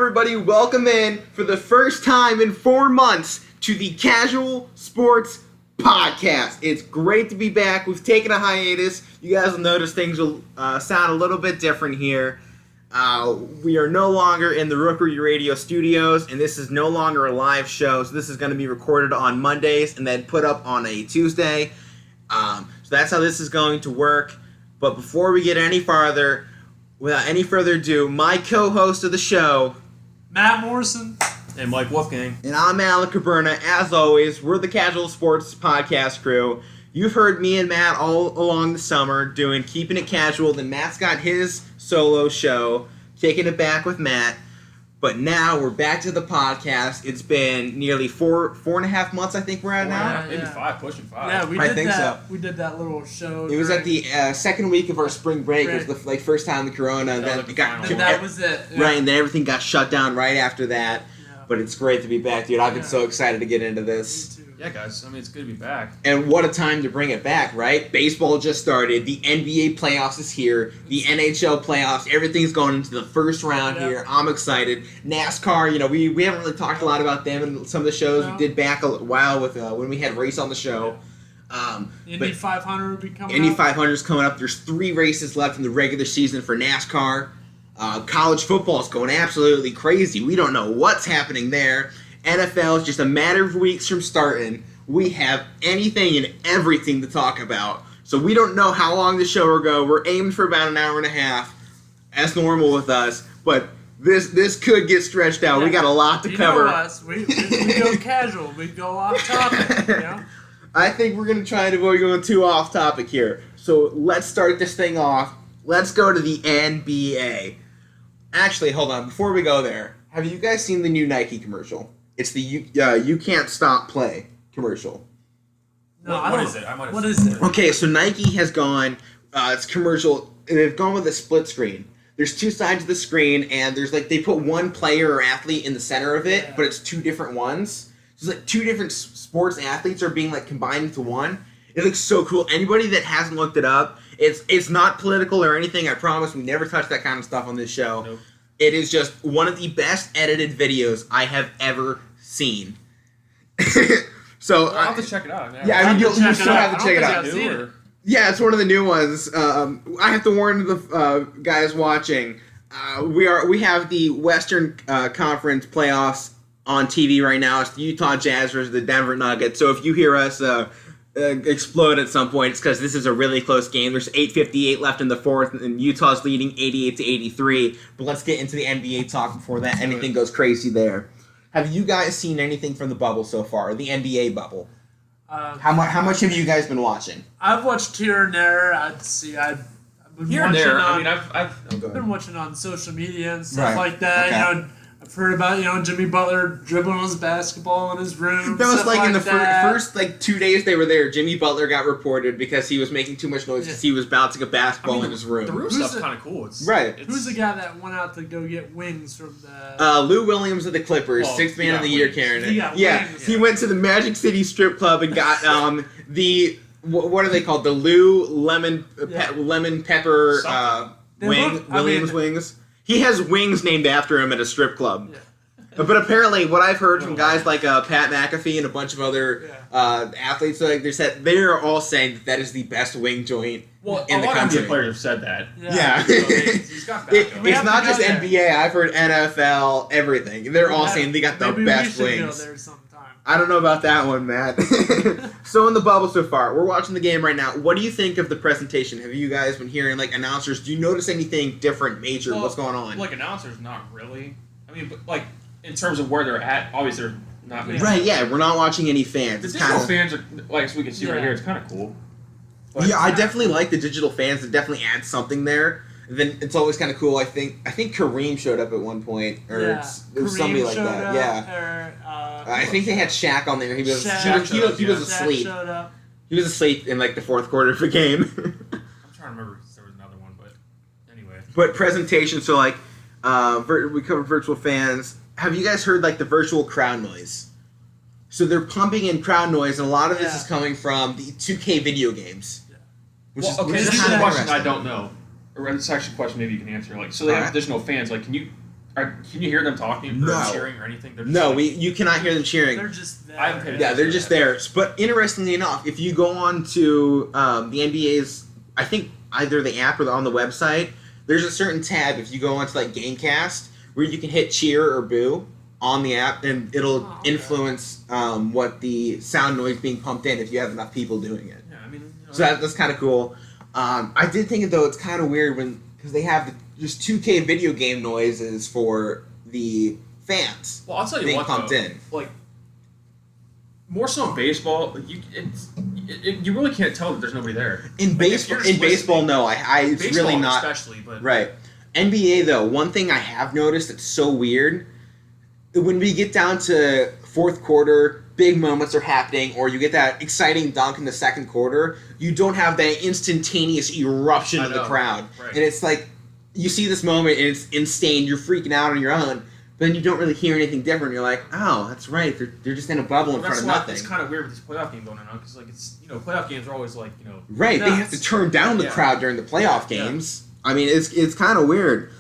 everybody? Welcome in for the first time in 4 months to the Casual Sports Podcast. It's great to be back. We've taken a hiatus. You guys will notice things will sound a little bit different here. We are no longer in the Rookery Radio studios, and this is no longer a live show. So this is going to be recorded on Mondays and then put up on a Tuesday. So that's how this is going to work. But before we get any farther, without any further ado, my co-host of the show, Matt Morrison, and Mike Wolfgang. And I'm Alec Caberna. As always, we're the Casual Sports Podcast crew. You've heard me and Matt all along the summer doing Keeping It Casual. Then Matt's got his solo show, Taking It Back with Matt. But now we're back to the podcast. It's been nearly four and a half months, I think we're at now. Maybe 5, pushing 5. Yeah, we I did think that. so. We did that little show. It was at the second week of our spring break. It was the first time the corona. And then that was it. Yeah. Right, and then everything got shut down right after that. Yeah. But it's great to be back, dude. I've been so excited to get into this. Me too. Yeah, guys. I mean, it's good to be back. And what a time to bring it back, right? Baseball just started. The NBA playoffs is here. The NHL playoffs. Everything's going into the first round here. I'm excited. NASCAR, we haven't really talked a lot about them in some of the shows we did back a while with when we had Race on the show. Indy 500 will be coming Indy up. 500 is coming up. There's 3 races left in the regular season for NASCAR. College football is going absolutely crazy. We don't know what's happening there. NFL is just a matter of weeks from starting. We have anything and everything to talk about. So we don't know how long the show will go. We're aiming for about an hour and a half, as normal with us. But this could get stretched out. We got a lot to cover. You know us. We go casual. We go off topic. I think we're going to try and avoid going too off topic here. So let's start this thing off. Let's go to the NBA. Actually, hold on. Before we go there, have you guys seen the new Nike commercial? It's the You Can't Stop Play commercial. No, what is it? What is it? Okay, so Nike has gone, it's commercial, they've gone with a split screen. There's 2 sides of the screen, and there's they put one player or athlete in the center of it, but it's 2 different ones. So it's 2 different sports athletes are being combined into one. It looks so cool. Anybody that hasn't looked it up, it's not political or anything. I promise we never touch that kind of stuff on this show. Nope. It is just one of the best edited videos I have ever seen. So I'll have to check it out. Yeah, I mean, you'll still have to check it out. I've seen it. Yeah, it's one of the new ones. I have to warn the guys watching. We have the Western Conference playoffs on TV right now. It's the Utah Jazz versus the Denver Nuggets. So if you hear us explode at some point, it's because this is a really close game. There's 8:58 left in the fourth, and Utah's leading 88-83. But let's get into the NBA talk before that anything goes crazy there. Have you guys seen anything from the bubble so far? The NBA bubble? How much have you guys been watching? I've watched here and there. I've been Here and watching there. on, I've been watching on social media and stuff Right. like that. Okay. I've heard about Jimmy Butler dribbling his basketball in his room. That was stuff in the that. first 2 days they were there. Jimmy Butler got reported because he was making too much noise because he was bouncing a basketball in his room. The room Who's stuff's the- kind of cool. Right. Who's the guy that went out to go get wings from the? Lou Williams of the Clippers, Well, 6th man he of got the year, wings. carrying it. He got Yeah, wings. he went to the Magic City strip club and got the what are they called? The Lou lemon pepper They look- Williams wings. He has wings named after him at a strip club. Yeah. But apparently, what I've heard from guys like Pat McAfee and a bunch of other athletes, they're all saying that is the best wing joint Well, in a the lot of country. NBA players have said that. Yeah. So he's got It's backup. not have just to go there. NBA. I've heard NFL, everything. They're all saying they got the Maybe best we should wings. go there sometime. I don't know about that one, Matt. So in the bubble so far, we're watching the game right now. What do you think of the presentation? Have you guys been hearing announcers? Do you notice anything different, major? Well, What's going on? Announcers, not really. I mean, but in terms of where they're at, obviously they're not. Yeah. Right, yeah, we're not watching any fans. The It's digital kinda, fans are as we can see right here. It's kind of cool. But yeah, I definitely like the digital fans. It definitely adds something there. And then it's always kind of cool. I think Kareem showed up at one point, or it was somebody like that. Yeah. I think they had Shaq on there. He was he was asleep. Showed up. He was asleep in the 4th quarter of the game. I'm trying to remember if there was another one, but anyway. But presentation, so we cover virtual fans. Have you guys heard the virtual crowd noise? So they're pumping in crowd noise, and a lot of this is coming from the 2K video games. Yeah. Which Well, okay, which this is kinda a question I interesting. don't know. Or it's actually a question maybe you can answer. So they have Alright. additional fans. Can you Can you hear them talking No. or cheering or anything? They're just No, like, you cannot hear them cheering. They're just there. I haven't paid Yeah, they're just there. But interestingly enough, if you go on to the NBA's, I think either the app or on the website, there's a certain tab if you go onto like Gamecast where you can hit cheer or boo on the app, and it'll influence what the sound noise being pumped in if you have enough people doing it. Yeah, I mean, So that's kind of cool. I did think though it's kind of weird because they have just 2K video game noises for the fans well, I'll tell you being what, pumped though, in. like more so in baseball, like, you really can't tell that there's nobody there. In Like, if you're just baseball, listening- no, it's baseball really not. especially, but Right. NBA though, one thing I have noticed that's so weird, when we get down to fourth quarter, big moments are happening, or you get that exciting dunk in the second quarter, you don't have that instantaneous eruption I of the know, crowd. right. And it's like, you see this moment and it's insane, you're freaking out on your own, but then you don't really hear anything different. You're like, oh, that's right, they're just in a bubble in that's front of why nothing. it's kind of weird with this playoff game going on because like it's playoff games are always like Right, they have to turn down the Yeah. crowd during the playoff Yeah. games. I mean, it's kind of weird.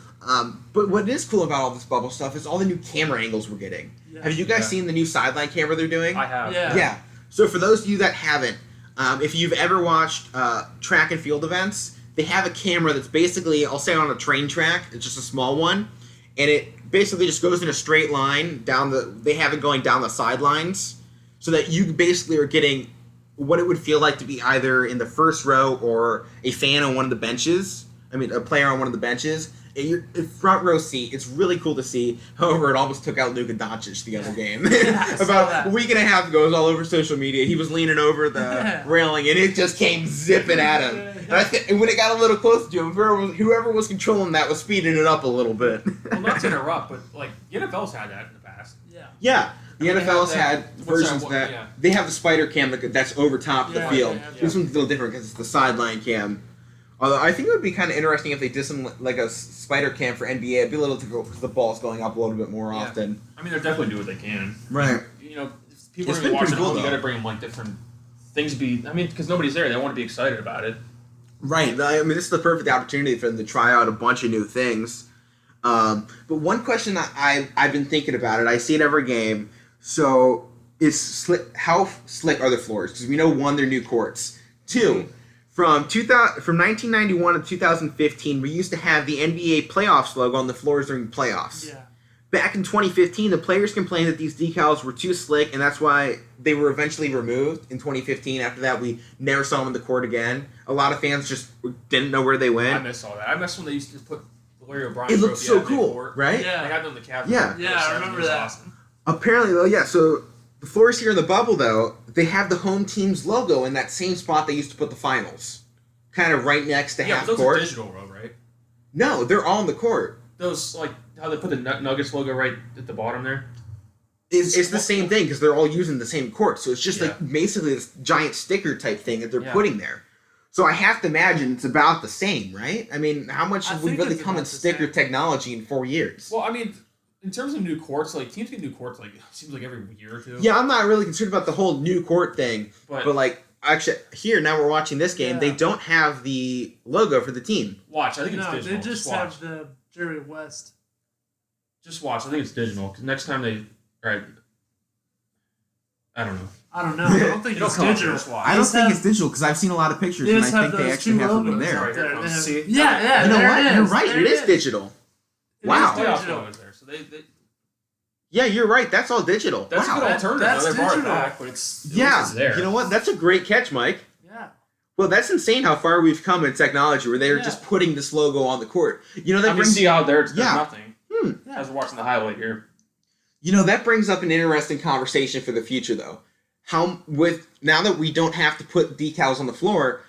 But what is cool about all this bubble stuff is all the new camera angles we're getting. Yeah. Have you guys Yeah. seen the new sideline camera they're doing? I have. Yeah. Yeah. So for those of you that haven't, if you've ever watched track and field events, they have a camera that's basically, I'll say on a train track, it's just a small one, and it basically just goes in a straight line they have it going down the sidelines, so that you basically are getting what it would feel like to be either in the first row or a fan on one of the benches. I mean, a player on one of the benches. You're front row seat. It's really cool to see. However, it almost took out Luka Doncic the other game. I saw About that. a week and a half ago, it was all over social media. He was leaning over the railing, and it just came zipping at him. And when it got a little close to him, whoever was controlling that was speeding it up a little bit. Well, not to interrupt, but like the NFL's had that in the past. Yeah. Yeah, the I mean, they NFL's have had that- what's versions that of one- that. yeah. They have the spider cam that's over top of the Yeah, field. they have This one's a little different because it's the sideline cam. Although I think it would be kind of interesting if they did some like a spider cam for NBA. It'd be a little difficult because the ball's going up a little bit more Yeah. often. I mean, they're definitely do what they can. Right. If people It's are been watching pretty at cool, home, you though. got to bring them like different things. Because nobody's there, they want to be excited about it. Right. I mean, this is the perfect opportunity for them to try out a bunch of new things. But one question that I've been thinking about it, I see it every game. So, how slick are the floors? Because we know, one, they're new courts. Two, from 1991 to 2015, we used to have the NBA playoffs logo on the floors during the playoffs. Yeah. Back in 2015, the players complained that these decals were too slick, and that's why they were eventually removed in 2015. After that, we never saw them on the court again. A lot of fans just didn't know where they I went. miss all that. I miss when they used to put the Larry O'Brien. It looked trophy so out in cool, court. right? Yeah. They had them in the Cavs. Yeah. Yeah, I remember It was that. awesome. Apparently, though, yeah, so the floors here in the bubble, though, they have the home team's logo in that same spot they used to put the finals. Kind of right next to Yeah, half but those court. are digital, though, right? No, they're all on the court. Those, like, how they put the Nuggets logo right at the bottom there. It's the same thing because they're all using the same court. So it's just Yeah. like basically this giant sticker type thing that they're Yeah. putting there. So I have to imagine it's about the same, right? I mean, how much I have we think really it's come in about the sticker same. technology in 4 years? Well, I mean, in terms of new courts, like, teams get new courts, like, it seems like every year or two. Yeah, I'm not really concerned about the whole new court thing. But like, actually, here, now we're watching this game, Yeah. they don't have the logo for the team. Watch, I think it's No, digital. they just watch. have the Jerry West. Just watch. I think it's digital. Because next time they... Alright. I don't know. I don't know. I don't think It'll it's come up digital. here, just watch. I They don't just think have- it's digital because I've seen a lot of pictures They and I just have think they those actually two have something logos there. right there. Here it comes. They have- See? Yeah, yeah. You know there what? it You're is. right. There It is digital. It Wow. is Playoff digital. logos there. So they Yeah, you're right. That's all digital. that's wow. a good alternative. That's They're far digital. back, but it's Yeah. there. You know what? That's a great catch, Mike. Yeah. Well, that's insane how far we've come in technology where they're Yeah. just putting this logo on the court. You know, that I can brings see how there's Yeah. nothing. Hmm. As we're watching the highlight here. You know, that brings up an interesting conversation for the future, though. Now that we don't have to put decals on the floor,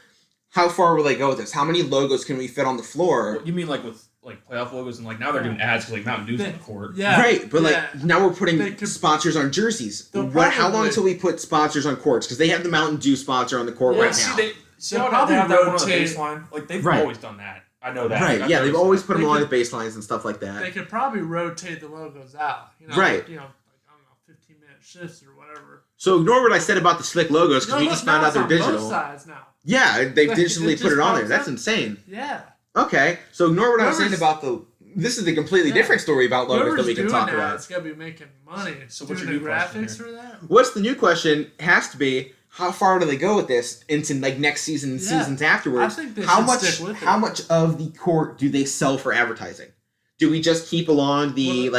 how far will they go with this? How many logos can we fit on the floor? What, you mean like with like playoff logos and like now they're doing ads because like Mountain Dew's on the court. Yeah. Right, but like yeah. now we're putting They could- sponsors on jerseys. They'll How long probably- until we put sponsors on courts? Because they have the Mountain Dew sponsor on the court Yeah, right See, now. see They'll how probably they have that one on the rotate- baseline? Like they've Right. always done that. I know that. Right, I've yeah, they've noticed always that. put them They on the could- baselines and stuff like that. They could probably rotate the logos out. You know, Right. Like, you know, like, I don't know, 15-minute shifts or whatever. So ignore what I said about the slick logos because No, we look, just found now out they're it's on digital. both sides now. Yeah, they've Like, digitally it put it just on there. pops That's up. insane. Yeah. Okay, so ignore what I was saying Whoever's- about the this is a completely Yeah. different story about logos Whoever's that we can doing talk that, about. it's gotta be making money. So Doing what's the your new question graphics here? for that? What's the new question has to be, how far do they go with this into like next season and Yeah. seasons afterwards? I think they how should much stick with it. how much of the court do they sell for advertising? Do we just keep along the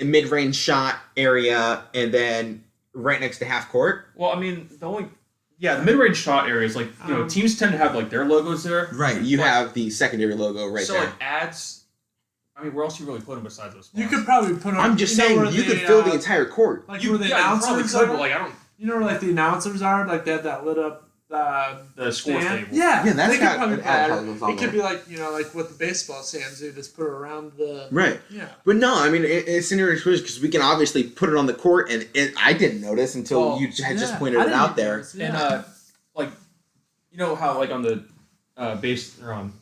mid-range shot area and then right next to half court? Well, I mean, the mid-range shot areas, like, teams tend to have, like, their logos there. Right. You But- have the secondary logo right so, there. like, ads, I mean, where else do you really put them besides those spots? You could probably put on. I'm just know saying where you the, could fill the entire court. like You, where the yeah, you probably announcers could, are. but, like, I don't, You know where like the announcers are, like they have that lit up the score stand? table. Yeah, Yeah, that's they could got probably an put that. advertisement on It could there. be like like what the baseball stands do, just put it around the. Right. Yeah. But no, I mean, it's an interesting because we can obviously put it on the court, and I didn't notice until Well, you had just Yeah, pointed I it didn't out even there. notice, yeah. And, like, you know how, like, on the base, or on,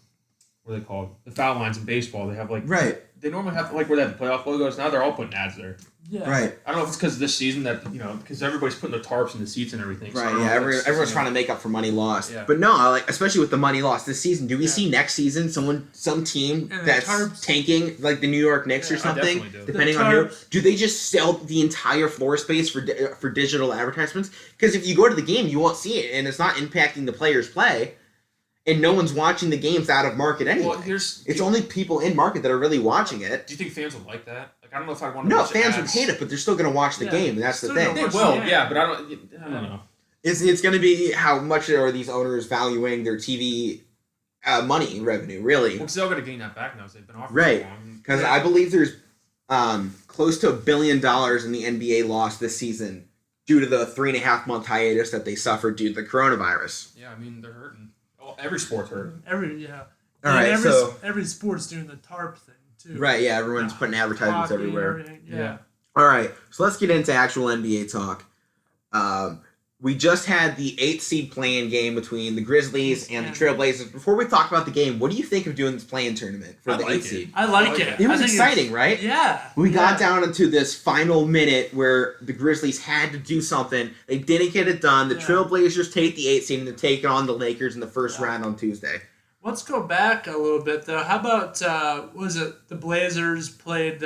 what are they called? The foul lines in baseball, they have, like, Right. they normally have, like, where they have the playoff logos. Now they're all putting ads there. Yeah. Right. I don't know if it's because this season that, because everybody's putting the tarps in the seats and everything. So I Right, don't yeah, know if it's, everyone's trying to make up for money lost. Yeah. But no, like especially with the money lost this season, do we Yeah. see next season some team And the that's tarps- tanking like the New York Knicks or Yeah, I something, definitely do. depending The on who? tarps- Do they just sell the entire floor space for digital advertisements? Because if you go to the game, you won't see it, and it's not impacting the players' play, and no one's watching the games out of market anyway. Well, It's only people in market that are really watching it. Do you think fans would like that? Like, I don't know if I'd want to No, watch fans would ads. hate it, but they're still going to watch the Yeah. game, and that's the Still thing. gonna They watch will, the yeah, game. but I don't know. It's going to be how much are these owners valuing their TV money revenue, really? Well, because they're going to gain that back now because they've been off Right. for so long. Because Yeah. I believe there's close to $1 billion in the NBA lost this season due to the 3.5 month hiatus that they suffered due to the coronavirus. Yeah, I mean, they're hurting. Well, every sport's hurting. All right, every sport's doing the tarp thing too. Right, yeah, everyone's putting advertisements Hockey, everywhere. everything, Yeah. All right, so let's get into actual NBA talk. We just had the 8th seed play-in game between the Grizzlies and the Trailblazers. Before we talk about the game, what do you think of doing this play-in tournament for I the like 8th seed? I like I like it. It was I think exciting, right? Yeah. We got Yeah. down into this final minute where the Grizzlies had to do something. They didn't get it done. The Yeah. Trailblazers take the 8th seed and they're taking on the Lakers in the first Yeah. round on Tuesday. Let's go back a little bit though. How about was it the Blazers played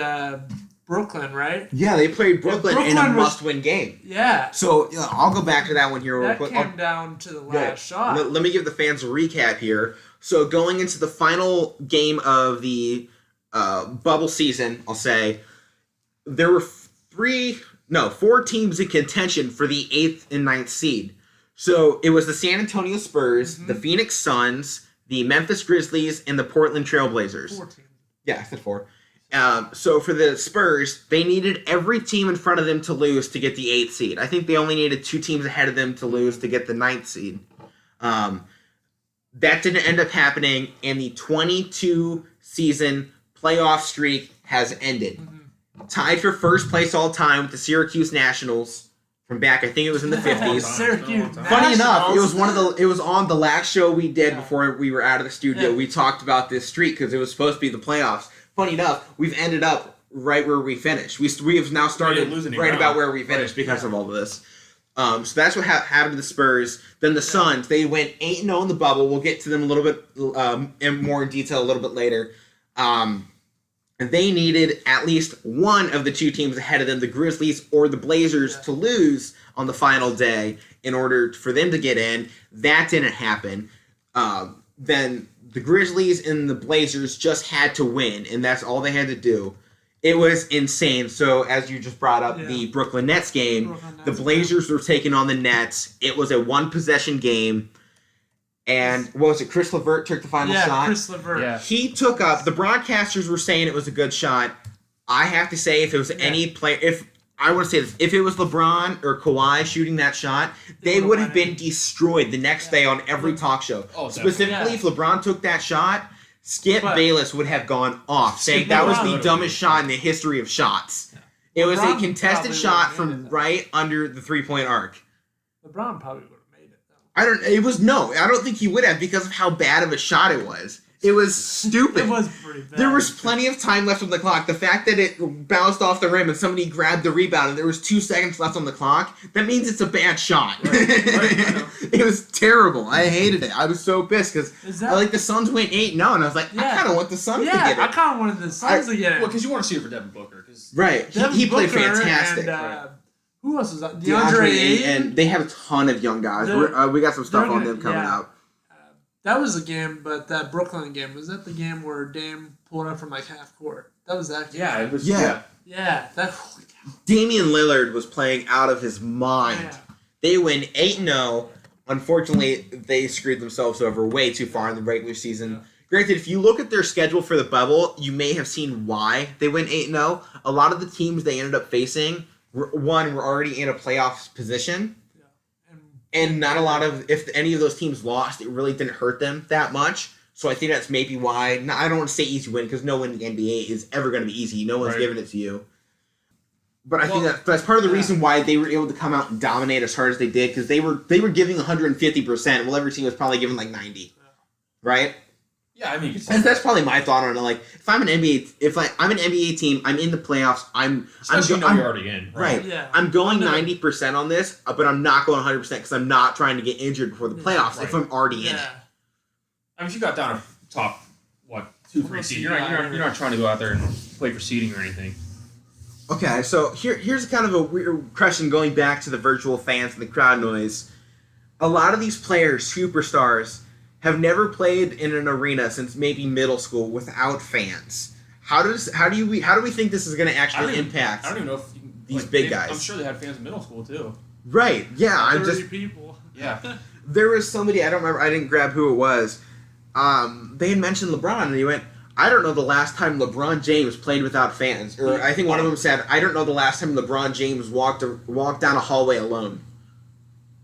Brooklyn, right? Yeah, they played Brooklyn in a Brooklyn was- must-win game. Yeah. So I'll go back to that one here real That quick. came down to the Good. last shot. Let me give the fans a recap here. So going into the final game of the bubble season, I'll say, there were 4 teams in contention for the 8th and 9th seed. So it was the San Antonio Spurs, Mhm. the Phoenix Suns, the Memphis Grizzlies, and the Portland Trailblazers. 14. Yeah, I said 4. So for the Spurs, they needed every team in front of them to lose to get the 8th seed. I think they only needed 2 teams ahead of them to lose to get the 9th seed. That didn't end up happening, and the 22 season playoff streak has ended. Mhm. Tied for first place all time with the Syracuse Nationals from back, I think it was in the 50s. Syracuse. Funny enough, it was Nationals. it was on the last show we did Yeah. before we were out of the studio. Yeah. We talked about this streak because it was supposed to be the playoffs. Funny enough, we've ended up right where we finished. We have now started didn't lose any right ground. about where we finished Right. because of all of this. So that's what happened to the Spurs. Then the Suns, they went 8-0 in the bubble. We'll get to them a little bit more in detail a little bit later. And they needed at least one of the 2 teams ahead of them, the Grizzlies or the Blazers, Yeah. to lose on the final day in order for them to get in. That didn't happen. Then the Grizzlies and the Blazers just had to win, and that's all they had to do. It was insane. So, as you just brought up, Yeah. the Brooklyn Nets game, Brooklyn the Nets, Blazers were taking on the Nets. It was a 1-possession game. And what was it? Chris LeVert took the final shot. Chris LeVert. Yeah. He took up. The broadcasters were saying it was a good shot. I have to say, if it was any player, if it was LeBron or Kawhi shooting that shot, they would've would have won been it. destroyed the next day on every talk show. Oh, definitely. Specifically, if LeBron took that shot, Skip But- Bayless would have gone off, saying Skip that was the Bayless. dumbest shot in the history of shots. It was a LeBron contested probably shot would've made from it, though. right under the 3-point arc. LeBron probably would have made it though. I don't think he would have because of how bad of a shot it was. It was stupid. It was pretty bad. There was plenty of time left on the clock. The fact that it bounced off the rim and somebody grabbed the rebound and there was 2 seconds left on the clock, that means it's a bad shot. Right, I know. It was terrible. I hated it. I was so pissed because the Suns went 8-0 and I was like, I kind of want the Suns to get it. I kind of wanted the Suns to get it. Well, because you want to see it for Devin Booker. Right. He played fantastic. And, who else was that? DeAndre Ayton. And they have a ton of young guys. We got some stuff on them coming out. That was the game, but that Brooklyn game, was that the game where Dame pulled up from like half court? That was that game. Yeah, it was. Yeah. Yeah, that. Holy cow. Damian Lillard was playing out of his mind. Yeah. They win 8-0. Unfortunately, they screwed themselves over way too far in the regular season. Yeah. Granted, if you look at their schedule for the bubble, you may have seen why they went 8-0. A lot of the teams they ended up facing, were already in a playoff position. And not a lot of, if any of those teams lost, it really didn't hurt them that much. So I think that's maybe why, I don't want to say easy win, because no win in the NBA is ever going to be easy. No one's giving it to you. But I think that's part of the reason why they were able to come out and dominate as hard as they did, because they were giving 150%, while every team was probably giving like 90. Right? Yeah, I mean, and that's probably my thought on it. Like, if I'm an NBA team, I'm in the playoffs. I'm you're already in, right? Yeah. I'm going 90% on this, but I'm not going 100% because I'm not trying to get injured before the playoffs. If I'm already in it, I mean, if you got down a top 2-3 seed, you're not trying to go out there and play for seeding or anything. Okay, so here's kind of a weird question going back to the virtual fans and the crowd noise. A lot of these players, superstars, have never played in an arena since maybe middle school without fans. How do we think this is going to actually impact? I don't even know if these big guys. I'm sure they had fans in middle school too. Right? Yeah. 30 people. Yeah. There was somebody, I don't remember. I didn't grab who it was. They had mentioned LeBron, and he went, "I don't know the last time LeBron James played without fans." Or I think one of them said, "I don't know the last time LeBron James walked down a hallway alone."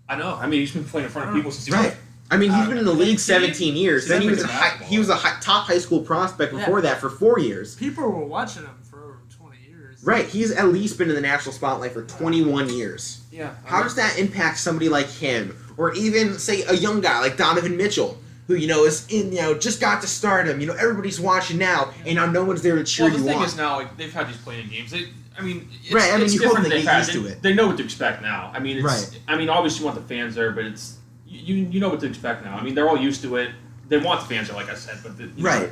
I know. I mean, he's been playing in front of people since he was. I mean, he's been in the league 17 17 years. Then he was a top high school prospect before that for 4 years. People were watching him for over 20 years. Right. He's at least been in the national spotlight for 21 years. Yeah. How does that impact somebody like him, or even say a young guy like Donovan Mitchell, who is in just got to stardom? Everybody's watching now, and now no one's there to cheer you on. The thing is now they've had these playing games. You hope they get used to it. They know what to expect now. I mean, right. I mean, obviously you want the fans there, but it's. You know what to expect now. I mean, they're all used to it. They want the fans there, like I said, but right.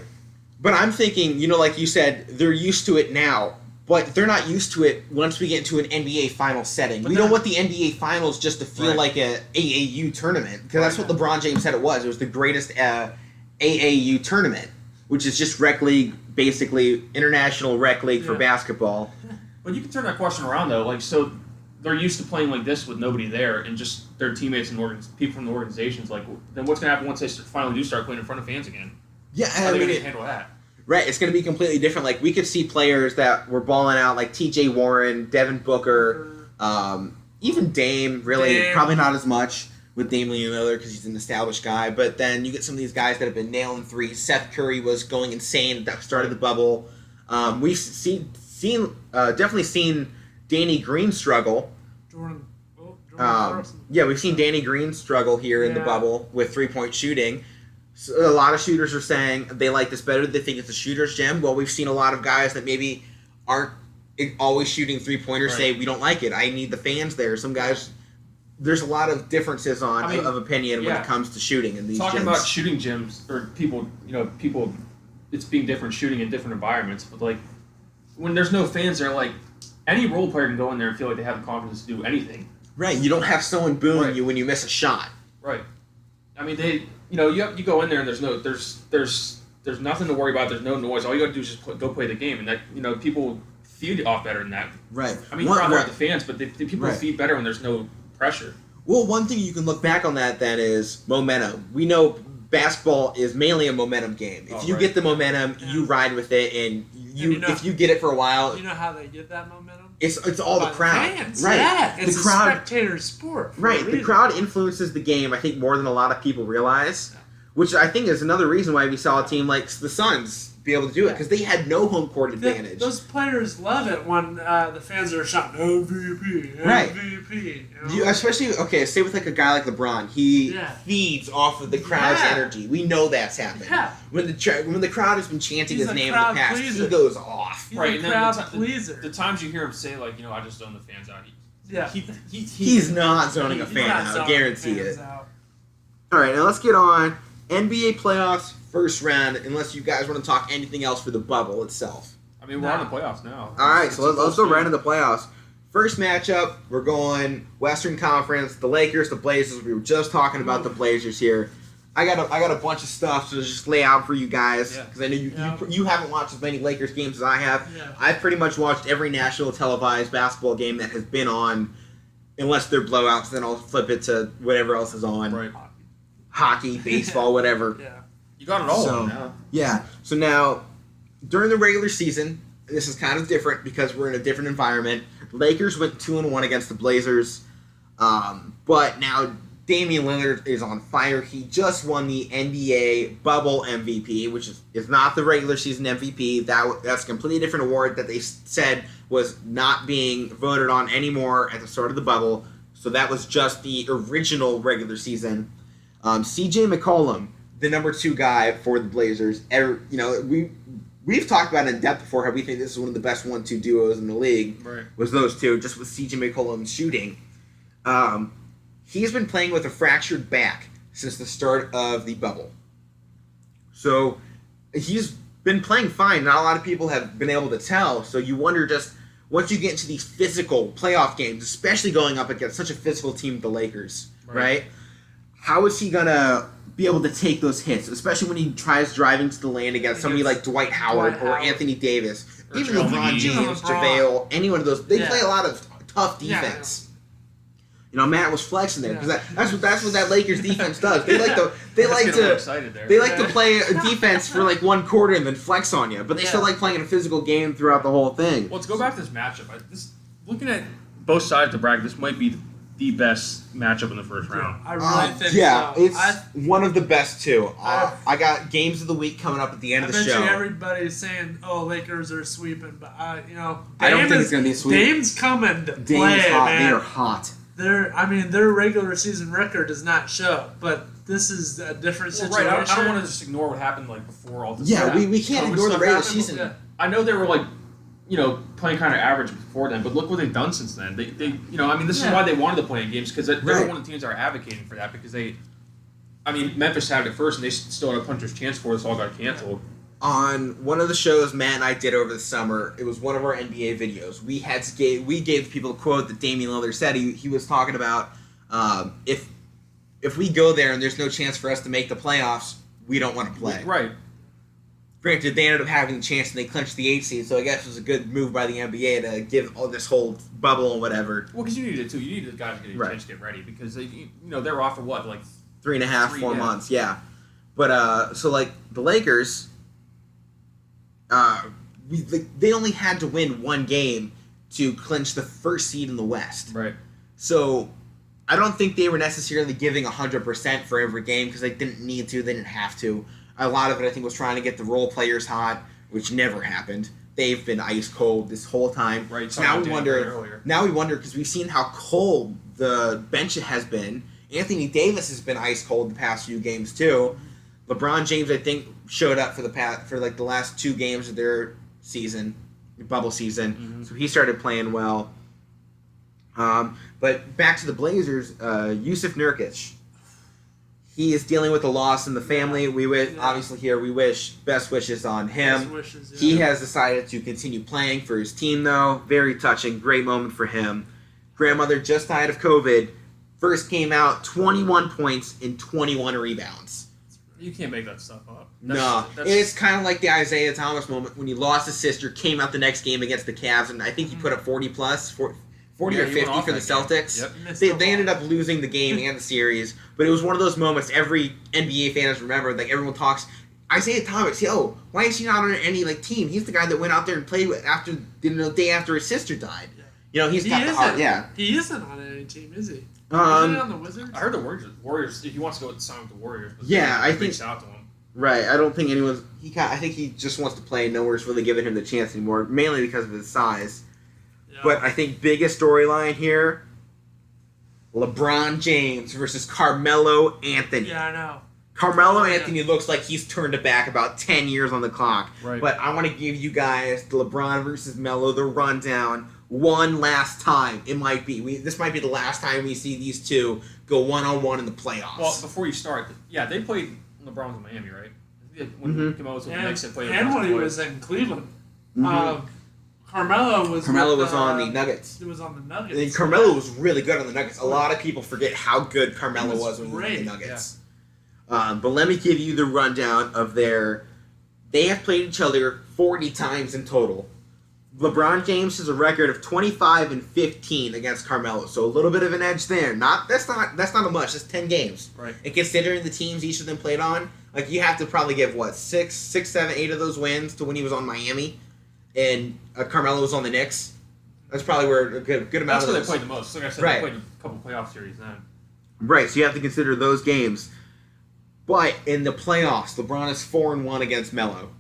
But I'm thinking, like you said, they're used to it now, but they're not used to it once we get into an NBA final setting. We don't want the NBA finals just to feel like a AAU tournament, because that's what LeBron James said it was. It was the greatest AAU tournament, which is just rec league, basically international rec league for basketball. But you can turn that question around though, so. They're used to playing like this with nobody there and just their teammates and people from the organizations. Then what's going to happen once they finally do start playing in front of fans again? Yeah, how are they going to handle that? Right, it's going to be completely different. Like, we could see players that were balling out, like T.J. Warren, Devin Booker, even Dame. Probably not as much with Damian Lillard because he's an established guy. But then you get some of these guys that have been nailing threes. Seth Curry was going insane at the start of the bubble. We've definitely seen Danny Green struggle. Jordan we've seen Danny Green struggle here in the bubble with 3-point shooting. So a lot of shooters are saying they like this better. They think it's a shooter's gem. Well, we've seen a lot of guys that maybe aren't always shooting 3-pointers say, we don't like it. I need the fans there. Some guys, there's a lot of differences of opinion when it comes to shooting in these Talking gyms. about shooting gyms, or people, it's being different shooting in different environments. But, when there's no fans there, any role player can go in there and feel like they have the confidence to do anything. Right. You don't have someone booing you when you miss a shot. Right. I mean, you go in there and there's nothing to worry about. There's no noise. All you got to do is just go play the game, and that people feed off better than that. Right. I mean, you're out there with the fans, but the people feed better when there's no pressure. Well, one thing you can look back on that then is momentum. We know basketball is mainly a momentum game. If you get the momentum, you ride with it, and if you get it for a while. You know how they get that momentum? It's all the crowd. Fans. Right. Yeah, it's the crowd, a spectator sport. Right. The crowd influences the game, I think, more than a lot of people realize, which I think is another reason why we saw a team like the Suns be able to do it because they had no home court advantage. Those players love it when the fans are shouting MVP, Right. MVP. You know? Especially, say with like a guy like LeBron, he Yeah. feeds off of the crowd's Yeah. energy. We know that's happened. Yeah. When the crowd has been chanting He's his a name in the crowd past, pleaser. he goes off. He's Right, a and then crowd the pleaser. The times you hear him say like, I just zone the fans out. He's not zoning a He's fan not out. zoning Guarantee fans it. out. All right, now let's get on NBA playoffs first round. Unless you guys want to talk anything else for the bubble itself. I mean, we're on the playoffs now. All right, It's so let's supposed go to be. right into the playoffs. First matchup, we're going Western Conference. The Lakers, the Blazers. We were just talking about the Blazers here. I got a bunch of stuff to just lay out for you guys Yeah. because I know Yeah. you haven't watched as many Lakers games as I have. Yeah. I've pretty much watched every national televised basketball game that has been on, unless they're blowouts. Then I'll flip it to whatever else is on. Right. Hockey, baseball, whatever. Yeah. You got it all So- on now. Yeah. So now, during the regular season, this is kind of different because we're in a different environment. Lakers went 2-1 against the Blazers, but now Damian Lillard is on fire. He just won the NBA Bubble MVP, which is not the regular season MVP. That's a completely different award that they said was not being voted on anymore at the start of the bubble. So that was just the original regular season. CJ McCollum, the number 2 guy for the Blazers. We've talked about it in depth before how we think this is one of the best 1-2 duos in the league. Right. Was those two, just with CJ McCollum shooting. He's been playing with a fractured back since the start of the bubble. So he's been playing fine. Not a lot of people have been able to tell. So you wonder just once you get into these physical playoff games, especially going up against such a physical team, the Lakers, right? How is he gonna be able to take those hits, especially when he tries driving to the lane against somebody like Dwight Howard or Anthony Davis, Or even Joel LeBron Embiid. James, LeBron. JaVale, any one of those. They Yeah. play a lot of tough Yeah. defense. Matt was flexing there because Yeah. that's what that Lakers defense does. They like to Let's get a little excited there. they like to play a defense for like one quarter and then flex on you, but they still Yeah. like playing a physical game throughout the whole thing. Well, let's go back to this matchup. Looking at both sides of the bracket, this might be the best matchup in the first round. I really think yeah, so. it's I one of the best too. I- I got games of the week coming up at the end of the bet show. you everybody's saying, "Oh, Lakers are sweeping," but I don't think it's gonna be a sweep. Dame's coming to Dame's play, hot. man. They are hot. Their regular season record does not show, but this is a different Well, situation. right, I don't want to just ignore what happened before all this. Yeah, stuff. we can't COVID ignore the stuff regular happened. season. Yeah. I know they were playing kind of average before then, but look what they've done since then. They this is Yeah. why they wanted to play in games because they're Right. one of the teams that are advocating for that because Memphis had it first and they still had a puncher's chance before this all got canceled. On one of the shows Matt and I did over the summer, it was one of our NBA videos. We gave people a quote that Damian Lillard said. He was talking about if we go there and there's no chance for us to make the playoffs, we don't want to play. Right. Granted, they ended up having the chance and they clinched the 8 seed, so I guess it was a good move by the NBA to give all this whole bubble and whatever. Well, because you needed it too. You needed the guys to get a Right. chance to get ready because they were off for what 3.5, 4 yeah. months, yeah. But so like the Lakers, they only had to win one game to clinch the first seed in the West. right. So I don't think they were necessarily giving 100% for every game because they didn't need to, they didn't have to. A lot of it, I think, was trying to get the role players hot, which never happened. They've been ice cold this whole time. Right. So now we Danny wonder. Green earlier. Now we wonder because we've seen how cold the bench has been. Anthony Davis has been ice cold the past few games too. LeBron James, I think, showed up for the last 2 games of their season, bubble season. Mhm. So he started playing well. But back to the Blazers, Yusuf Nurkic. He is dealing with a loss in the family. We obviously here we wish best wishes on him. Best wishes, yeah. He has decided to continue playing for his team, though. Very touching, great moment for him. Grandmother just died of COVID. First came out 21 points and 21 rebounds. You can't make that stuff up. No, it's kind of like the Isaiah Thomas moment when he lost his sister, came out the next game against the Cavs, and I think he put up 40 plus, 40 Yeah, or he went 50 off for the that game. Celtics. Yep. Missed They the ended ball. up losing the game and the series, but it was one of those moments every NBA fan has remembered. Like everyone talks, Isaiah Thomas, why is he not on any team? He's the guy that went out there and played with after the day after his sister died. He's got the heart. Yeah. He isn't on any team, is he? Is he on the Wizards? I heard the Warriors. He wants to go sign with the Warriors. But Yeah, they I think- reached out to him. Right. I don't think anyone's. I think he just wants to play. No one's really giving him the chance anymore, mainly because of his size. Yeah. But I think biggest storyline here: LeBron James versus Carmelo Anthony. Yeah, I know. Carmelo Yeah. Anthony looks like he's turned it back about 10 years on the clock. Right. But I want to give you guys the LeBron versus Melo, the rundown, one last time. It might be. This might be the last time we see these two go one-on-one in the playoffs. Well, before you start, they played LeBron in Miami, right? When Mhm. he came out with the And, Knicks, they played. and when he twice. was in Cleveland. Mhm. Carmelo was Carmelo with, was on the Nuggets. He was on the Nuggets. And Carmelo was really good on the Nuggets. A lot of people forget how good Carmelo He was was when he was in the great, Nuggets. But let me give you the rundown of their. They have played each other 40 times in total. LeBron James has a record of 25-15 against Carmelo, so a little bit of an edge there. That's not a much. That's 10 games. Right. And considering the teams each of them played on, like you have to probably give what 6, 7, 8 of those wins to when he was on Miami, and Carmelo was on the Knicks. That's probably where a good amount That's of where those. they played the most. Like I said, Right. they played a couple playoff series then. Right, so you have to consider those games. But in the playoffs, LeBron is 4-1 against Melo.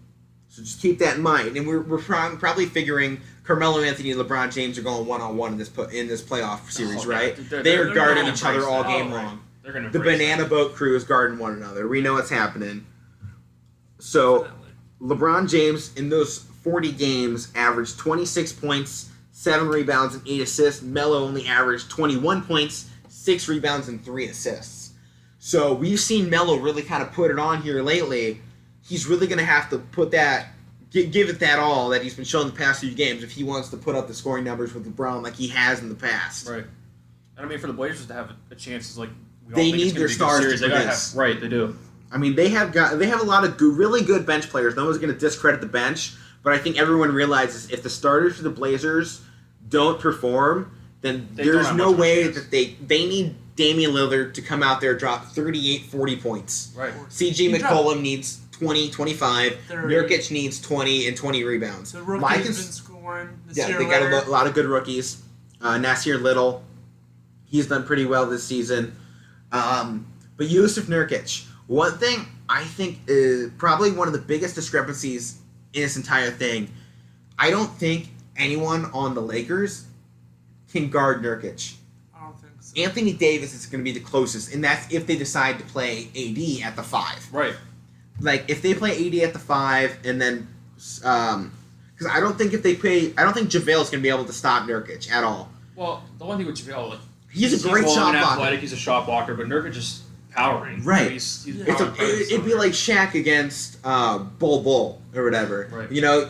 So just keep that in mind. And we're probably figuring Carmelo Anthony and LeBron James are going one-on-one in this playoff series, Oh, right? yeah. They are They're guarding gonna each other all embrace game that. long. They're going to The Banana Boat crew is guarding one another. We know what's happening. So LeBron James in those 40 games averaged 26 points, 7 rebounds, and 8 assists. Melo only averaged 21 points, 6 rebounds, and 3 assists. So we've seen Melo really kind of put it on here lately. He's really going to have to put that, give it that all that he's been showing the past few games if he wants to put up the scoring numbers with LeBron like he has in the past. Right. And I mean, for the Blazers to have a chance is like we all They think need it's gonna their be a good stars series. to They gotta produce. have, right, they do. I mean, they have a lot of really good bench players. No one's going to discredit the bench, but I think everyone realizes if the starters for the Blazers don't perform, then They don't there's have no much of a way chance. that they need Damian Lillard to come out there and drop 38, 40 points. Right. C.J. He dropped- McCollum needs 20, 25. 30. Nurkic needs 20 and 20 rebounds. The rookies My have been cons- scoring. yeah, Nasir they got Leonard. a lot of good rookies. Nasir Little, he's done pretty well this season. But Yusuf Nurkic, one thing I think is probably one of the biggest discrepancies in this entire thing, I don't think anyone on the Lakers can guard Nurkic. I don't think so. Anthony Davis is going to be the closest, and that's if they decide to play AD at the 5. Right. Like, if they play AD at the 5, and then, because I don't think JaVale is going to be able to stop Nurkic at all. Well, the one thing with JaVale, like, He's a great long shot and blocker. athletic, he's a shot blocker, but Nurkic is powering. Right. He's Yeah. powering It'd be like Shaq against Bull or whatever. Right. You know,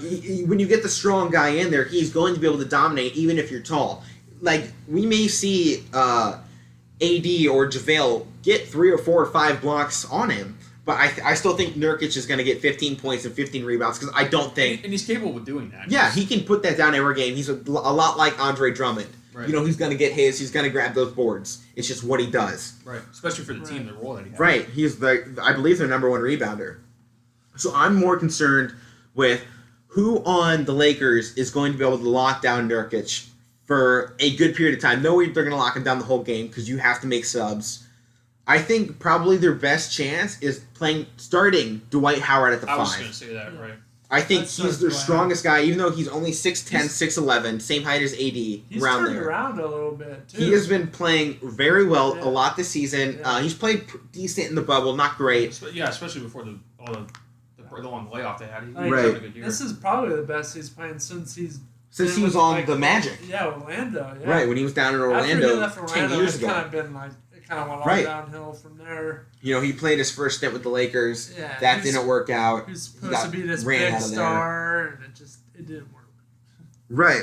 when you get the strong guy in there, he's going to be able to dominate even if you're tall. Like, we may see AD or JaVale get 3 or 4 or 5 blocks on him, but I still think Nurkic is going to get 15 points and 15 rebounds because I don't think... and he's capable of doing that. Yeah, he can put that down every game. He's a lot like Andre Drummond. Right. You know, he's going to get his. He's going to grab those boards. It's just what he does. Right. Especially for the team, Right. the role that he has. Right. He's I believe their number 1 rebounder. So I'm more concerned with who on the Lakers is going to be able to lock down Nurkic for a good period of time. No way they're going to lock him down the whole game because you have to make subs. I think probably their best chance is starting Dwight Howard at the I 5. was going to say that, right. I think That's he's so their Dwight strongest guy, even though he's only 6'10", 6'11", same height as AD, He's around turned there. around a little bit, too. He has been playing very well Yeah. a lot this season. Yeah. He's played decent in the bubble, not great. Yeah, especially before the long layoff they had. He Like, was Right. having a good year. This is probably the best he's playing since he's Since been he was with, on like, the Magic. Yeah, Orlando. Yeah. Right, when he was down in After he Orlando left 10 Orlando, years it's ago. kind of been like it kind of went all Right. downhill from there. You know, he played his first stint with the Lakers. Yeah, That he's- didn't work out. He was He supposed got to be this ran big out of there. star, and it didn't work. Right.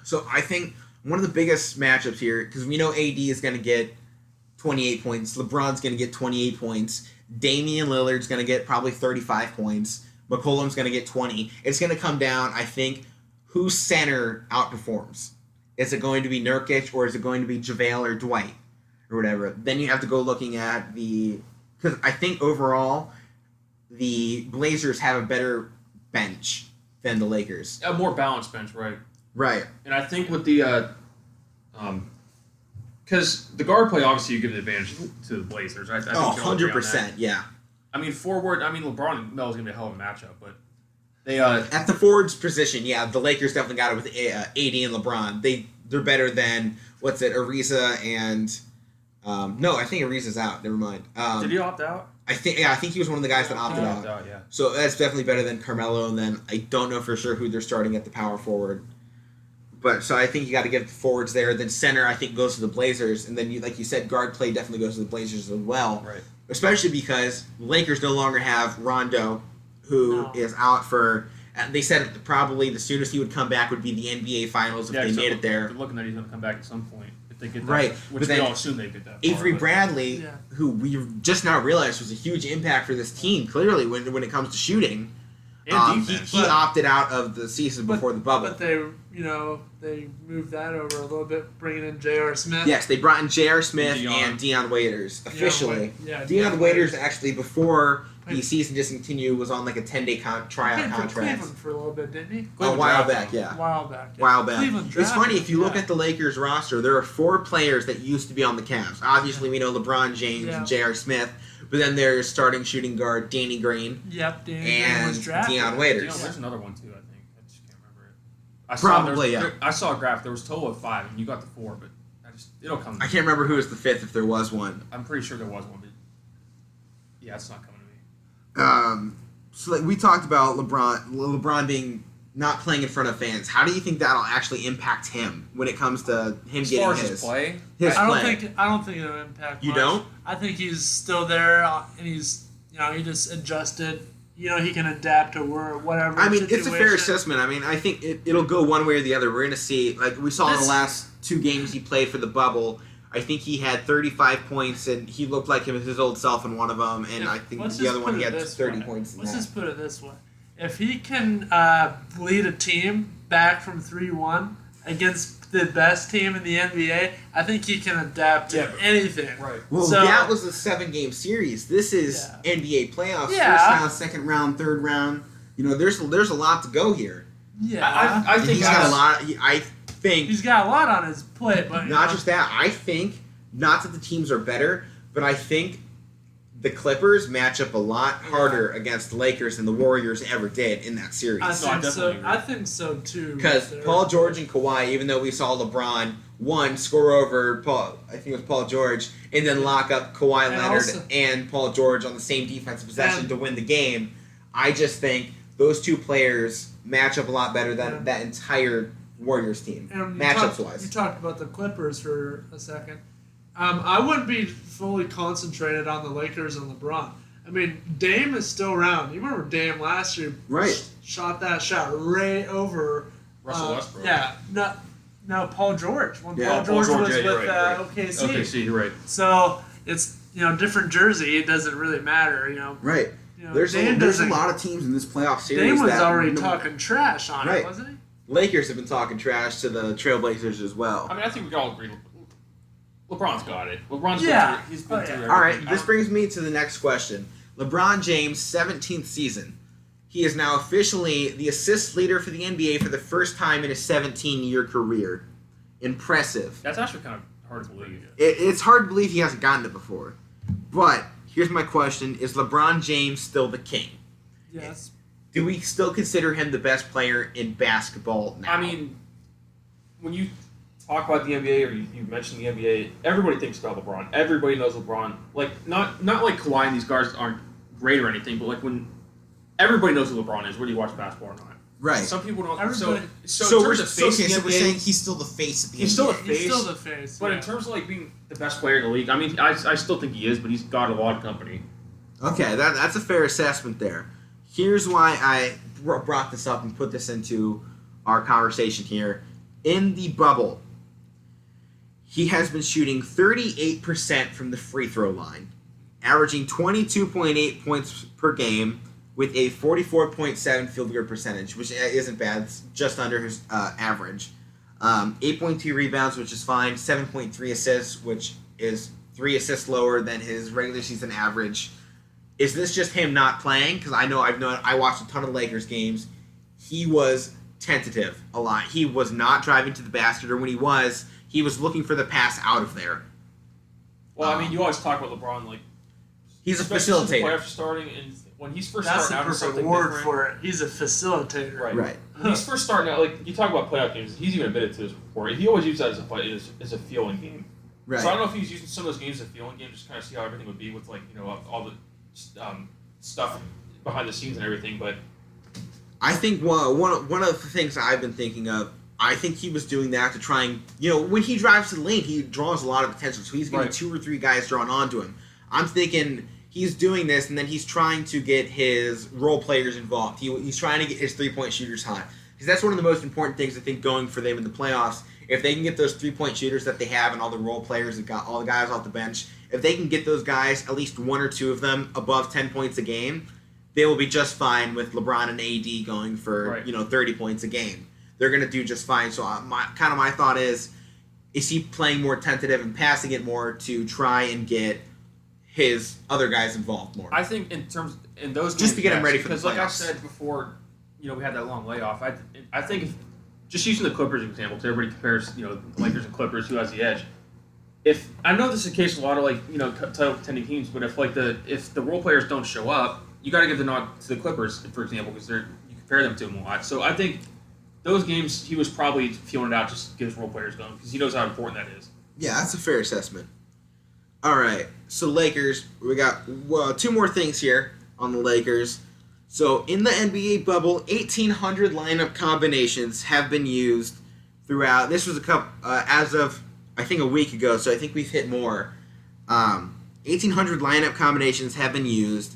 So I think one of the biggest matchups here, because we know AD is going to get 28 points, LeBron's going to get 28 points, Damian Lillard's going to get probably 35 points, McCollum's going to get 20. It's going to come down, I think, whose center outperforms. Is it going to be Nurkic or is it going to be JaVale or Dwight or whatever? Then you have to go looking at because I think overall the Blazers have a better bench than the Lakers. A more balanced bench, right. Right. And I think with the because the guard play, obviously, you give the advantage to the Blazers. I think Oh, you can all agree on that. 100%, yeah. I mean, forward. I mean, LeBron and Melo's gonna be a hell of a matchup, but they At the forwards position, yeah, the Lakers definitely got it with AD and LeBron. They're better than Ariza and no, I think Ariza's out. Never mind. did he opt out? I think he was one of the guys that opted He out. yeah. So that's definitely better than Carmelo, and then I don't know for sure who they're starting at the power forward. But so I think you got to get the forwards there. Then center, I think, goes to the Blazers, and then like you said, guard play definitely goes to the Blazers as well. Right. Especially because Lakers no longer have Rondo, who is out for. They said probably the soonest he would come back would be the NBA Finals if they made it there. They're looking at he's going to come back at some point if they get that. Right, Which but we then all assume they get that. Avery far, but- Bradley, who we just now realized was a huge impact for this team, clearly when it comes to shooting. and He defense. opted out of the season before the bubble. But they moved that over a little bit, bringing in J.R. Smith. Yes, they brought in J.R. Smith Dion. and Dion Waiters officially. Yeah, Dion Waiters actually before the season discontinued was on like a 10-day tryout played for contract. Cleveland for a little bit, didn't he? A Cleveland while drafted back, him. yeah. A while back. Yeah. While back. Cleveland It's drafted funny if you him, look yeah. at the Lakers roster, there are 4 players that used to be on the Cavs. Obviously, we know LeBron James and J.R. Smith, but then there's starting shooting guard Danny Green Yep, Danny and was drafted. Dion Waiters. Dion, there's another one too. I think I just can't remember it. Probably, yeah. I saw a graph. There was a total of 5, and you got the 4, but it'll come. I can't remember who was the 5th if there was one. I'm pretty sure there was one, but yeah, it's not coming to me. So like we talked about LeBron being not playing in front of fans. How do you think that'll actually impact him when it comes to him As getting far as his his play, I don't think it'll impact. You much. don't? I think he's still there, and he's he just adjusted. He can adapt to whatever. I mean, it's a fair situation. assessment. I mean, I think it'll go one way or the other. We're going to see, like we saw in the This- last 2 games he played for the bubble. I think he had 35 points, and he looked like his old self in one of them. And I think Let's the just other one put he it had this 30 way. points. In Let's that. just put it this way: if he can lead a team back from 3-1 against the best team in the NBA, I think he can adapt to anything. right? Well, So- that was a 7-game series. This is NBA playoffs. Yeah. First round, second round, third round. There's a lot to go here. Yeah, I And think he's got a that's- lot. I think he's got a lot on his plate, but not just that. I think not that the teams are better, but I think the Clippers match up a lot harder against the Lakers than the Warriors ever did in that series. I No, I think definitely so. agree. I think so too. Because They're- Paul George and Kawhi, even though we saw LeBron score over I think it was Paul George, and then lock up Kawhi And Leonard also- and Paul George on the same defensive possession And- to win the game. I just think those 2 players match up a lot better than that entire Warriors team, And matchups you wise. talked about the Clippers for a second. I wouldn't be fully concentrated on the Lakers and LeBron. I mean, Dame is still around. You remember Dame last year? Right. Shot that shot right over Russell Westbrook. Yeah, no, Paul George. When Yeah, Paul Paul George George, was yeah, you're with right. OKC. Okay, see, you're right. So it's different jersey. It doesn't really matter. Right. There's Dame there's a doesn't- lot of teams in this playoff series Dame was that already talking trash on Right. it, wasn't he? Lakers have been talking trash to the Trailblazers as well. I mean, I think we can all agree. LeBron's got it. LeBron's Yeah. he's been Oh, through yeah. everything. All right, this brings me to the next question. LeBron James, 17th season. He is now officially the assist leader for the NBA for the first time in his 17-year career. Impressive. That's actually kind of hard to believe. It's hard to believe he hasn't gotten it before. But here's my question. Is LeBron James still the king? Yes. Do we still consider him the best player in basketball now? I mean, when you talk about the NBA or you mention the NBA, everybody thinks about LeBron. Everybody knows LeBron. Like not like Kawhi and these guys aren't great or anything, but like when everybody knows who LeBron is, whether you watch basketball or not. right. Some people don't. Everybody- So in terms of facing the NBA, he's still the face of the He's still NBA. a He's face, still the face. but yeah. in terms of like being the best player in the league, I mean, I still think he is, but he's got a lot of company. Okay, that's a fair assessment there. Here's why I brought this up and put this into our conversation here. In the bubble, he has been shooting 38% from the free throw line, averaging 22.8 points per game with a 44.7 field goal percentage, which isn't bad. It's just under his average. 8.2 rebounds, which is fine. 7.3 assists, which is 3 assists lower than his regular season average. Is this just him not playing? Because I watched a ton of Lakers games. He was tentative a lot. He was not driving to the basket, or when he was looking for the pass out of there. Well, I mean, you always talk about LeBron like He's a especially since the facilitator. playoffs are starting, and when he's first That's the starting out or perfect something word different, for it. He's a facilitator. Right. Right. When he's first starting out, like you talk about playoff games, he's even admitted to this before. He always used that as a fight, as a feeling game. Right. So I don't know if he was using some of those games as a feeling game, just kind of see how everything would be with all the stuff behind the scenes and everything. But I think one of the things I've been thinking of, I think he was doing that to try and, when he drives to the lane, he draws a lot of attention. So he's getting Right. 2 or 3 guys drawn onto him. I'm thinking he's doing this, and then he's trying to get his role players involved. He's trying to get his 3-point shooters hot. Because that's one of the most important things, I think, going for them in the playoffs. If they can get those 3-point shooters that they have and all the role players that got all the guys off the bench, if they can get those guys, at least 1 or 2 of them, above 10 points a game, they will be just fine with LeBron and AD going for, Right. 30 points a game. They're going to do just fine. So my thought is he playing more tentative and passing it more to try and get his other guys involved more? I think in those Just games, to get him yes, ready for the because like I playoffs. said before, we had that long layoff. I think if, just using the Clippers example, because everybody compares Lakers and Clippers, who has the edge. If I know this is the case with a lot of title contending teams, but if the role players don't show up, you got to give the nod to the Clippers, for example, because you compare them to them a lot. So I think those games he was probably feeling it out just to get his role players going because he knows how important that is. Yeah, that's a fair assessment. All right, so Lakers, we got 2 more things here on the Lakers. So in the NBA bubble, 1,800 lineup combinations have been used throughout. This was a couple as of I think a week ago, so I think we've hit more. 1,800 lineup combinations have been used.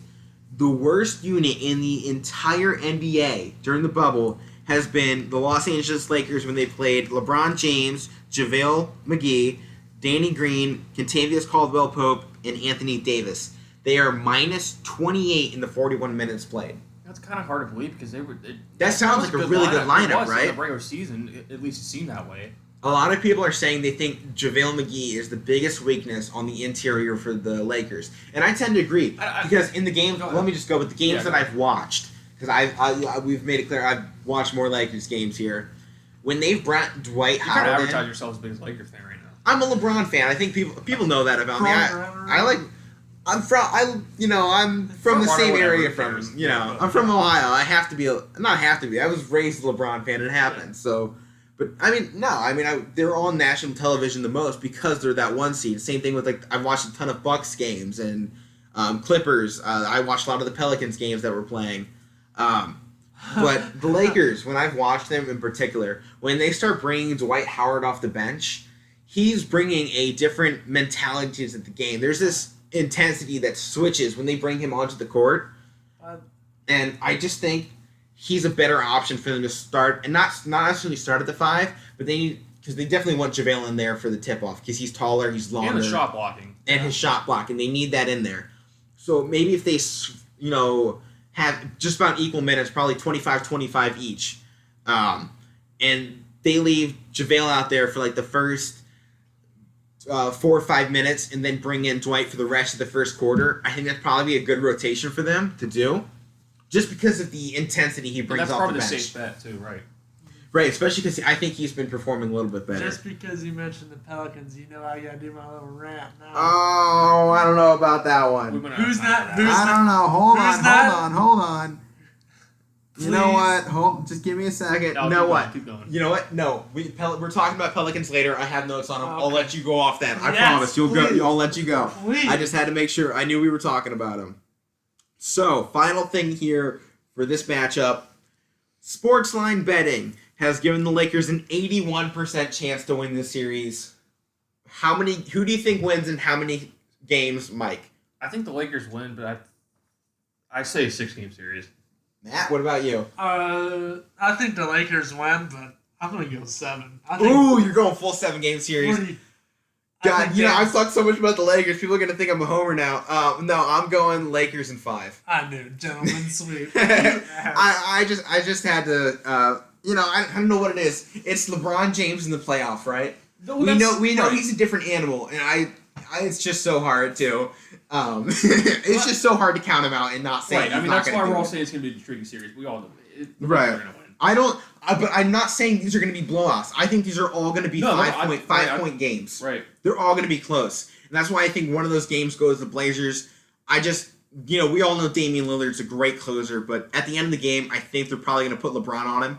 The worst unit in the entire NBA during the bubble has been the Los Angeles Lakers when they played LeBron James, JaVale McGee, Danny Green, Kentavious Caldwell-Pope, and Anthony Davis. They are minus 28 in the 41 minutes played. That's kind of hard to believe because That sounds like a really good lineup, It was right? In the regular season, at least it seemed that way. A lot of people are saying they think JaVale McGee is the biggest weakness on the interior for the Lakers. And I tend to agree. Because in the games, let me just go with the games that I've watched. Because we've made it clear I've watched more Lakers games here. When they've brought Dwight You kind of Howard advertise in, yourself as being a Lakers fan right now. I'm a LeBron fan. I think people know that about me. I'm from the same whatever, area who from cares? I'm from Ohio. I have to be I was raised a LeBron fan. It happened. So, but they're on national television the most because they're that 1 seed. Same thing with I've watched a ton of Bucks games and Clippers. I watched a lot of the Pelicans games that were playing. But the Lakers, when I've watched them in particular, when they start bringing Dwight Howard off the bench, he's bringing a different mentality to the game. There's this intensity that switches when they bring him onto the court. And I just think he's a better option for them to start, and not necessarily start at the 5, but because they definitely want JaVale in there for the tip-off, because he's taller, he's longer. And the shot blocking. And his shot blocking. They need that in there. So maybe if they, have just about equal minutes, probably 25-25 each, and they leave JaVale out there for the first 4 or 5 minutes and then bring in Dwight for the rest of the first quarter, I think that'd probably be a good rotation for them to do. Just because of the intensity he brings off the bench. That's probably the safe bet too, right? Right, especially because I think he's been performing a little bit better. Just because you mentioned the Pelicans, I gotta do my little rant now. Oh, I don't know about that one. Who's not? I don't know. Hold Who's on. You know what? Just give me a second. No, You know what? Keep going. You know what? No, we're talking about Pelicans later. I have notes on them. Okay. I'll let you go off that. I Yes, promise. You'll go. please. I'll let you go. Please. I just had to make sure. I knew we were talking about them. So, final thing here for this matchup: Sportsline betting has given the Lakers an 81% chance to win this series. Who do you think wins in how many games, Mike? I think the Lakers win, but I say a 6-game series. Matt, what about you? I think the Lakers win, but I'm gonna go 7. I think Ooh, you're going full 7-game series. 40. God, I've talked so much about the Lakers. People are going to think I'm a homer now. No, I'm going Lakers in 5. I knew, gentlemen sweep. I just had to, I don't know what it is. It's LeBron James in the playoff, right? No, we know he's a different animal, and I it's just so hard to, it's just so hard to count him out and not say Right, he's not that's gonna why do we're all it. saying it's going to be an intriguing series. We all know the Right. Lakers are going to win. But I'm not saying these are going to be blowouts. I think these are all going to be No, no, 5 point games. Right. They're all going to be close. And that's why I think one of those games goes to the Blazers. we all know Damian Lillard's a great closer, but at the end of the game, I think they're probably going to put LeBron on him.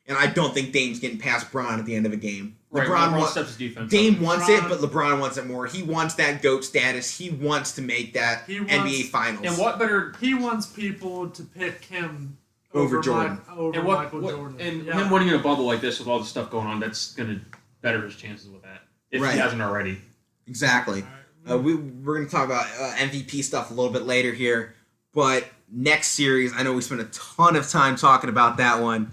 And I don't think Dame's getting past Bron at the end of a game. Right, LeBron steps his defense Dame up. wants it, but LeBron wants it more. He wants that GOAT status. He wants to make that NBA Finals. And what better... He wants people to pick him over Jordan. Michael Jordan. And him winning in a bubble like this with all the stuff going on, that's going to better his chances with that. If he hasn't already. Exactly. We're going to talk about MVP stuff a little bit later here. But next series, I know we spent a ton of time talking about that one.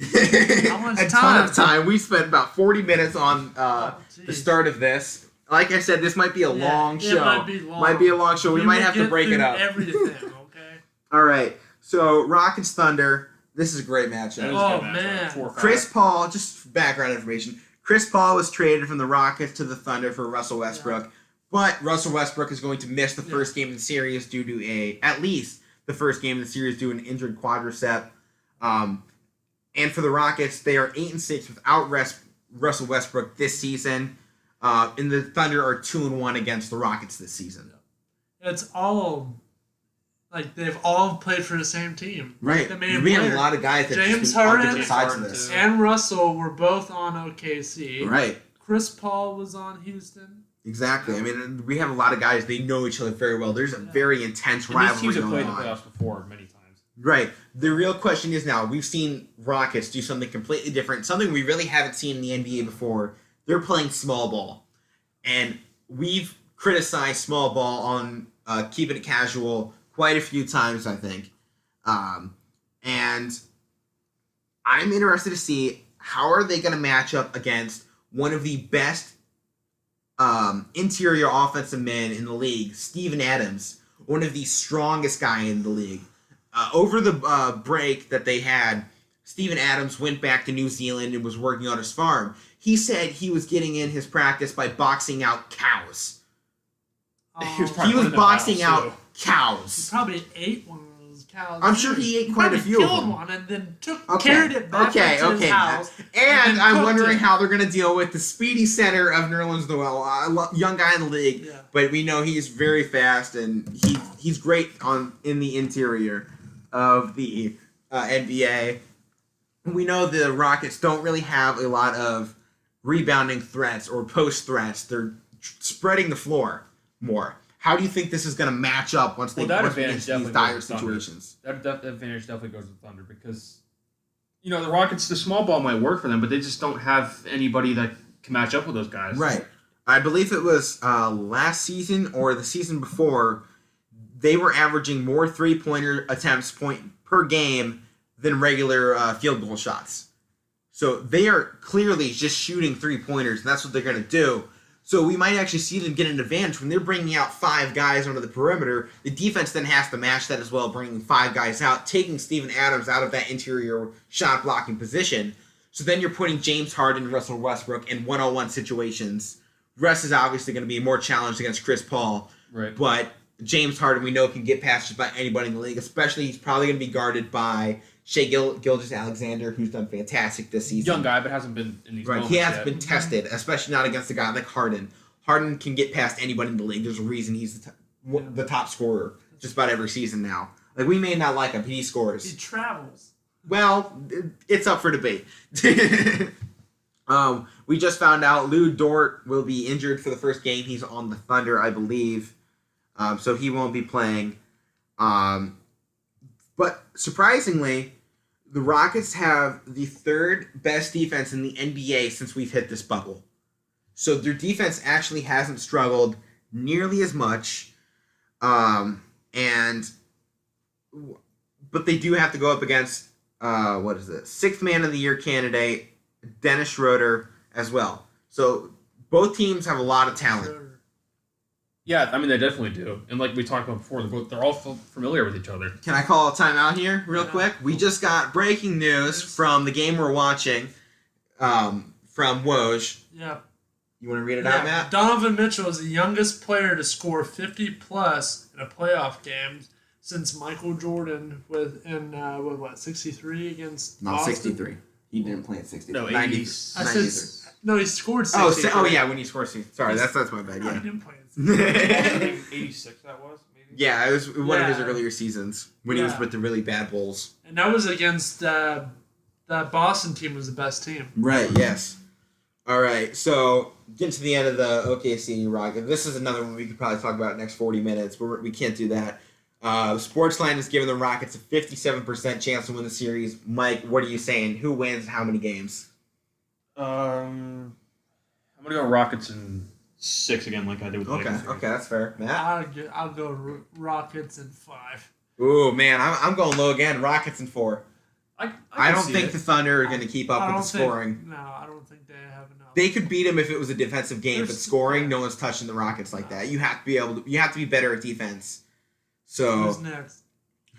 How much a ton of time. We spent about 40 minutes on the start of this. Like I said, this might be a long show. Might be a long show. We might have to break it up. Everything, okay? All right. So, Rockets Thunder. This is a great matchup. Oh, man. Chris Paul, just background information. Chris Paul was traded from the Rockets to the Thunder for Russell Westbrook. Yeah. But Russell Westbrook is going to miss the first game of the series due to at least the first game of the series due to an injured quadricep. And for the Rockets, they are 8-6 without Russell Westbrook this season. And the Thunder are 2-1 against the Rockets this season. It's all they've all played for the same team. Right. We have a lot of guys that James on different sides of this. And Russell were both on OKC. Right. Chris Paul was on Houston. Exactly. I mean, we have a lot of guys. They know each other very well. There's a very intense rivalry these teams have played going the playoffs before many times. Right. The real question is now, we've seen Rockets do something completely different, something we really haven't seen in the NBA before. They're playing small ball. And we've criticized small ball on Keeping It Casual quite a few times, I think. And I'm interested to see how are they going to match up against one of the best interior offensive men in the league, Steven Adams, one of the strongest guy in the league. Over the break that they had, Steven Adams went back to New Zealand and was working on his farm. He said he was getting in his practice by boxing out cows. He was boxing out cows. He probably ate one of those cows. I'm sure he ate quite a few of them. Killed one and then carried it back to his house. And I'm wondering how they're going to deal with the speedy center of Nerlens Noel, a young guy in the league. Yeah. But we know he's very fast and he's great in the interior of the NBA. We know the Rockets don't really have a lot of rebounding threats or post threats. They're spreading the floor more. How do you think this is going to match up once they get into these dire situations? That advantage definitely goes with Thunder because, the Rockets, the small ball might work for them, but they just don't have anybody that can match up with those guys. Right. I believe it was last season or the season before, they were averaging more three-pointer attempts per game than regular field goal shots. So they are clearly just shooting three-pointers, and that's what they're going to do. So we might actually see them get an advantage when they're bringing out 5 guys onto the perimeter. The defense then has to match that as well, bringing 5 guys out, taking Steven Adams out of that interior shot-blocking position. So then you're putting James Harden and Russell Westbrook in one-on-one situations. Russ is obviously going to be more challenged against Chris Paul. Right. But James Harden, we know, can get past just about anybody in the league. Especially, he's probably going to be guarded by Shai Gilgeous-Alexander, who's done fantastic this season. Young guy, but hasn't been in these moments He hasn't been tested, especially not against a guy like Harden. Harden can get past anybody in the league. There's a reason he's the top scorer just about every season now. Like, we may not like him, but he scores. He travels. Well, it's up for debate. We just found out Lou Dort will be injured for the first game. He's on the Thunder, I believe. So he won't be playing. But surprisingly, the Rockets have the 3rd best defense in the NBA since we've hit this bubble. So their defense actually hasn't struggled nearly as much. But they do have to go up against, 6th Man of the Year candidate, Dennis Schroeder, as well. So both teams have a lot of talent. Yeah, I mean, they definitely do. And like we talked about before, they're all familiar with each other. Can I call a timeout here real quick? We just got breaking news from the game we're watching from Woj. Yeah. You want to read it out, Matt? Donovan Mitchell is the youngest player to score 50-plus in a playoff game since Michael Jordan with 63 against Not Boston? 63. He didn't play at 63. No, 90, 80s. No, he scored 63. Yeah, when he scored 60. Sorry, that's my bad. No, Yeah. he didn't play at 63. I think 86 that was, maybe? Yeah, it was one of his Yeah. earlier seasons when he was Yeah. with the really bad Bulls. And that was against that Boston team was the best team. Right, yes. All right, so getting to the end of the OKC Rocket. This is another one we could probably talk about next 40 minutes, but we can't do that. Sportsline is giving the Rockets a 57% chance to win the series. Mike, what are you saying? Who wins how many games? I'm gonna go Rockets in 6 again, like I did with the Okay, Lakers series. okay, that's fair. Matt? I'll go Rockets in 5. Ooh, man, I'm going low again. Rockets in 4. I I can don't see think it. the Thunder are going to keep up I with don't the scoring. No, I don't think they have enough. They could beat them if it was a defensive game, but There's- scoring, no one's touching the Rockets like that. You have to be able to. You have to be better at defense. So Who's next?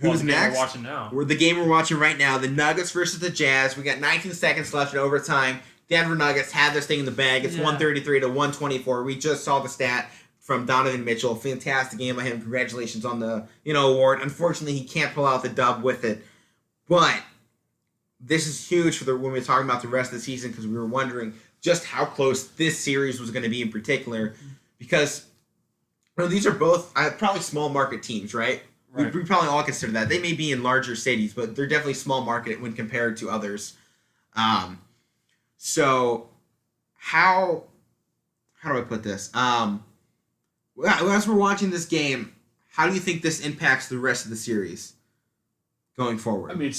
Well, who's the game next? We're watching now. The game we're watching right now, the Nuggets versus the Jazz. We got 19 seconds left in overtime. Denver Nuggets had this thing in the bag. It's Yeah. 133 to 124. We just saw the stat from Donovan Mitchell. Fantastic game by him. Congratulations on the award. Unfortunately, he can't pull out the dub with it. But this is huge for when we're talking about the rest of the season because we were wondering just how close this series was going to be in particular because these are both probably small market teams, right? Right. We probably all consider that. They may be in larger cities, but they're definitely small market when compared to others. So how do I put this? As we're watching this game, how do you think this impacts the rest of the series going forward? We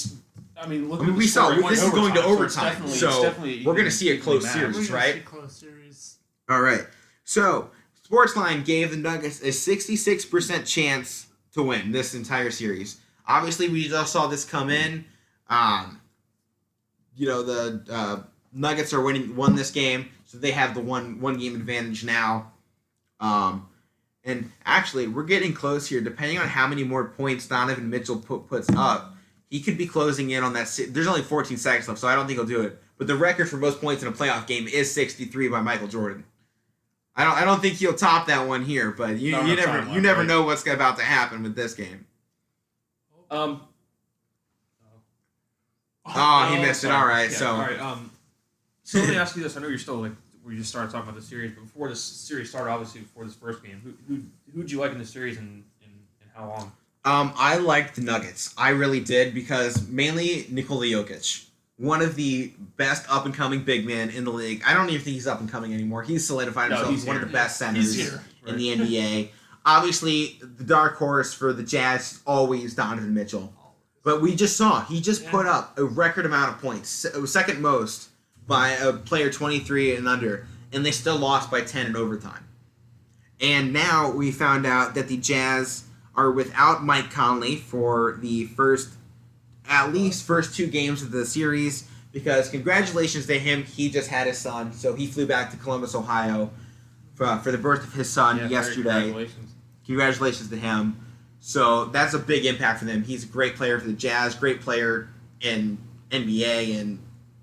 saw this is going to overtime, it's so definitely we're going to see a close matched. series, We're gonna right? see a close series. All right. So Sportsline gave the Nuggets a 66% chance to win this entire series. Obviously, we just saw this come in. The Nuggets are won this game, so they have the one game advantage now. And actually, we're getting close here. Depending on how many more points Donovan Mitchell puts up, he could be closing in on that. There's only 14 seconds left, so I don't think he'll do it. But the record for most points in a playoff game is 63 by Michael Jordan. I don't think he'll top that one here, but you never know what's about to happen with this game. Oh, He missed it. All right, Yeah, so all right. So let me ask you this. I know you're still we just started talking about the series, but before this series started, obviously before this first game, who'd you like in the series and how long? I liked the Nuggets. I really did because mainly Nikola Jokic, one of the best up and coming big men in the league. I don't even think he's up and coming anymore. He's solidified himself as one of the best centers He's here. in the NBA. Obviously, the dark horse for the Jazz always Donovan Mitchell. But we just saw he just put up a record amount of points, second most by a player 23 and under, and they still lost by 10 in overtime. And now we found out that the Jazz are without Mike Conley for the first 2 games of the series because congratulations to him, he just had his son, so he flew back to Columbus, Ohio for the birth of his son yesterday. Congratulations to him. So that's a big impact for them. He's a great player for the Jazz, great player in NBA, and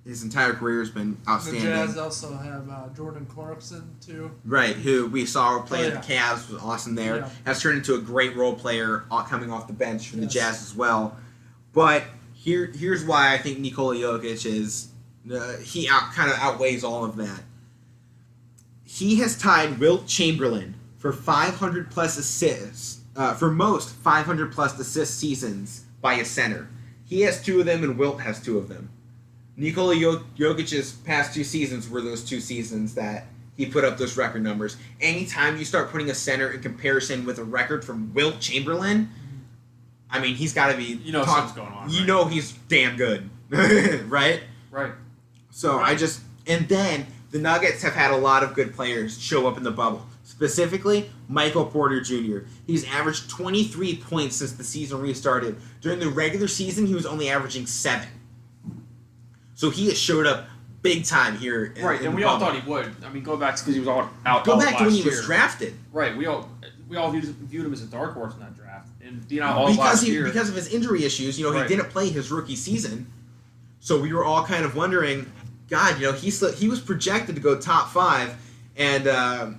his entire career has been outstanding. The Jazz also have Jordan Clarkson too. Right, who we saw play Oh, at the Cavs, was awesome there. Yeah. Has turned into a great role player coming off the bench for the Yes. Jazz as well. But here's why I think Nikola Jokic is kind of outweighs all of that. He has tied Wilt Chamberlain for 500 plus assists. For most 500 plus assist seasons by a center. He has 2 of them and Wilt has 2 of them. Nikola Jokic's past 2 seasons were those 2 seasons that he put up those record numbers. Anytime you start putting a center in comparison with a record from Wilt Chamberlain, I mean, he's got to be... something's going on. You right? know he's damn good. Right? Right. So Right. And then the Nuggets have had a lot of good players show up in the bubble. Specifically, Michael Porter Jr. He's averaged 23 points since the season restarted. During the regular season, he was only averaging 7. So he has showed up big time here. Right, and we all thought he would. I mean, go back because he was all out. Go all back to when last he was year. drafted. Right, we all viewed him as a dark horse in that draft, and being out all last year Because of his injury issues. He Right. didn't play his rookie season. So we were all kind of wondering, God, he was projected to go top 5. And I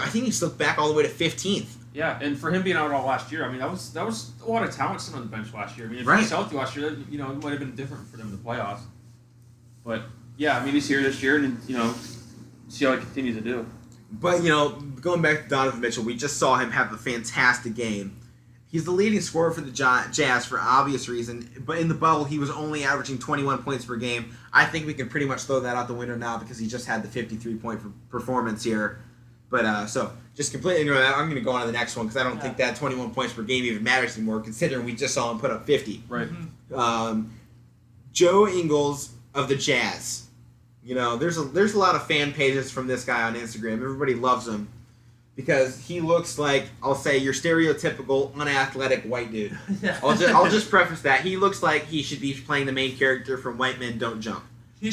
think he slipped back all the way to 15th. Yeah, and for him being out all last year, I mean that was a lot of talent sitting on the bench last year. I mean, if he was healthy last year, it might have been different for them in the playoffs. But yeah, I mean he's here this year, and see how he continues to do. But going back to Donovan Mitchell, we just saw him have a fantastic game. He's the leading scorer for the Jazz for obvious reason, but in the bubble he was only averaging 21 points per game. I think we can pretty much throw that out the window now because he just had the 53-point performance here. But so just completely ignore that. I'm going to go on to the next one because I don't think that 21 points per game even matters anymore, considering we just saw him put up 50. Right. Joe Ingles of the Jazz. You know, there's a lot of fan pages from this guy on Instagram. Everybody loves him because he looks like, I'll say, your stereotypical unathletic white dude. Yeah. I'll just preface that. He looks like he should be playing the main character from White Men Don't Jump. He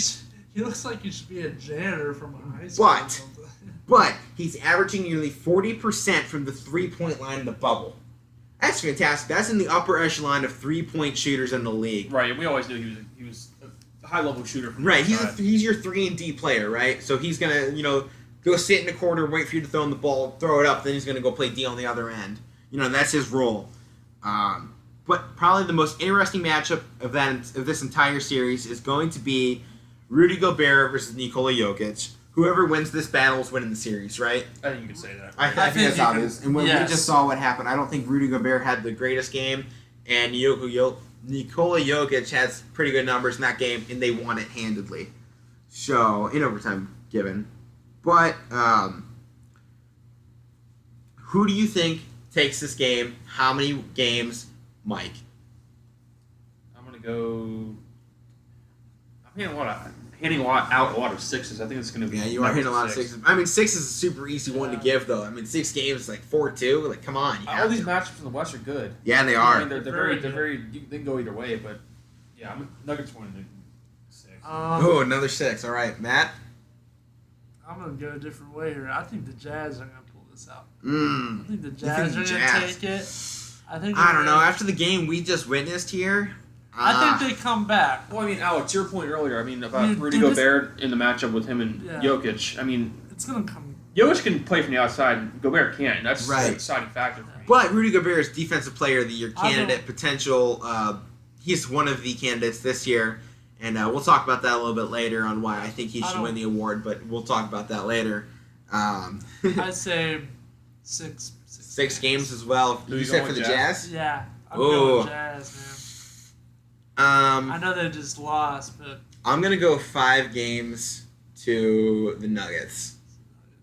looks like he should be a janitor from a high school. But- or something. But he's averaging nearly 40% from the three-point line in the bubble. That's fantastic. That's in the upper echelon of three-point shooters in the league. Right, and we always knew he was a high-level shooter. From Right, the outside. he's your 3-and-D player, right? So he's going to, go sit in the corner, wait for you to throw him the ball, throw it up, then he's going to go play D on the other end. That's his role. But probably the most interesting matchup of this entire series is going to be Rudy Gobert versus Nikola Jokic. Whoever wins this battle is winning the series, right? I think you could say that. I I think think that's you obvious. can- And when we yes. just saw what happened, I don't think Rudy Gobert had the greatest game, and Nikola Jokic has pretty good numbers in that game, and they won it handedly. So, in overtime, given. But, who do you think takes this game? How many games, Mike? I'm gonna go. I'm hitting a lot of sixes. I think it's gonna be. Yeah, you are hitting a lot of sixes. I mean, 6 is a super easy one to give, though. I mean, 6 games is like 4-2. Like, come on. You All have these to. matchups in the West are good. Yeah, they I are. mean, they're Very very. They can go either way, but yeah, Nuggets winning 6. Oh, another 6. All right, Matt? I'm gonna go a different way here. I think the Jazz are gonna pull this out. Mm. I think the think Jazz the are Jazz? gonna take it. I don't know. After the game we just witnessed here, I think they come back. Well, I mean, Alex, your point earlier. I mean, about Yeah, Rudy dude, this- Gobert in the matchup with him and Yeah. Jokic. I mean, It's gonna come. Jokic can play from the outside. Gobert can't. And that's Right. the deciding factor for me. But Rudy Gobert is Defensive Player of the Year I don't- candidate, potential. He's one of the candidates this year, and we'll talk about that a little bit later on why I think he I should don't- win the award. But we'll talk about that later. I'd say six. 6 games as well. Who You you said going for the with, Jazz? Yeah, I'm Ooh. going Jazz, man. I know they just lost, but I'm gonna go 5 games to the Nuggets.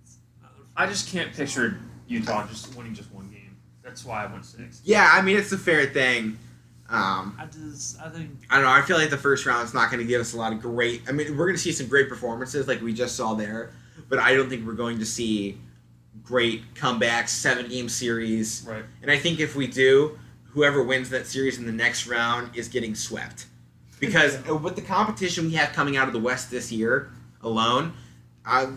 it's another. I just can't picture Utah just winning just one game. That's why I went 6. Yeah, I mean it's a fair thing. I think. I don't know. I feel like the first round is not going to give us a lot of great. I mean, we're going to see some great performances like we just saw there, but I don't think we're going to see great comebacks, 7-game series. Right. And I think if we do, whoever wins that series in the next round is getting swept. Because with the competition we have coming out of the West this year alone,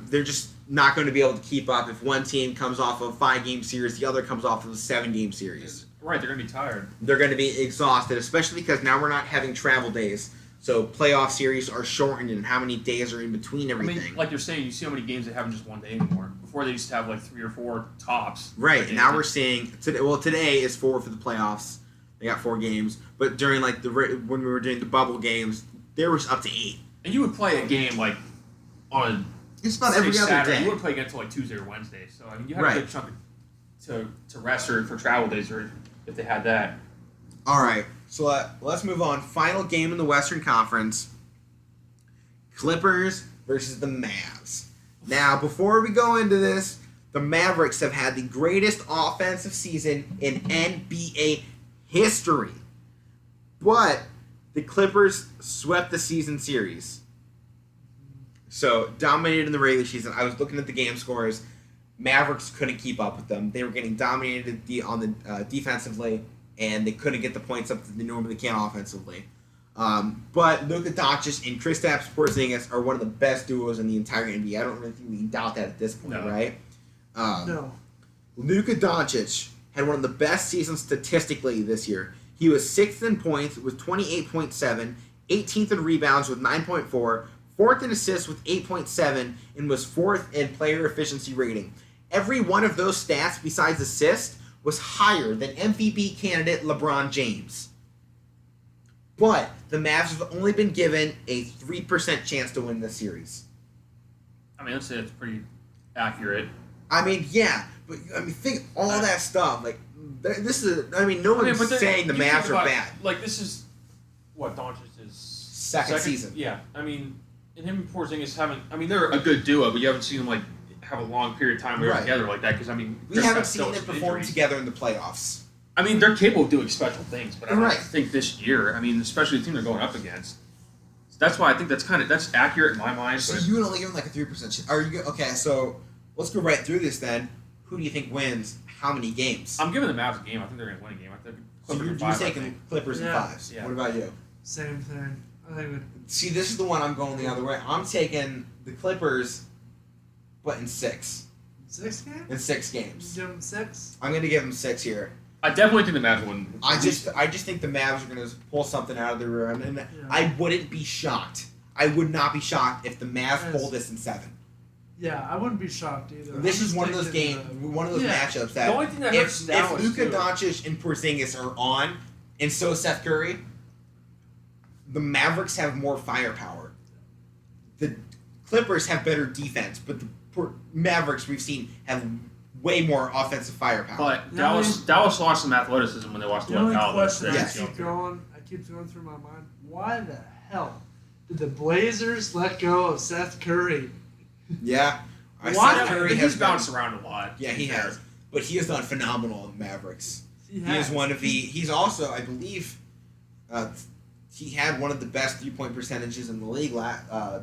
they're just not going to be able to keep up if one team comes off of a 5-game series, the other comes off of a 7-game series. Right, they're gonna be tired. They're going to be exhausted, especially because now we're not having travel days. So playoff series are shortened, and how many days are in between I everything. mean, like you're saying, you see how many games they have in just one day anymore. Before they used to have like 3 or 4 tops. right, Like, now we're seeing today. Well, today is 4 for the playoffs. They got 4 games, but during like when we were doing the bubble games, there was up to 8. And you would play a game like on It's about say every other Saturday. day. You would play again until like Tuesday or Wednesday. So I mean, you had Right. a good chunk to rest or for travel days or if they had that. All right, so let's move on. Final game in the Western Conference: Clippers versus the Mavs. Now, before we go into this, the Mavericks have had the greatest offensive season in NBA history, but the Clippers swept the season series. So dominated in the regular season. I was looking at the game scores. Mavericks couldn't keep up with them. They were getting dominated on the defensively, and they couldn't get the points up that they normally can offensively. But Luka Doncic and Kristaps Porzingis are one of the best duos in the entire NBA. I don't really think we can doubt that at this point, No. right? No. Luka Doncic had one of the best seasons statistically this year. He was 6th in points with 28.7, 18th in rebounds with 9.4, 4th in assists with 8.7, and was 4th in player efficiency rating. Every one of those stats besides assist was higher than MVP candidate LeBron James. But the Mavs have only been given a 3% chance to win this series. I mean, I'd say it's pretty accurate. I mean, yeah, But I mean, think all that stuff. Like, this is. I mean, no one's saying the you think Mavs are about, bad. Like, this is what Doncic's Second season. Yeah, I mean, and him and Porzingis haven't. I mean, they're a good duo, but you haven't seen them like have a long period of time where they're together like that. Because I mean, We haven't seen them perform together in the playoffs. I mean, they're capable of doing special things, but I don't Right. think this year. I mean, especially the team they're going up against. So that's why I think that's accurate in my mind. So But you would only give them like a 3% chance. Are you okay? So let's go right through this then. Who do you think wins? How many games? I'm giving the Mavs a game. I think they're going to win a game. I think So Clippers you're in five, I taking think. Clippers and Yeah. fives. Yeah. What about you? Same thing. I think See, this is the one I'm going the other way. I'm taking the Clippers, but in 6. 6 games. In 6 games. Give them 6. I'm going to give them 6 here. I definitely think the Mavs win. I just think the Mavs are going to pull something out of their room, and Yeah. I wouldn't be shocked. I would not be shocked if the Mavs Yes. pull this in 7. Yeah, I wouldn't be shocked either. This I'm is just one of those thinking, games, one of those yeah. matchups The that only thing that hurts if Dallas Luka too. Doncic and Porzingis are on, and so is Seth Curry, the Mavericks have more firepower. The Clippers have better defense, but the Mavericks we've seen have way more offensive firepower. But The Dallas lost some athleticism when they lost The to only Cal. question I Yes. keep going through my mind: why the hell did the Blazers let go of Seth Curry? Yeah, Why? Seth Curry He's has bounced been, around a lot. yeah, he has, but he has done phenomenal in Mavericks. He He is one of the. He's also, I believe, he had one of the best 3-point percentages in the league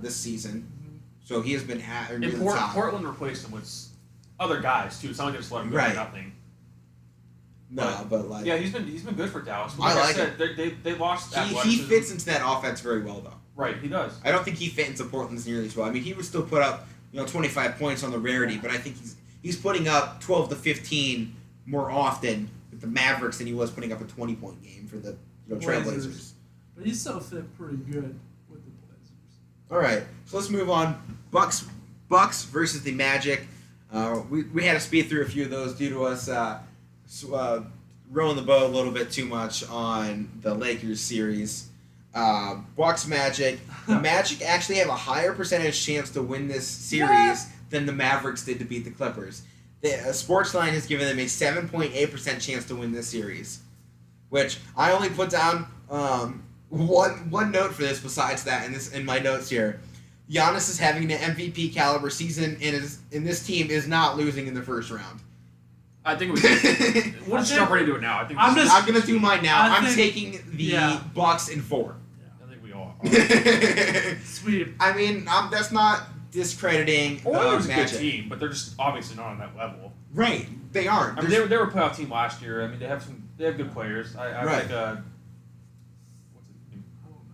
this season. So he has been at near And the top. Portland replaced him with other guys too. It's not like they just let him go Right. for nothing. No, but like Yeah, he's been good for Dallas. But I like I like said, they lost. he athleticism. fits into that offense very well though. Right, he does. I don't think he fit into Portland's nearly as well. I mean, he would still put up 25 points on the rarity, but I think he's putting up 12 to 15 more often with the Mavericks than he was putting up a 20-point game for the Trailblazers. Blazers. But he still fit pretty good with the Blazers. All right, so let's move on. Bucks versus the Magic. We had to speed through a few of those due to us rowing the boat a little bit too much on the Lakers series. Bucks Magic. The Magic actually have a higher percentage chance to win this series than the Mavericks did to beat the Clippers. The Sportsline has given them a 7.8% chance to win this series, which I only put down one note for this. Besides that, in my notes here, Giannis is having an MVP caliber season, and this team is not losing in the first round. I think we'll just jump right into it now. I think I'm this is- just- I'm gonna do mine now. I I'm think- taking the yeah. Bucks in 4. I think we all. Sweep. I mean, that's not discrediting Orlando's a good Magic. team, but they're just obviously not on that level. Right, they aren't. I mean, they were a playoff team last year. I mean, they have good players. I Right. think what's his name? I don't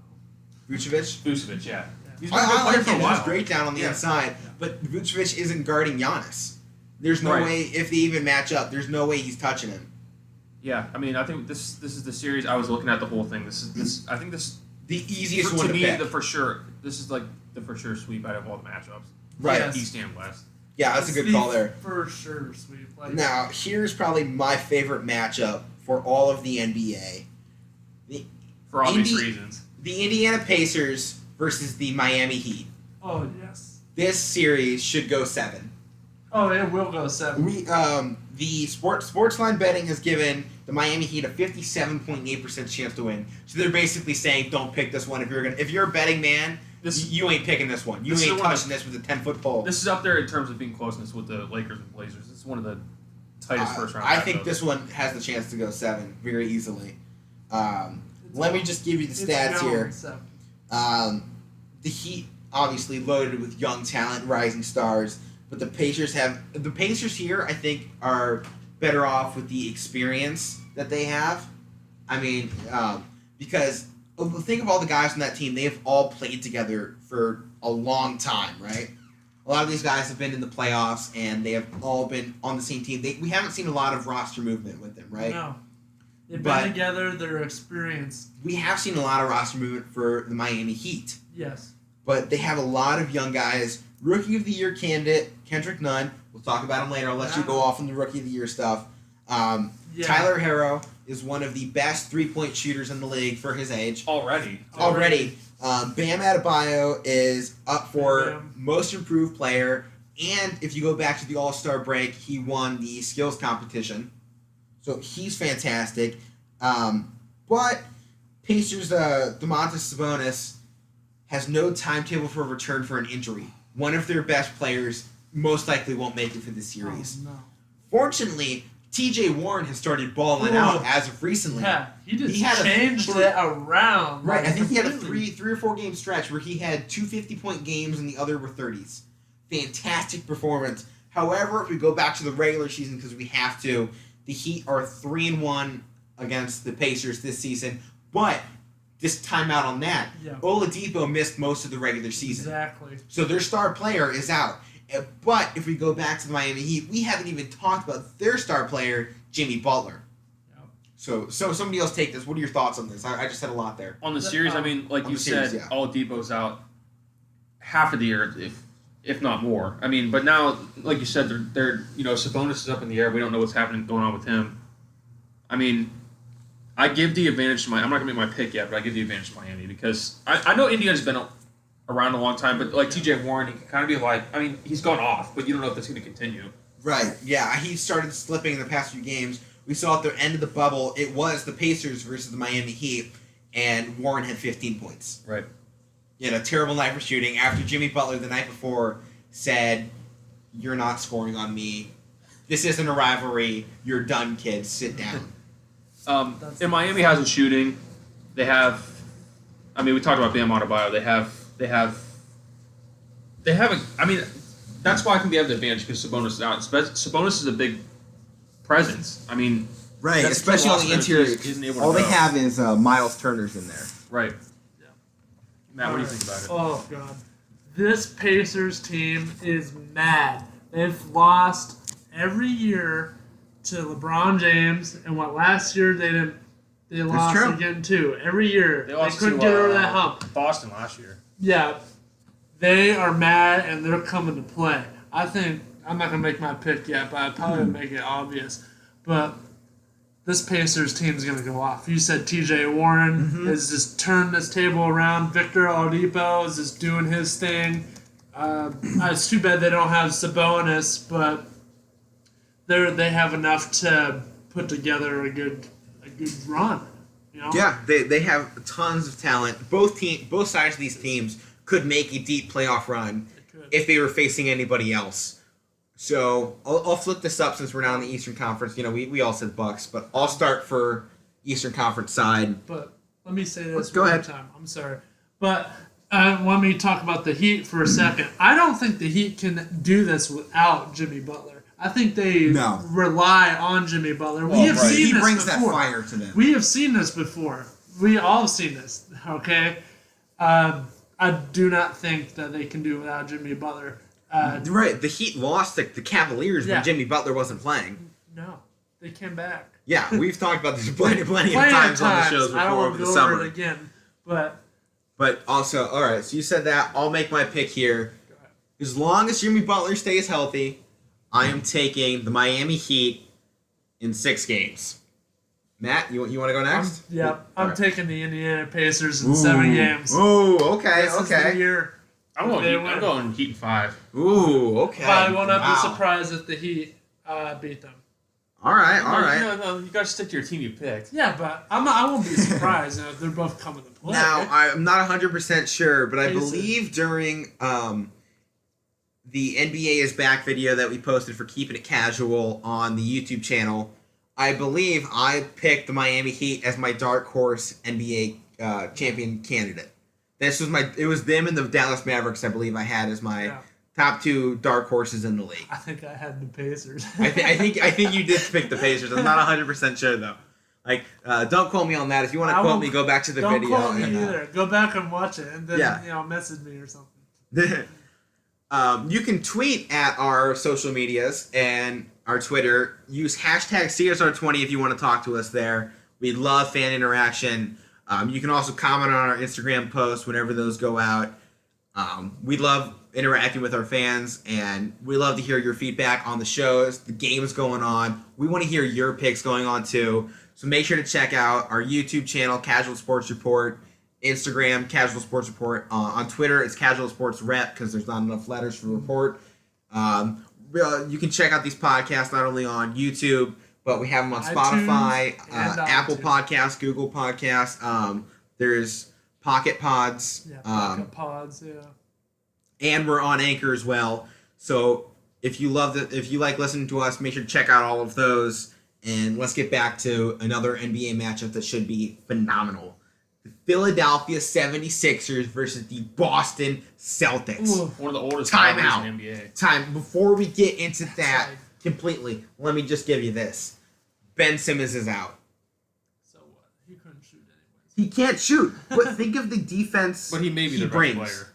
know. Vucevic. Vucevic, yeah. He's been a good I player like for a him. while. He's great down on the Yeah. inside, Yeah. but Vucevic isn't guarding Giannis. There's no Right. way, if they even match up, there's no way he's touching him. Yeah, I mean, I think this is the series. I was looking at the whole thing. I think this The easiest to one to me pick. this is like the for sure sweep out of all the matchups. Right. Yes. East and West. Yeah, that's a good Sweep call there. For sure, sweep. Like, Now, here's probably my favorite matchup for all of the NBA. For obvious Indy- reasons. The Indiana Pacers versus the Miami Heat. oh yes. This series should go 7. Oh, it will go 7. The Sportsline betting has given the Miami Heat a 57.8% chance to win. So they're basically saying, don't pick this one if you're a betting man. You ain't picking this one. You this is ain't the one touching this with a 10-foot pole. This is up there in terms of being closeness with the Lakers and Blazers. This is one of the tightest first round. I think matchups. this one has the chance to go 7 very easily. Let me just give you the It's stats going here. 7. The Heat obviously loaded with young talent, rising stars, but the Pacers here I think are better off with the experience that they have. I mean, because think of all the guys on that team; they have all played together for a long time, right? A lot of these guys have been in the playoffs, and they have all been on the same team. We haven't seen a lot of roster movement with them, right? No. They've But- been together. They're experienced. We have seen a lot of roster movement for the Miami Heat. Yes. But they have a lot of young guys. Rookie of the Year candidate, Kendrick Nunn. We'll talk about him later. I'll let you go off on the Rookie of the Year stuff. Yeah. Tyler Herro is one of the best three-point shooters in the league for his age. already. Bam Adebayo is up for Bam. Most Improved Player And if you go back to the All-Star break, he won the skills competition. So he's fantastic. But Pacers' Domantas Sabonis has no timetable for return for an injury. One of their best players most likely won't make it for the series. Oh, no. Fortunately, T.J. Warren has started balling out as of recently. Yeah, he had changed it around. Right, like, I think he had a completely. three or four game stretch where he had 2 50-point games and the other were 30s. Fantastic performance. However, if we go back to the regular season, because we have to, the Heat are 3-1 against the Pacers this season. But just time out on that. Yeah. Oladipo missed most of the regular season. Exactly. So their star player is out. But if we go back to the Miami Heat, we haven't even talked about their star player, Jimmy Butler. Yep. So somebody else take this. What are your thoughts on this? I just said a lot there. On the series, I mean, like On you the series, said, yeah. Oladipo's out half of the year, if not more. I mean, but now, like you said, they're Sabonis is up in the air. We don't know what's going on with him. I mean, I give the advantage to I'm not gonna make my pick yet, but I give the advantage to Miami because I know Indiana's been around a long time, but like T.J. Warren, he can kind of be like, I mean, he's gone off, but you don't know if that's going to continue. Right. Yeah, he started slipping in the past few games. We saw at the end of the bubble, it was the Pacers versus the Miami Heat, and Warren had 15 points. Right. He had a terrible night for shooting after Jimmy Butler the night before said, "You're not scoring on me. This isn't a rivalry. You're done, kids. Sit down." And Miami has a shooting. They have, I mean, we talked about Bam Adebayo. They have I mean, that's why I think they have the advantage because Sabonis is out. Sabonis is a big presence. I mean, Right, that's especially on the lost interior. minutes. He isn't able to All they go. have is Miles Turner's in there. Right. Yeah. Matt, what do you think about it? Oh god, this Pacers team is mad. They've lost every year to LeBron James, and last year they didn't. They lost true. again too. Every year They they lost couldn't to, get over that hump. Boston last year. Yeah, they are mad and they're coming to play. I think I'm not gonna make my pick yet, but I probably would make it obvious. But this Pacers team is gonna go off. You said T.J. Warren is just turned this table around. Victor Oladipo is just doing his thing. It's too bad they don't have Sabonis, but they have enough to put together a good run. You know? Yeah, they have tons of talent. Both sides of these teams could make a deep playoff run They could. if they were facing anybody else. So I'll flip this up since we're now in the Eastern Conference. You know, we all said Bucks, but I'll start for Eastern Conference side. But let me say this Go one ahead. more time. I'm sorry. But let me talk about the Heat for a second. I don't think the Heat can do this without Jimmy Butler. I think they No. rely on Jimmy Butler. Well, We have right. seen He this brings before. that fire to them. We have seen this before. We all have seen this. Okay. I do not think that they can do without Jimmy Butler. Right, the Heat lost the Cavaliers Yeah. when Jimmy Butler wasn't playing. No, they came back. Yeah, we've talked about this plenty of Plenty times on the times. shows I don't before want over to the go over summer. it again, but But also, all right, so you said that. I'll make my pick here. As long as Jimmy Butler stays healthy, I am taking the Miami Heat in 6 games. Matt, you want to go next? I'm Alright. taking the Indiana Pacers in 7 games. Ooh, okay, This is the okay. year. I'm going They Heat. win. I'm going Heat in 5. Ooh, okay. But I will not Wow. be surprised if the Heat beat them. All right. No, you got to stick to your team you picked. Yeah, but I won't be surprised if they're both coming to play. Now, I'm not 100% sure, but I Pacers. believe during the NBA is Back video that we posted for Keeping It Casual on the YouTube channel, I believe I picked the Miami Heat as my dark horse NBA champion candidate. It was them and the Dallas Mavericks, I believe I had as my Yeah. top 2 dark horses in the league. I think I had the Pacers. I think you did pick the Pacers. I'm not 100% sure though. Like, don't quote me on that. If you want to I quote won't- me, go back to the Don't video. quote me and, either. Go back and watch it, and then Yeah. message me or something. You can tweet at our social medias and our Twitter. Use hashtag CSR20 if you want to talk to us there. We love fan interaction. You can also comment on our Instagram posts whenever those go out. We love interacting with our fans, and we love to hear your feedback on the shows, the games going on. We want to hear your picks going on too. So make sure to check out our YouTube channel, Casual Sports Report, Instagram, Casual Sports Report. On Twitter, it's Casual Sports Rep because there's not enough letters for report. You can check out these podcasts not only on YouTube, but we have them on Spotify, and Apple iTunes. Podcasts, Google Podcasts. There's Pocket Pods. Yeah, pocket pods. Yeah. And we're on Anchor as well. So if you like listening to us, make sure to check out all of those. And let's get back to another NBA matchup that should be phenomenal. The Philadelphia 76ers versus the Boston Celtics. Ooh. One of the oldest Time rivalries out. in the NBA. Time. Before we get into that right. completely, let me just give you this. Ben Simmons is out. So what? He couldn't shoot anyways. He can't shoot. But think of the defense But he may be the best brings. player.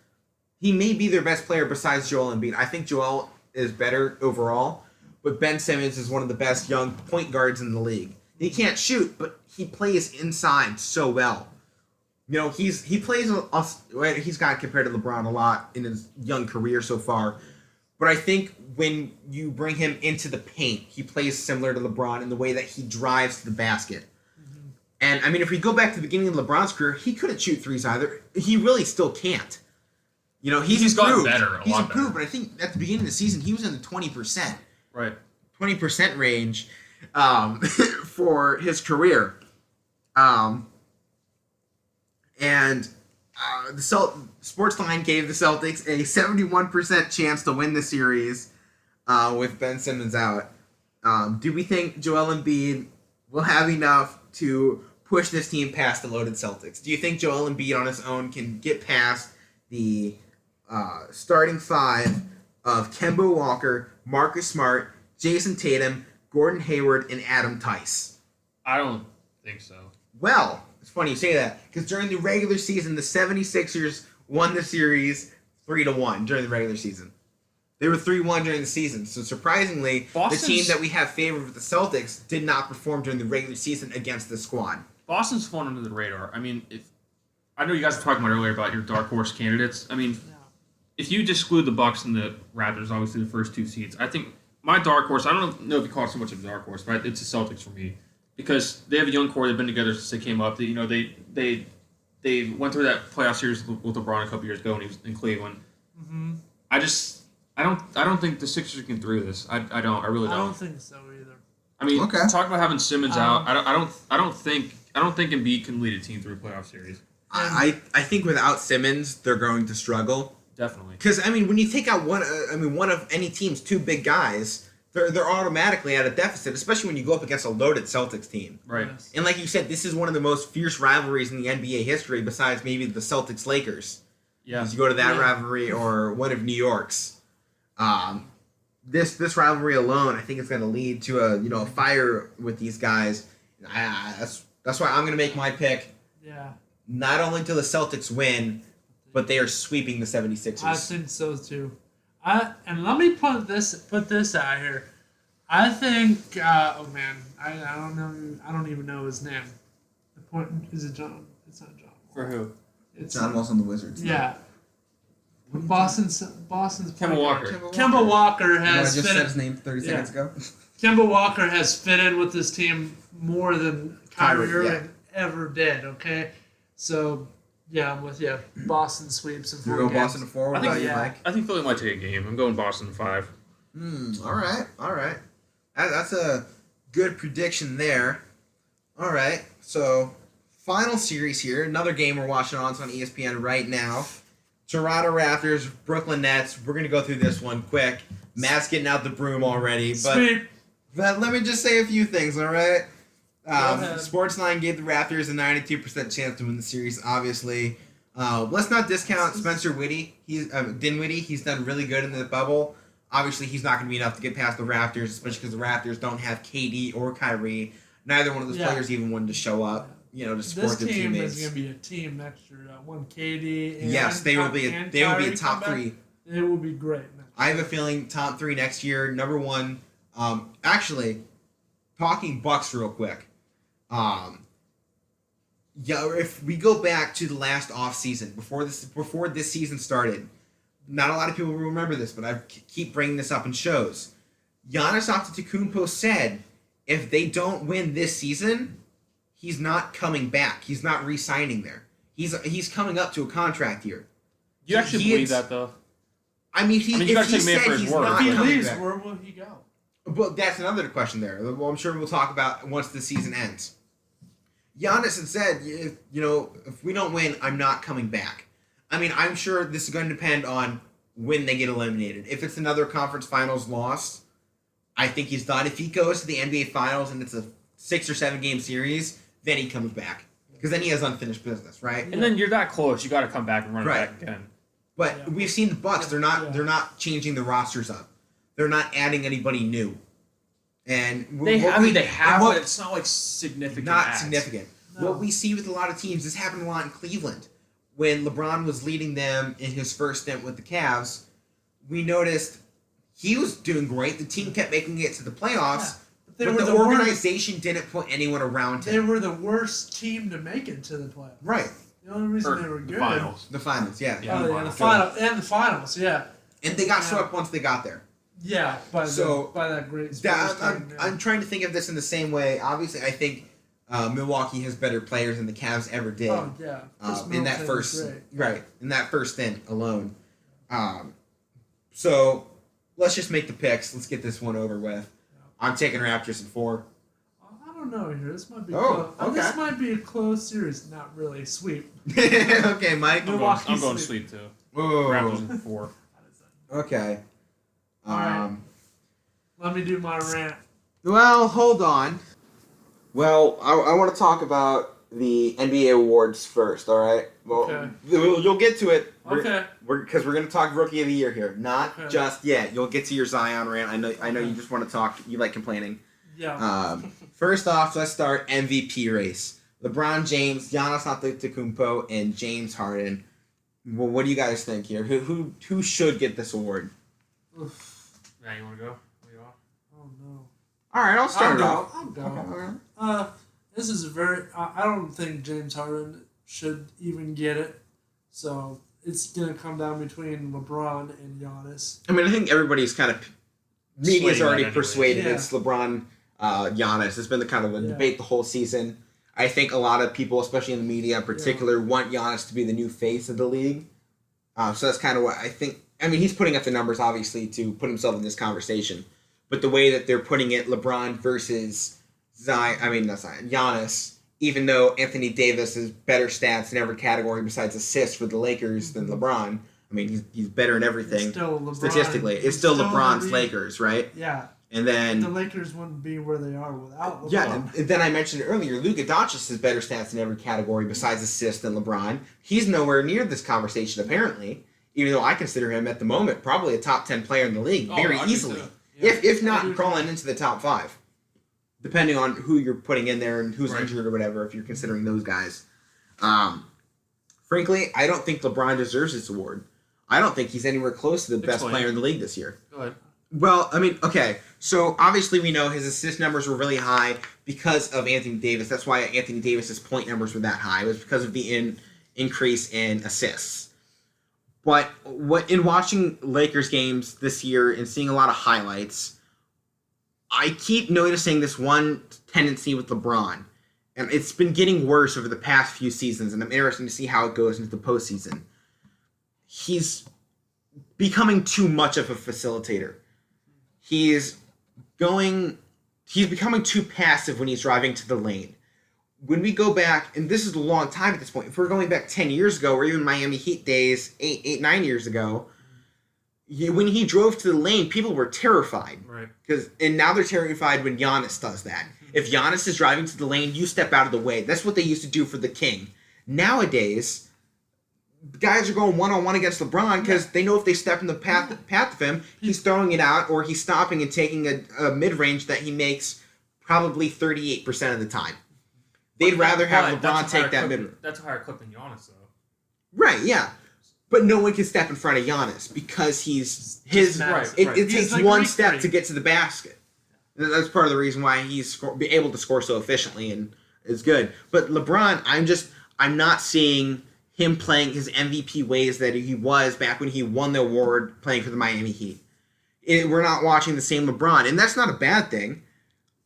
He may be their best player besides Joel Embiid. I think Joel is better overall, but Ben Simmons is one of the best young point guards in the league. He can't shoot, but he plays inside so well. You know, he plays he's got compared to LeBron a lot in his young career so far. But I think when you bring him into the paint, he plays similar to LeBron in the way that he drives to the basket. Mm-hmm. And I mean, if we go back to the beginning of LeBron's career, he couldn't shoot threes either. He really still can't. You know, he's gotten improved. better, a He's lot improved, better. but I think at the beginning of the season, he was in the 20%. Right. 20% range for his career. And the Sportsline gave the Celtics a 71% chance to win the series with Ben Simmons out. Do we think Joel Embiid will have enough to push this team past the loaded Celtics? Do you think Joel Embiid on his own can get past the starting five of Kemba Walker, Marcus Smart, Jason Tatum, Gordon Hayward, and Adam Tice? I don't think so. Well, it's funny you say that because during the regular season, the 76ers won the series 3-1 during the regular season. They were 3-1 during the season. So surprisingly, the team that we have favored with the Celtics did not perform during the regular season against the squad. Boston's fallen under the radar. I mean, I know you guys were talking about earlier about your dark horse candidates. I mean, Yeah. if you exclude the Bucks and the Raptors, obviously the first two seeds, I think my dark horse, I don't know if you call it so much of a dark horse, but it's the Celtics for me. Because they have a young core, they've been together since they came up. They went through that playoff series with LeBron a couple years ago when he was in Cleveland. Mm-hmm. I don't think the Sixers can through this. I really I don't. don't think so either. I mean, Okay. talk about having Simmons out. I don't think Embiid can lead a team through a playoff series. I think without Simmons, they're going to struggle. Definitely. Because I mean, when you take out one of any team's two big guys, they're automatically at a deficit, especially when you go up against a loaded Celtics team. Right. Yes. And like you said, this is one of the most fierce rivalries in the NBA history, besides maybe the Celtics Lakers. Yeah. As you go to that Yeah. rivalry or one of New York's. This rivalry alone, I think, is going to lead to a fire with these guys. That's why I'm going to make my pick. Yeah. Not only do the Celtics win, but they are sweeping the 76ers. I think so too. And let me put this out here. I think. Oh man, I don't know. I don't even know his name. The point is it John? It's not John. For who? It's John Wall's on the Wizards. Yeah. Boston's Kemba Walker. Kemba Walker I has just fit said in. his name 30 Yeah. seconds ago. Kemba Walker has fit in with this team more than Kyrie Kyrie, yeah. Irving ever did. Okay, so yeah, I'm with you. Boston sweeps in You're 4 going games. Boston to 4? What I think- about you, yeah. Mike? I think Philly might take a game. I'm going Boston in 5. All right. That's a good prediction there. All right, so final series here. Another game we're watching on. It's on ESPN right now. Toronto Raptors, Brooklyn Nets. We're going to go through this one quick. Matt's getting out the broom already. Sweep. But let me just say a few things, all right? ahead. Sportsline gave the Raptors a 92% chance to win the series, obviously. Let's not discount Spencer Dinwiddie. He's done really good in the bubble. Obviously, he's not going to be enough to get past the Raptors, especially because the Raptors don't have KD or Kyrie. Neither one of those Yeah. players even wanted to show up, to support This their team teammates. is going to be a team next year. One KD. And Yes, they will be. and They will be Kyrie a top come back. 3. It will be great. I have a feeling top 3 next year. Number 1. Actually, talking Bucks real quick. If we go back to the last offseason, before this season started, not a lot of people will remember this, but I keep bringing this up in shows. Giannis Antetokounmpo said, if they don't win this season, he's not coming back. He's not re-signing there. He's coming up to a contract year. Do you actually He believe is- that though? I mean, you if gotta he take him in said for his he's word. not If he coming leaves, back, where will he go? well, that's another question there. Well, I'm sure we'll talk about once the season ends. Giannis had said, if we don't win, I'm not coming back. I mean, I'm sure this is going to depend on when they get eliminated. If it's another conference finals loss, I think he's done. If he goes to the NBA finals and it's a 6 or 7 game series, then he comes back. Because then he has unfinished business, right? And then you're that close. You got to come back and run Right. it back again. But Yeah. we've seen the Bucks. They're not changing the rosters up. They're not adding anybody new. And They have, what- but it's not like significant. not adds. significant. No. What we see with a lot of teams, this happened a lot in Cleveland. When LeBron was leading them in his first stint with the Cavs, we noticed he was doing great. The team kept making it to the playoffs, They but were the the worst. organization didn't put anyone around They him. were the worst team to make it to the playoffs. Right. The only reason Or they were the good. finals. The finals, yeah. Yeah. Oh, yeah, the final and the finals. Yeah, And they got Yeah. swept once they got there. yeah. By So, that great. That, Spurs I'm, team, I'm trying to think of this in the same way. Obviously, I think Milwaukee has better players than the Cavs ever did. Oh yeah. Chris In that Middleton first was great. right in that first stint alone. So let's just make the picks. Let's get this one over with. I'm taking Raptors in 4. I don't know here. This might be. Oh, close. This okay. might be a close series. Not really sweep. Okay, Mike. Milwaukee I'm going sweep. sweep too. Whoa. Raptors in 4. Okay. All right. Um, Let me do my rant. Well, hold on. Well, I want to talk about the NBA awards first. All right. Well, Okay. you'll get to it. Okay. Because we're going to talk Rookie of the Year here. Not Okay. just yet. You'll get to your Zion rant. I know you just want to talk. You like complaining. Yeah. First off, let's start MVP race. LeBron James, Giannis Antetokounmpo, and James Harden. Well, what do you guys think here? Who should get this award? Oof. Yeah, you want to go? Lead off? Oh no. All right, I'll start it I'll off. go. Okay. This is a very. I don't think James Harden should even get it. So it's gonna come down between LeBron and Giannis. I mean, I think everybody's kind of media's Swaying already that anyway. persuaded Yeah. it's LeBron, Giannis. It's been the kind of the Yeah. debate the whole season. I think a lot of people, especially in the media in particular, want Giannis to be the new face of the league. So that's kind of what I think. I mean, he's putting up the numbers, obviously, to put himself in this conversation. But the way that they're putting it, LeBron versus Giannis, even though Anthony Davis has better stats in every category besides assists for the Lakers than LeBron. I mean, he's better in everything. It's still LeBron. Statistically, it's still LeBron's the- Lakers, right? Yeah. And The then Lakers wouldn't be where they are without LeBron. yeah, and then I mentioned earlier, Luka Doncic has better stats in every category besides assists than LeBron. He's nowhere near this conversation apparently, even though I consider him at the moment probably a top 10 player in the league very I do easily, too. Yeah. if I not do crawling into the top 5, depending on who you're putting in there and who's Right. injured or whatever. If you're considering those guys, frankly, I don't think LeBron deserves this award. I don't think he's anywhere close to the best Explain. player in the league this year. Go ahead. Well, I mean, okay. So obviously we know his assist numbers were really high because of Anthony Davis. That's why Anthony Davis's point numbers were that high. It was because of the increase in assists. But in watching Lakers games this year and seeing a lot of highlights, I keep noticing this one tendency with LeBron. And it's been getting worse over the past few seasons, and I'm interested to see how it goes into the postseason. He's becoming too much of a facilitator. He's becoming too passive when he's driving to the lane. When we go back, and this is a long time at this point, if we're going back 10 years ago, or even Miami Heat days, 9 years ago, when he drove to the lane, people were terrified. Right. And now they're terrified when Giannis does that. If Giannis is driving to the lane, you step out of the way. That's what they used to do for the King. Nowadays, guys are going one-on-one against LeBron because they know if they step in the path of him, he's throwing it out or he's stopping and taking a mid-range that he makes probably 38% of the time. They'd rather have But LeBron that's a higher take that clip- mid. That's a higher clip than Giannis, though. Right, yeah. But no one can step in front of Giannis because he's his. Right, It He's takes like one Greek step freak. to get to the basket. That's part of the reason why he's be able to score so efficiently and is good. But LeBron, I'm not seeing him playing his MVP ways that he was back when he won the award playing for the Miami Heat. We're not watching the same LeBron, and that's not a bad thing.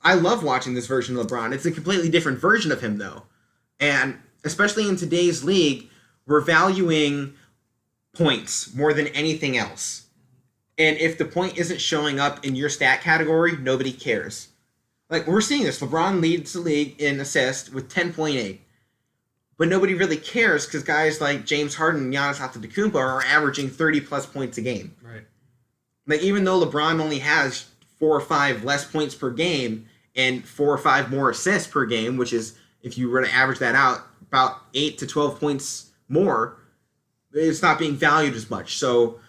I love watching this version of LeBron. It's a completely different version of him, though. And especially in today's league, we're valuing points more than anything else. And if the point isn't showing up in your stat category, nobody cares. Like, we're seeing this. LeBron leads the league in assists with 10.8. But nobody really cares because guys like James Harden and Giannis Antetokounmpo are averaging 30-plus points a game. Right. Like, even though LeBron only has 4 or 5 less points per game and 4 or 5 more assists per game, which is, if you were to average that out, about 8 to 12 points more, it's not being valued as much. So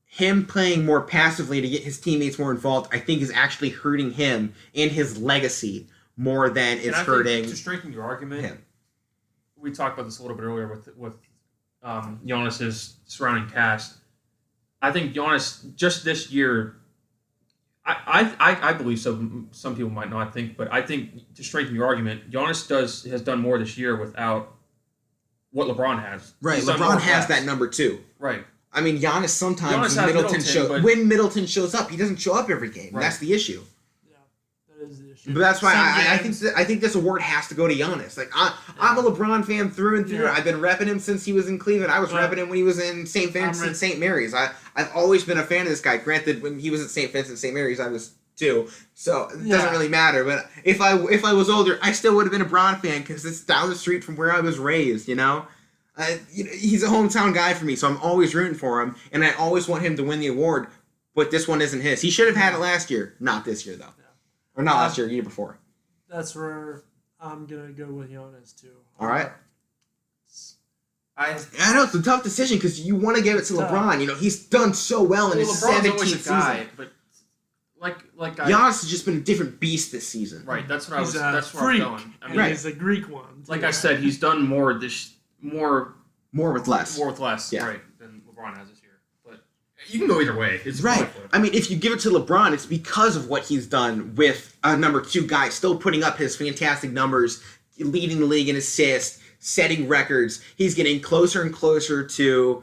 him playing more passively to get his teammates more involved, I think is actually hurting him and his legacy more than it's hurting to strengthen your argument, him. we talked about this a little bit earlier with Giannis's surrounding cast. I think Giannis just this year. I believe so. Some people might not think, but I think to strengthen your argument, Giannis has done more this year without what LeBron has. Right, He's done LeBron more has pass. that number 2. Right. I mean, Giannis sometimes Giannis has when Middleton shows up, he doesn't show up every game. Right. That's the issue. Yeah, that is the issue. But that's why Some I games- think this award has to go to Giannis. Like I'm a LeBron fan through and through. Yeah. I've been repping him since he was in Cleveland. I was But- repping him when he was in St. Vincent, St. Mary's. I've always been a fan of this guy. Granted, when he was at St. Vincent, St. Mary's, I was 2, so it Yeah. doesn't really matter. But if I was older, I still would have been a Bron fan because it's down the street from where I was raised. He's a hometown guy for me, so I'm always rooting for him, and I always want him to win the award. But this one isn't his. He should have had it last year, not this year though, or not last year, year before. That's where I'm gonna go with Giannis too. All right. I know it's a tough decision because you want to give it to Tough. LeBron. He's done so well in his LeBron's 17th always a guy, season. but like Giannis has just been a different beast this season. right. That's what He's a that's where freak, I was going. I and mean, Right. he's a Greek one. like too. I said, he's done more More with less. with less, Yeah. right, than LeBron has this year. But you can go either way. It's Right. flip. I mean, if you give it to LeBron, it's because of what he's done with a number 2 guy, still putting up his fantastic numbers, leading the league in assists, setting records. He's getting closer and closer to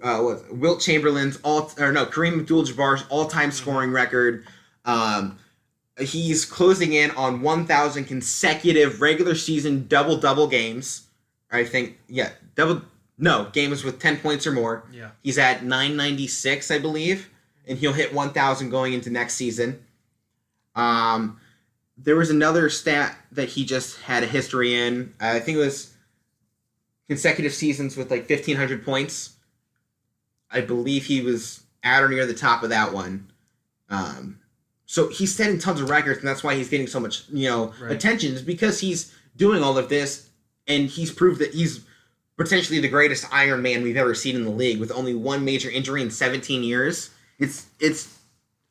Wilt Chamberlain's Kareem Abdul-Jabbar's all-time scoring record. He's closing in on 1,000 consecutive regular season double-double games. I think, games with 10 points or more. Yeah. He's at 996, I believe, and he'll hit 1,000 going into next season. There was another stat that he just had a history in. I think it was consecutive seasons with like 1,500 points. I believe he was at or near the top of that one. So he's setting tons of records, and that's why he's getting so much, Right. attention. Is because he's doing all of this, and he's proved that he's potentially the greatest Iron Man we've ever seen in the league, with only one major injury in 17 years. It's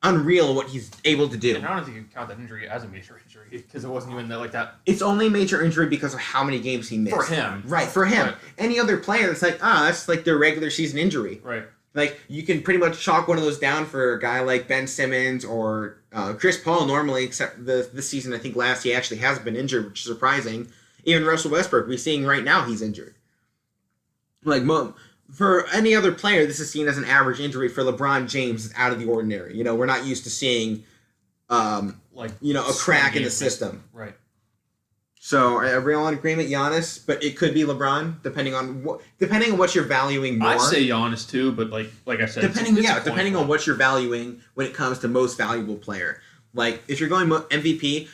unreal what he's able to do. And I don't think you can count that injury as a major injury because it wasn't even like that. It's only a major injury because of how many games he missed. For him. Right, for him. Right. Any other player, it's like, that's like their regular season injury. Right. Like, you can pretty much chalk one of those down for a guy like Ben Simmons or Chris Paul normally, except this season, I think last, he actually hasn't been injured, which is surprising. Even Russell Westbrook, we're seeing right now he's injured. Like, for any other player, this is seen as an average injury. For LeBron James, it's out of the ordinary. We're not used to seeing, a crack in the system. Right. So, are we all in agreement, Giannis? But it could be LeBron, depending on what you're valuing more. I'd say Giannis too, but like I said, Depending it's a coin on flip. what you're valuing when it comes to most valuable player. Like, if you're going MVP,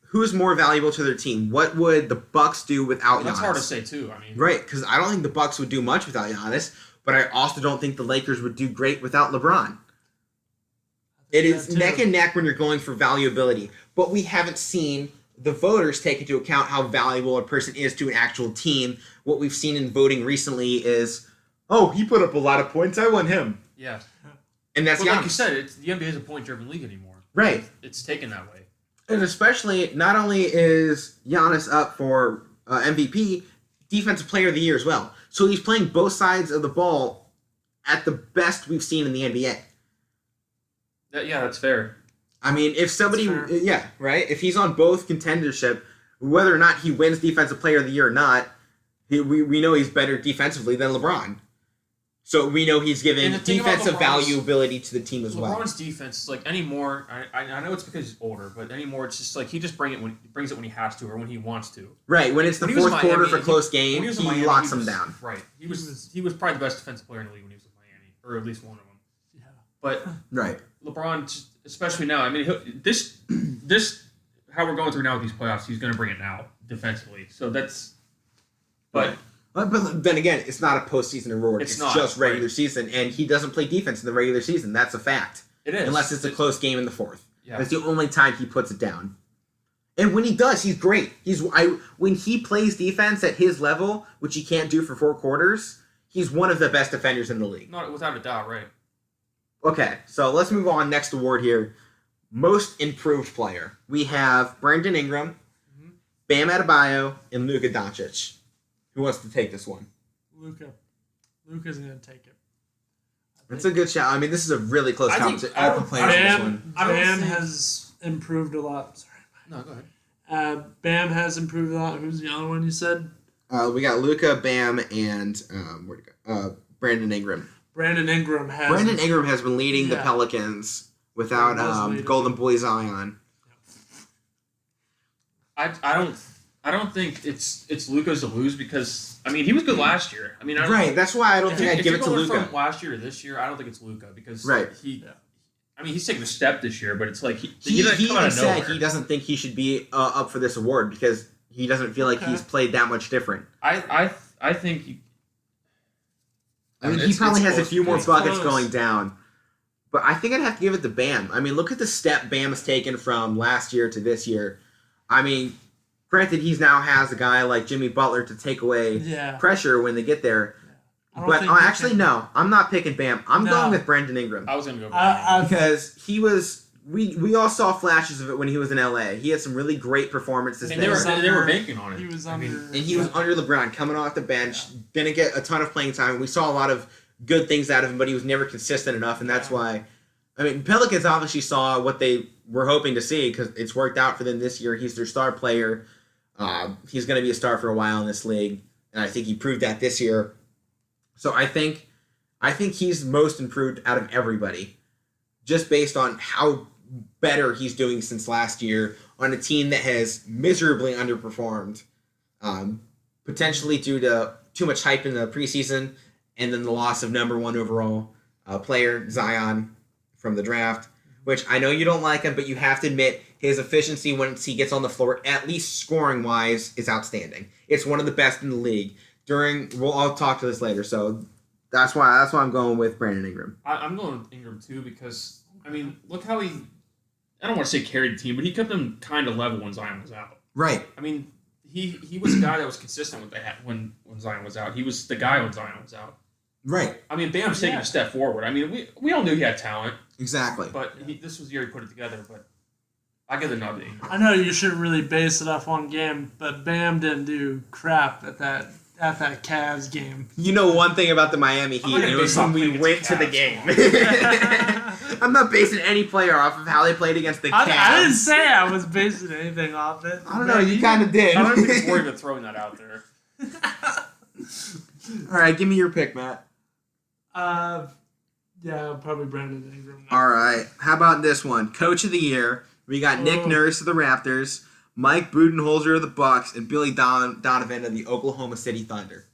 who's more valuable to their team? What would the Bucks do without Giannis? That's hard to say too. I mean, Right, because I don't think the Bucks would do much without Giannis, but I also don't think the Lakers would do great without LeBron. It is That too. neck and neck when you're going for valuability, but we haven't seen the voters take into account how valuable a person is to an actual team. What we've seen in voting recently is, he put up a lot of points, I want him. Yeah. And that's But Giannis. like you said, the NBA is a point-driven league anymore. Right. It's taken that way. And especially, not only is Giannis up for MVP, Defensive Player of the Year as well. So he's playing both sides of the ball at the best we've seen in the NBA. That's fair. I mean, if somebody, That's right? If he's on both contendership, whether or not he wins Defensive Player of the Year or not, we know he's better defensively than LeBron. So we know he's giving And the thing about defensive LeBron's- valuability to the team as well. LeBron's defense is like anymore. I know it's because he's older, but anymore it's just like he just brings it when he has to or when he wants to. Right, when it's the When he was fourth in quarter Miami, for close When game, was he in Miami, locks he them was- down. Right. He was probably the best defensive player in the league when he was with Miami. or at least one of them. Yeah. But Right. LeBron, especially now, I mean, this how we're going through now with these playoffs, he's going to bring it now defensively. So that's, but But then again, it's not a postseason award. It's It's not, just regular right. season, and he doesn't play defense in the regular season. That's a fact. it is. Unless it's a close game in the fourth. Yeah. That's the only time he puts it down. And when he does, he's great. When he plays defense at his level, which he can't do for 4 quarters, he's one of the best defenders in the league. Not without a doubt, right? Okay, so let's move on. Next award here. Most improved player. We have Brandon Ingram, Bam Adebayo, and Luka Doncic. Who wants to take this one? Luka. Luka's going to take it. That's a good shout. I mean, this is a really close I think- competition. I All don't- players in this Bam, one. I don't Bam think- has improved a lot. Sorry. No, go ahead. Bam has improved a lot. Who's the other one you said? We got Luka, Bam, and where'd it go? Brandon Ingram. Brandon Ingram has. Brandon Ingram has been leading the Yeah. Pelicans without He was leading. Golden Boy Zion. I don't think it's Luka's to lose because I mean he was good last year. I mean I don't, Right, that's why I don't think I'd if give you're it to going Luka. from last year to this year, I don't think it's Luka because Right. I mean he's taking a step this year, but it's like he He doesn't come out even of said nowhere. he doesn't think he should be up for this award because he doesn't feel like Okay. he's played that much different. I think he, I mean, he it's- probably it's has a close. few more It's buckets close. going down. But I think I'd have to give it to Bam. I mean, look at the step Bam has taken from last year to this year. I mean, granted, he's now has a guy like Jimmy Butler to take away Yeah. pressure when they get there. I don't But think he actually, can- no. I'm not picking Bam. I'm No. going with Brandon Ingram. I was gonna go. Because he was... We all saw flashes of it when he was in LA. He had some really great performances and there. they were banking on it. He was I mean, under. And he was under LeBron, coming off the bench, didn't get a ton of playing time. We saw a lot of good things out of him, but he was never consistent enough, and that's why. I mean, Pelicans obviously saw what they were hoping to see because it's worked out for them this year. He's their star player. He's going to be a star for a while in this league, and I think he proved that this year. So I think he's most improved out of everybody, just based on how better he's doing since last year on a team that has miserably underperformed, potentially due to too much hype in the preseason, and then the loss of number 1 overall player Zion from the draft, which I know you don't like him, but you have to admit his efficiency once he gets on the floor, at least scoring wise, is outstanding. It's one of the best in the league. I'll talk to this later, so that's why I'm going with Brandon Ingram. I'm going with Ingram too because I mean look how he. I don't want to say carried the team, but he kept them kind of level when Zion was out. Right. I mean, he was a guy that was consistent with that when Zion was out. He was the guy when Zion was out. Right. I mean, Bam's taking a step forward. I mean, we all knew he had talent, Exactly. but this was the year he put it together. But I give the nod to Ingram. I know you shouldn't really base it off one game, but Bam didn't do crap at that Cavs game. You know one thing about the Miami I'm Heat, not gonna it was base when off we playing went against to the the game. Cavs. I'm not basing any player off of how they played against the Cavs. I didn't say I was basing anything off it. I don't know, you kind of did. I don't think it's worth even throwing that out there. All right, give me your pick, Matt. Yeah, probably Brandon Ingram. All right, how about this one? Coach of the Year. We got Nick Oh. Nurse of the Raptors, Mike Budenholzer of the Bucks, and Billy Donovan of the Oklahoma City Thunder.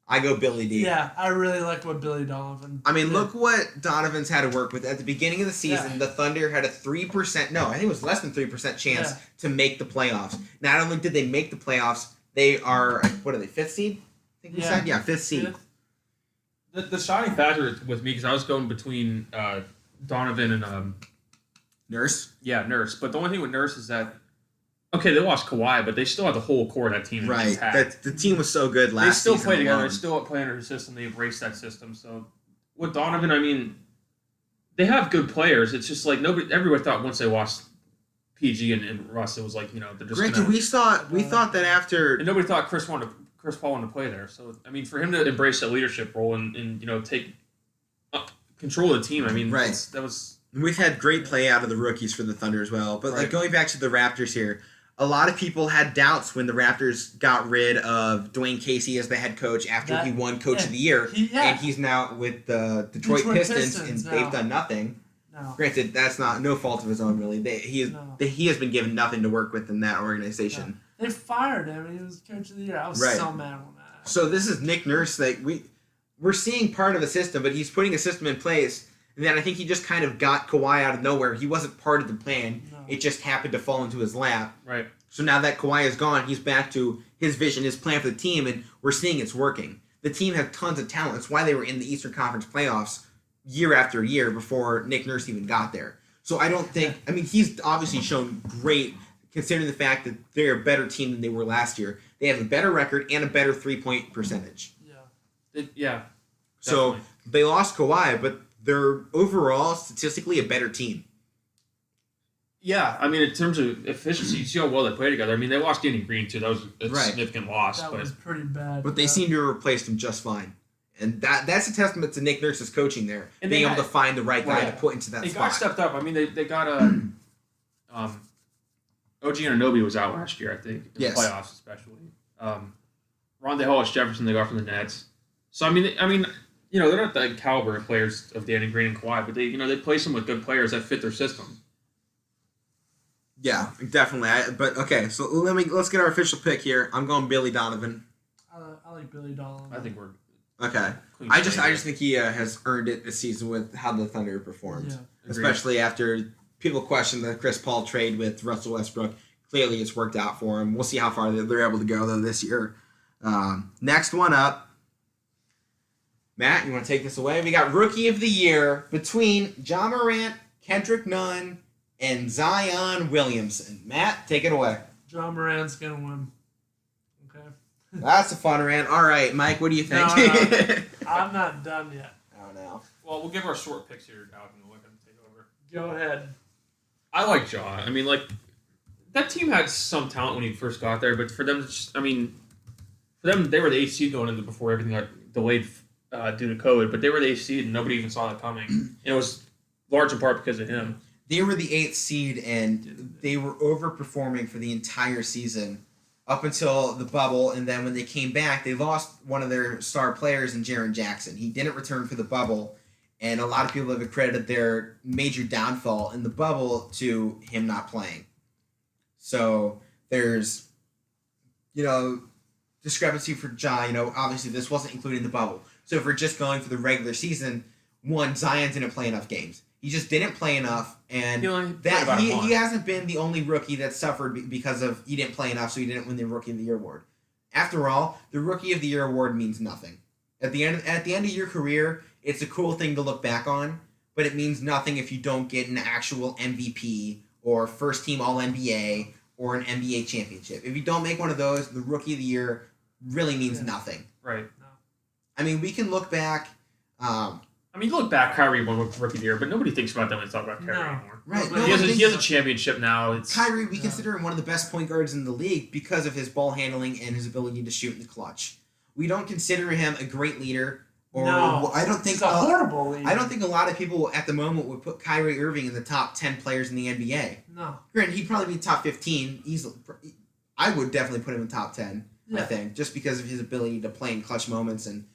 I go Billy D. Yeah, I really like what Billy Donovan. I mean, did. look what Donovan's had to work with. At the beginning of the season, Yeah. the Thunder had a 3%, no, I think it was less than 3% chance Yeah. to make the playoffs. Not only did they make the playoffs, they are, what are they, 5th seed? I think we Yeah. said? Yeah, 5th seed. Fifth. The shining factor with me because I was going between Donovan and Nurse? Nurse. But the only thing with Nurse is that okay, they lost Kawhi, but they still have the whole core of that team. Right. intact. The team was so good last They still season play together. alone. They still play under his system. They embrace that system. So with Donovan, I mean, they have good players. It's just like everybody thought once they lost PG and Russ, it was like they're just. Granted, we thought that after and nobody thought Chris Paul wanted to play there. So I mean, for him to embrace that leadership role and take control of the team, I mean, Right. that was. we've had great play out of the rookies for the Thunder as well. But like Right. going back to the Raptors here, a lot of people had doubts when the Raptors got rid of Dwayne Casey as the head coach after That- he won Coach yeah. of the Year, Yeah. and he's now with the Detroit Pistons, and now. they've done nothing. No. Granted, that's no fault of his own, really. No. He has been given nothing to work with in that organization. They fired him. He was coach of the year. I was Right. so mad on that. So this is Nick Nurse. Like we're seeing part of a system, but he's putting a system in place. And then I think he just kind of got Kawhi out of nowhere. He wasn't part of the plan. No. It just happened to fall into his lap. Right. So now that Kawhi is gone, he's back to his vision, his plan for the team, and we're seeing it's working. The team has tons of talent. That's why they were in the Eastern Conference playoffs year after year before Nick Nurse even got there. So I don't think... I mean, he's obviously shown great, considering the fact that they're a better team than they were last year. They have a better record and a better three-point percentage. Yeah. So Definitely. they lost Kawhi, but they're overall statistically a better team. Yeah, I mean, in terms of efficiency, you see how well they play together. I mean, they lost Danny Green, too. That was a Right. significant loss. That But was pretty bad. But they seem to have replaced him just fine. And that's a testament to Nick Nurse's coaching there. And being they able to find the right guy Right. to put into that they spot. got stepped up. I mean, they got OG Anunoby was out last year, I think, in Yes. the playoffs especially. Rondé Hollis-Jefferson they got from the Nets. So, I mean, you know, they're not the caliber of players of Danny Green and Kawhi, but they place them with good players that fit their system. Yeah, definitely. But okay, so let's get our official pick here. I'm going Billy Donovan. I like Billy Donovan. I think we're Okay. clean I just slate think he has earned it this season with how the Thunder performed. Yeah. Agreed. Especially after people question the Chris Paul trade with Russell Westbrook. Clearly it's worked out for him. We'll see how far they're able to go though this year. Next one up. Matt, you want to take this away? We got Rookie of the Year between Ja Morant, Kendrick Nunn, and Zion Williamson. Matt, take it away. John Morant's gonna win. Okay. That's a fun rant. All right, Mike, what do you think? No. I'm not done yet. Oh, no. Well, we'll give our short picks here, Alvin. We'll let him take over. Go ahead. I like Ja. I mean, like, that team had some talent when he first got there, but for them, they were the 8th seed going into before everything got delayed due to COVID, but they were the 8th seed and nobody even saw that coming. And it was large in part because of him. They were the 8th seed, and they were overperforming for the entire season up until the bubble, and then when they came back, they lost one of their star players in Jaren Jackson. He didn't return for the bubble, and a lot of people have accredited their major downfall in the bubble to him not playing. So there's, discrepancy for Ja. Obviously this wasn't including the bubble. So if we're just going for the regular season, one, Zion didn't play enough games. He just didn't play enough, and He only played about a month. he hasn't been the only rookie that suffered because of he didn't play enough, so he didn't win the Rookie of the Year award. After all, the Rookie of the Year award means nothing. At the end of your career, it's a cool thing to look back on, but it means nothing if you don't get an actual MVP or first team All NBA or an NBA championship. If you don't make one of those, the Rookie of the Year really means nothing. Right. I mean, we can look back. I mean, you look back, Kyrie won Rookie of the Year, but nobody thinks about that when they talk about Kyrie No. anymore. Right. No, He has, one he has a thinks- championship now. It's Kyrie, we consider him one of the best point guards in the league because of his ball handling and his ability to shoot in the clutch. We don't consider him a great leader, or No. I don't think It's a horrible league. I don't think a lot of people at the moment would put Kyrie Irving in the top 10 players in the NBA. No. Granted, he'd probably be top 15 easily. I would definitely put him in top 10. I Yeah. think just because of his ability to play in clutch moments and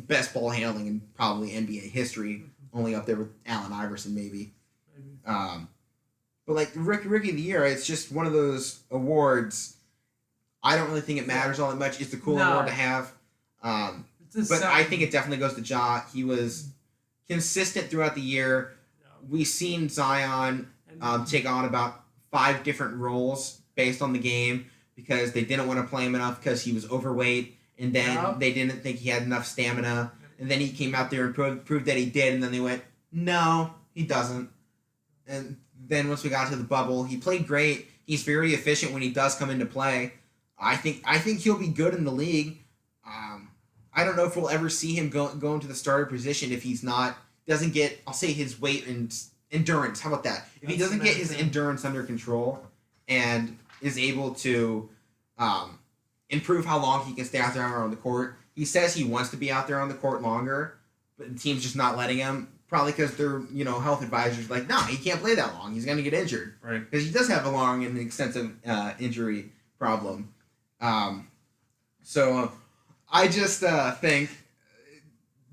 best ball handling in probably NBA history, only up there with Allen Iverson maybe. Maybe. But like Rookie of the Year, it's just one of those awards. I don't really think it matters all that much. It's a cool No. award to have. It's a But sad- I think it definitely goes to Ja. He was consistent throughout the year. Yeah. We've seen Zion And- take on about 5 different roles based on the game because they didn't want to play him enough because he was overweight, and then Yeah. they didn't think he had enough stamina, and then he came out there and proved that he did, and then they went, no, he doesn't. And then once we got to the bubble, he played great. He's very efficient when he does come into play. I think he'll be good in the league. I don't know if we'll ever see him go into the starter position if he's doesn't get, I'll say, his weight and endurance. How about that? If he That's doesn't get his amazing. endurance under control and is able to improve how long he can stay out there on the court. He says he wants to be out there on the court longer, but the team's just not letting him. Probably because their health advisors like, no, he can't play that long. He's going to get injured. right. Because he does have a long and extensive injury problem. So I just think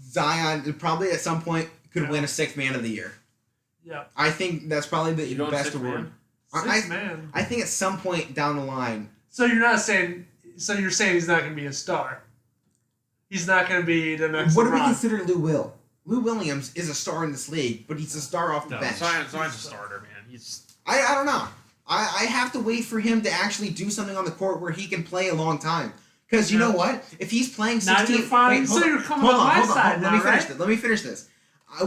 Zion probably at some point could win a 6th Man of the Year. Yeah. I think that's probably the You don't best 6th award. man? Six man. I think at some point down the line, So you're not saying. So you're saying he's not going to be a star. he's not going to be the next What do we LeBron. consider Lou Will? Lou Williams is a star in this league, but he's a star off the No, bench. Zion's a starter, man. He's I don't know. I have to wait for him to actually do something on the court where he can play a long time. Because you know what? If he's playing 16... Now you're fine. Wait, So hold on, you're coming hold on on, my hold on, side Let now, me finish right? this. Let me finish this.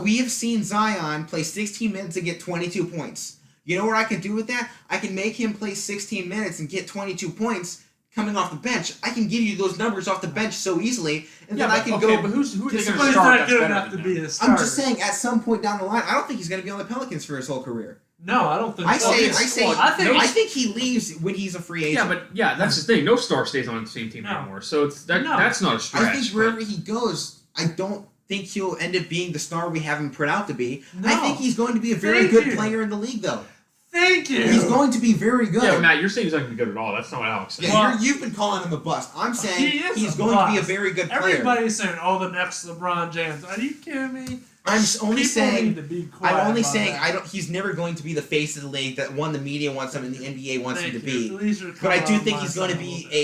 We have seen Zion play 16 minutes and get 22 points. You know what I can do with that? I can make him play 16 minutes and get 22 points coming off the bench. I can give you those numbers off the bench so easily, and then I can go... But who are they going to But he's start not that's good better enough to than be him? a starter. I'm just saying, at some point down the line, I don't think he's going to be on the Pelicans for his whole career. No, I don't think I so. think he leaves when he's a free agent. Yeah, that's the thing. No star stays on the same team No. anymore, so it's No. that's not a stretch. I think wherever he goes, I don't think he'll end up being the star we have him put out to be. I No. think he's going to be a very Thank good you. player in the league, though. Thank you. He's going to be very good. Yeah, Matt, you're saying he's not going to be good at all. That's not what Alex said. Yeah, Well, you've been calling him a bust. I'm saying He is he's a going to be a bust. very good player. Everybody's saying, "Oh, the next LeBron James." Are you kidding me? I'm only People saying. need to be quiet I'm only about saying that. I don't. He's never going to be the face of the league that one the media wants him and the NBA wants Thank him to you. be. At least you're But I coming do on think my he's going to side be little bit.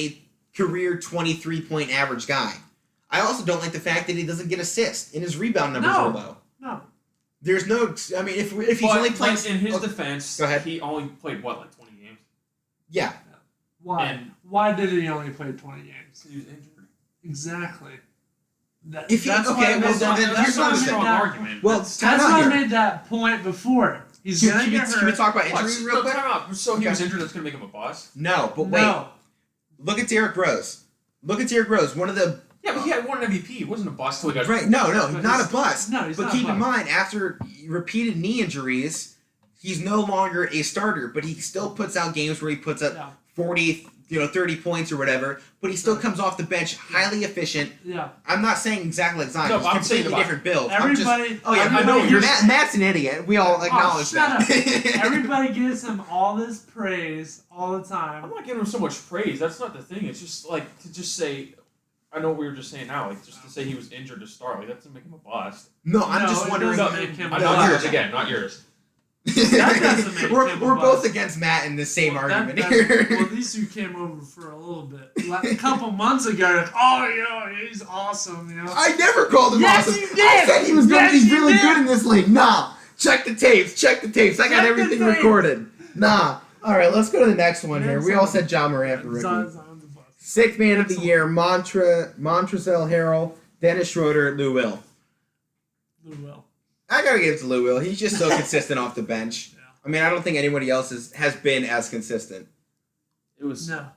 a career 23-point average guy. I also don't like the fact that he doesn't get assists and his rebound numbers No. are low. No. There's no. I mean, if he's But, only playing in his okay, defense, go ahead. he only played what, like 20 games? yeah. Why? And- Why did he only play 20 games? He was injured. Exactly. That, If he- that's okay, why I well, made then that- here's that's what why I'm I saying. made Strong that- argument. Well, That's- time That's out why I here. made that point before. He's Can, gonna can we, get hurt. can we talk about What, injuries so real quick? time out. So he Okay. was injured. That's going to make him a bust. No, but wait. No. Look at Derrick Rose. Look at Derrick Rose. One of the Yeah, but he had one MVP. He wasn't a bust till he got right. No, But not he's- a bust. no, he's but not keep a in bust. mind, after repeated knee injuries, he's no longer a starter. But he still puts out games where he puts up Yeah. 40, 30 points or whatever. But he still comes off the bench, highly efficient. Yeah. I'm not saying exactly like Zion. No, It's but I'm saying completely about different build. I'm just, Everybody. oh yeah, I know. everybody You're gets- Matt's an idiot. We all acknowledge shut that. Everybody gives him all this praise all the I'm time. not giving him so much praise. That's not the thing. It's just like to just say, I know what we were just saying now. Like just to say he was injured to start. Like that doesn't make him a bust. No, I'm No, just it wondering. doesn't make him I'm a not bust. yours again. Not yours. That doesn't make we're him a we're both bust. against Matt in the same Well, argument that- here. well, these two came over for a little bit. Like, a couple months ago, like, oh, he's awesome, I never called him Yes, awesome. you I did. said he was going Yes, to be you really did. good in this league. Nah. Check the tapes. Check the tapes. I got Check the everything tapes. recorded. Nah. All right, let's go to the next one here. Next We all one. said John Morant for rookie. Zion's a bust. Sixth man of the Excellent. year, Montrezl Harrell, Dennis Schroeder, Lou Will. Lou Will. I got to give it to Lou Will. He's just so consistent off the bench. Yeah. I mean, I don't think anybody else has been as consistent. It was No.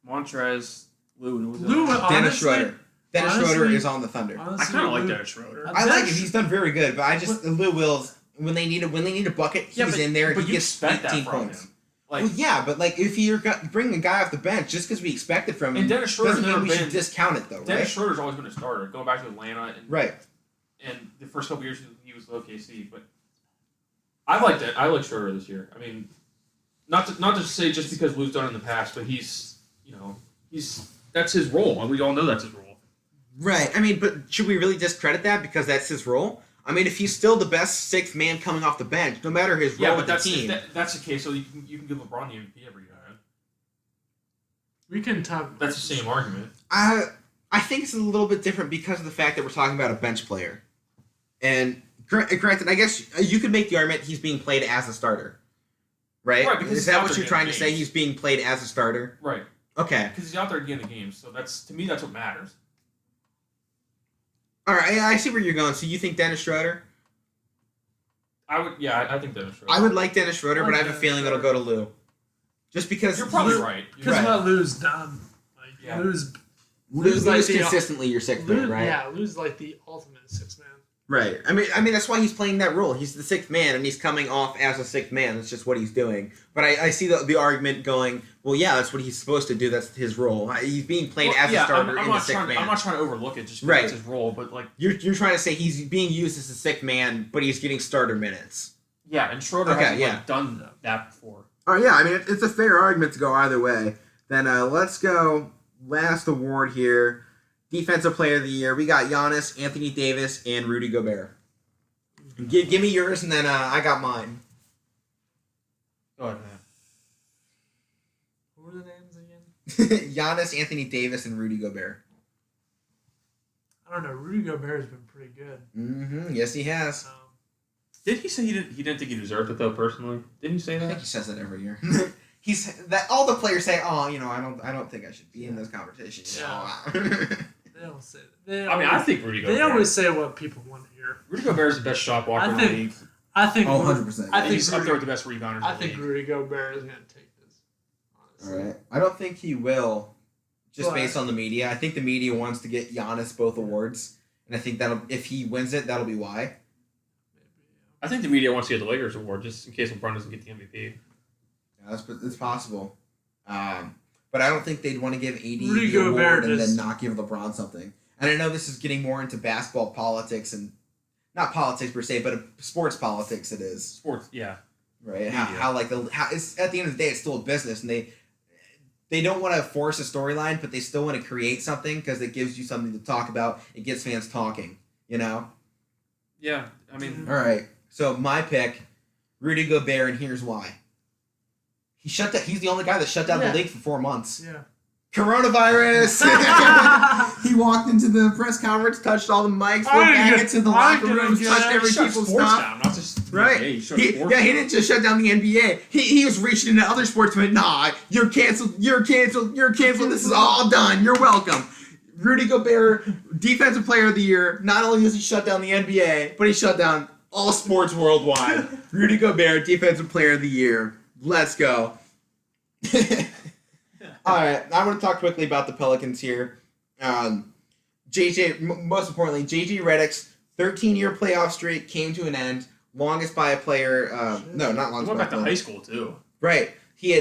Montrez, Lou, and who was the Lou other Will. one? Dennis Honestly- Schroeder. Dennis honestly- Schroeder is on the Thunder. I Honestly, kind of like Lou- Dennis Schroeder. I like him. Dennis- He's done very good, but I just Lou Will's when they need a bucket, he's in there and but he you gets expect 18 that from points. him. Like, Well, yeah, but like if you're bringing a guy off the bench just because we expect it from him, and Dennis Schroeder's doesn't mean never we been. should discount it though, Dennis right? Schroeder's always been a starter. Going back to Atlanta and Right. and the first couple years he was with OKC, but I liked it. I like Schroeder this year. I mean, not to say just because Lou's done it in the past, but he's that's his role, and we all know that's his role. Right. I mean, but should we really discredit that because that's his role? I mean, if he's still the best sixth man coming off the bench, no matter his role Yeah, with but the team. that's the case. So you can give LeBron the MVP every year. Right? We can talk. That's the same argument. I think it's a little bit different because of the fact that we're talking about a bench player. And granted, I guess you could make the argument he's being played as a starter. Right? Right, because Is he's that out what there you're trying to getting say? games. He's being played as a starter? Right. Okay. Because he's out there getting the games. So that's to me that's what matters. All right. I see where you're going. So you think Dennis Schroeder? I think Dennis Schroeder. I would like Dennis Schroeder, I but I like have a Dennis feeling it'll go to Lou. Just because You're probably he's- right. You're Because Right. what Lou's done. Like, Yeah. Lou's Lou's like the- consistently your sixth Lou, man, right? Yeah, Lou's like the ultimate six man. Right. I mean that's why he's playing that role. He's the sixth man, and he's coming off as a sixth man. That's just what he's doing. But I see the argument going, well, yeah, that's what he's supposed to do. That's his role. He's being played as a starter in the sixth man. I'm not trying to overlook it just because Right. it's his role, but like You're trying to say he's being used as a sixth man, but he's getting starter minutes. yeah, and Schroeder Okay, hasn't yeah. done that before. Oh yeah, I mean it's a fair argument to go either way. Then let's go last award here, Defensive Player of the Year. We got Giannis, Anthony Davis, and Rudy Gobert. Give me yours, and then I got mine. Go ahead, man. What were the names again? Giannis, Anthony Davis, and Rudy Gobert. I don't know. Rudy Gobert has been pretty good. Mm-hmm. Yes, he has. Did he say he didn't think he deserved it though personally? Didn't he say I think that? he says that every year. He's that all the players say, "Oh, I don't think I should be in this competition." You know? They don't say that. I think Rudy Gobert. They always say what people want to hear. Rudy Gobert is the best shot blocker in the league. I think. 100%. I think He's up there with the best rebounders. I in the think league. Rudy Gobert is going to take this. All Honestly. right. I don't think he will, just But- based on the media. I think the media wants to get Giannis both awards, and I think if he wins it, that'll be why. I think the media wants to get the Lakers award just in case LeBron doesn't get the MVP. Yeah, it's possible. But I don't think they'd want to give AD Rudy the Gobert award and just- then not give LeBron something. And I know this is getting more into basketball politics not politics per se, but sports politics. It is Sports, yeah. right. Media. How it's at the end of the day, it's still a business, and they don't want to force a storyline, but they still want to create something because it gives you something to talk about. It gets fans talking. You know. Yeah, I mean, All right. So my pick, Rudy Gobert, and here's why. He's the only guy that shut down Yeah. the league for 4 months. Yeah. Coronavirus. He walked into the press conference, touched all the mics, went back into the locker room, touched every shut people's sports stuff. down, not just Right. NBA, He, shut sports he down. didn't just shut down the NBA. He was reaching into other sports, but nah, you're canceled. You're canceled. You're canceled. This is all done. You're welcome. Rudy Gobert, Defensive Player of the Year. Not only does he shut down the NBA, but he shut down all sports worldwide. Rudy Gobert, Defensive Player of the Year. Let's go. All right, I want to talk quickly about the Pelicans here. Most importantly, JJ Redick's 13-year playoff streak came to an end. Longest by a player. No, not He longest went by a back to player. high school too. Right. He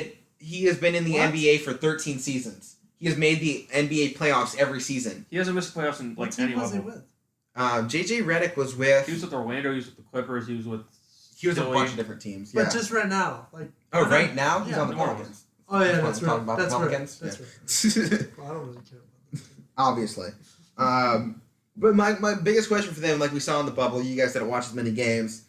has been in the What? NBA for 13 seasons. He has made the NBA playoffs every season. He hasn't missed playoffs in What like team any was he level. with? JJ Redick was with. He was with Orlando. He was with the Clippers. He was with. He was a Philly. bunch of different teams. But Yeah. just right now, like. Oh, right now he's Yeah, on the no. Pelicans. Oh yeah, That's that's why we're talking right. about the That's right. Pelicans? That's Yeah. right. Well, I don't really care about that. Obviously. But my biggest question for them, like we saw in the bubble, you guys didn't watch as many games.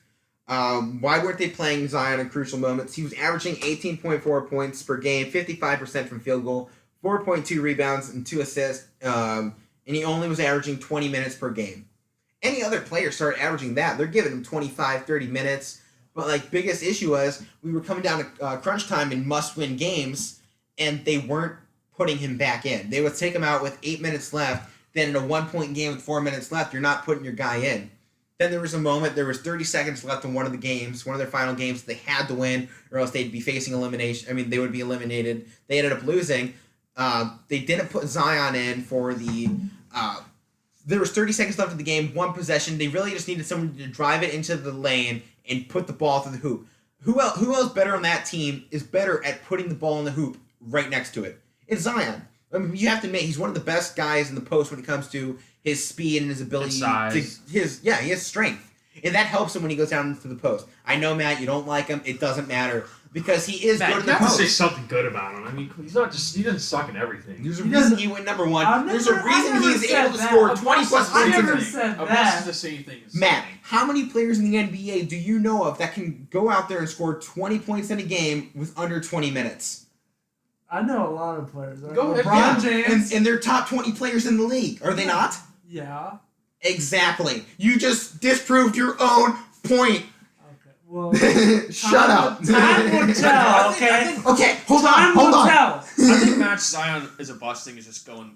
Why weren't they playing Zion in crucial moments? He was averaging 18.4 points per game, 55% from field goal, 4.2 rebounds, and 2 assists. And he only was averaging 20 minutes per game. Any other player started averaging that. They're giving him 25, 30 minutes. But, biggest issue was we were coming down to crunch time in must-win games, and they weren't putting him back in. They would take him out with 8 minutes left. Then in a 1-point game with 4 minutes left, you're not putting your guy in. Then there was a moment, there was 30 seconds left in one of the games, one of their final games. They had to win, or else they'd be facing elimination. I mean, they would be eliminated. They ended up losing. They didn't put Zion in for the... there was 30 seconds left in the game, one possession. They really just needed someone to drive it into the lane and put the ball through the hoop. Who else better on that team is better at putting the ball in the hoop right next to it? It's Zion. I mean, you have to admit, he's one of the best guys in the post when it comes to his speed and his ability His size. he has strength. And that helps him when he goes down into the post. I know, Matt, you don't like him. It doesn't matter. Because he is Matt, good you in the have to say post. something good about him. I mean, he's not just he doesn't suck at everything. There's a He reason doesn't- he went number one. I've There's a never- reason I've he never is said able to that. score A 20 plus I points a never game. said Unless that. it's the same thing. As Matt, saying. how many players in the NBA do you know of that can go out there and score 20 points in a game with under 20 minutes? I know a lot of players. Right? Go ahead, LeBron Yeah, James. and they're top 20 players in the league, are they not? Yeah. Exactly. You just disproved your own point. Okay. Well. Shut up. Time will tell. Okay. Okay, hold Time on. will tell. I think Matt Zion is a bust thing is just going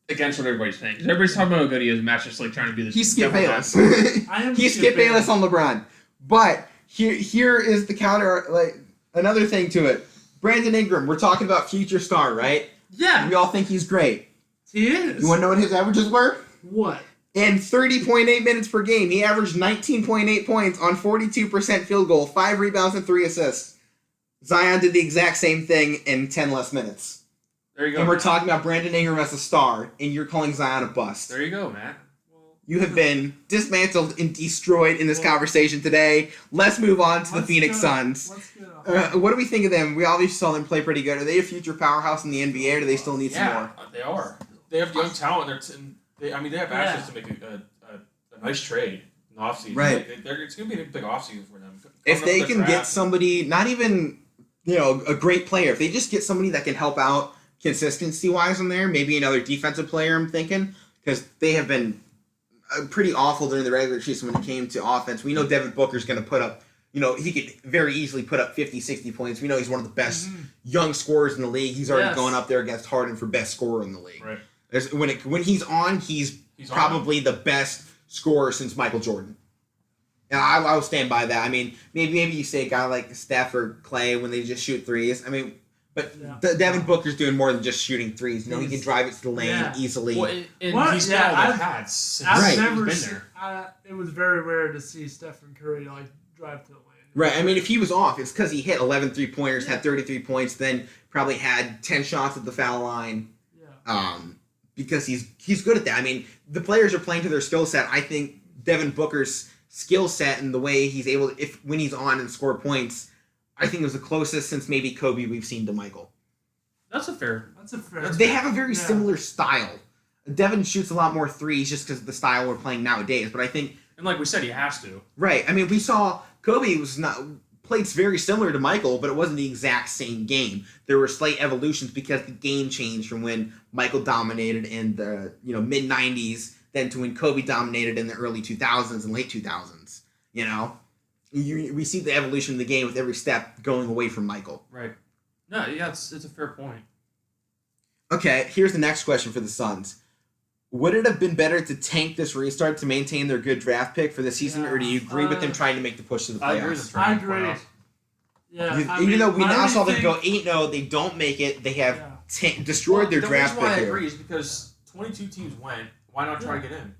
against what everybody's saying. 'Cause everybody's talking about how good he is. Matt's just trying to do this. He's Skip devil Bayless. advocate. I am He's Skip Bayless on LeBron. But here is the counter, another thing to it. Brandon Ingram, we're talking about future star, right? Yeah. We all think he's great. He is. You want to know what his averages were? What? In 30.8 minutes per game, he averaged 19.8 points on 42% field goal, 5 rebounds, and 3 assists. Zion did the exact same thing in 10 less minutes. There you go. And we're Matt. talking about Brandon Ingram as a star, and you're calling Zion a bust. There you go, Matt. You have been dismantled and destroyed in this conversation today. Let's move on to the Let's Phoenix go. Suns. Let's go. What do we think of them? We obviously saw them play pretty good. Are they a future powerhouse in the NBA, or do they still need some more? They are. They have young talent. They have access to make a nice trade in the offseason. Right. It's going to be a big offseason for them. If Coming they up the can get draft. somebody, not even a great player, if they just get somebody that can help out consistency-wise in there, maybe another defensive player, I'm thinking, because they have been pretty awful during the regular season when it came to offense. We know Devin Booker's going to put up, he could very easily put up 50, 60 points. We know he's one of the best young scorers in the league. He's already going up there against Harden for best scorer in the league. Right. When he's on, he's probably the best scorer since Michael Jordan. And I will stand by that. I mean, maybe you say a guy like Steph or Clay when they just shoot threes. I mean, but Devin Booker's doing more than just shooting threes. He can drive it to the lane easily. Well, and he's got all the pads since I've never been seen, there. it was very rare to see Stephen Curry drive to the lane. Right. I mean, if he was off, it's because he hit 11 3-pointers, had 33 points, then probably had 10 shots at the foul line. Yeah. Because he's good at that. I mean, the players are playing to their skill set. I think Devin Booker's skill set and the way he's able to, when he's on and score points, I think it was the closest since maybe Kobe we've seen to Michael. That's a fair. They have a very similar style. Devin shoots a lot more threes just because of the style we're playing nowadays, but I think... And like we said, he has to. Right. I mean, we saw Kobe played very similar to Michael, but it wasn't the exact same game. There were slight evolutions because the game changed from when Michael dominated in the mid-90s then to when Kobe dominated in the early 2000s and late 2000s. We see the evolution of the game with every step going away from Michael. Right. No, yeah, it's a fair point. Okay, here's the next question for the Suns. Would it have been better to tank this restart to maintain their good draft pick for the season, or do you agree with them trying to make the push to the playoffs? I agree. Yeah, even though we now saw them go 8-0, they don't make it. They have destroyed their draft pick. The reason why I agree is because 22 teams went. Why not try to get in?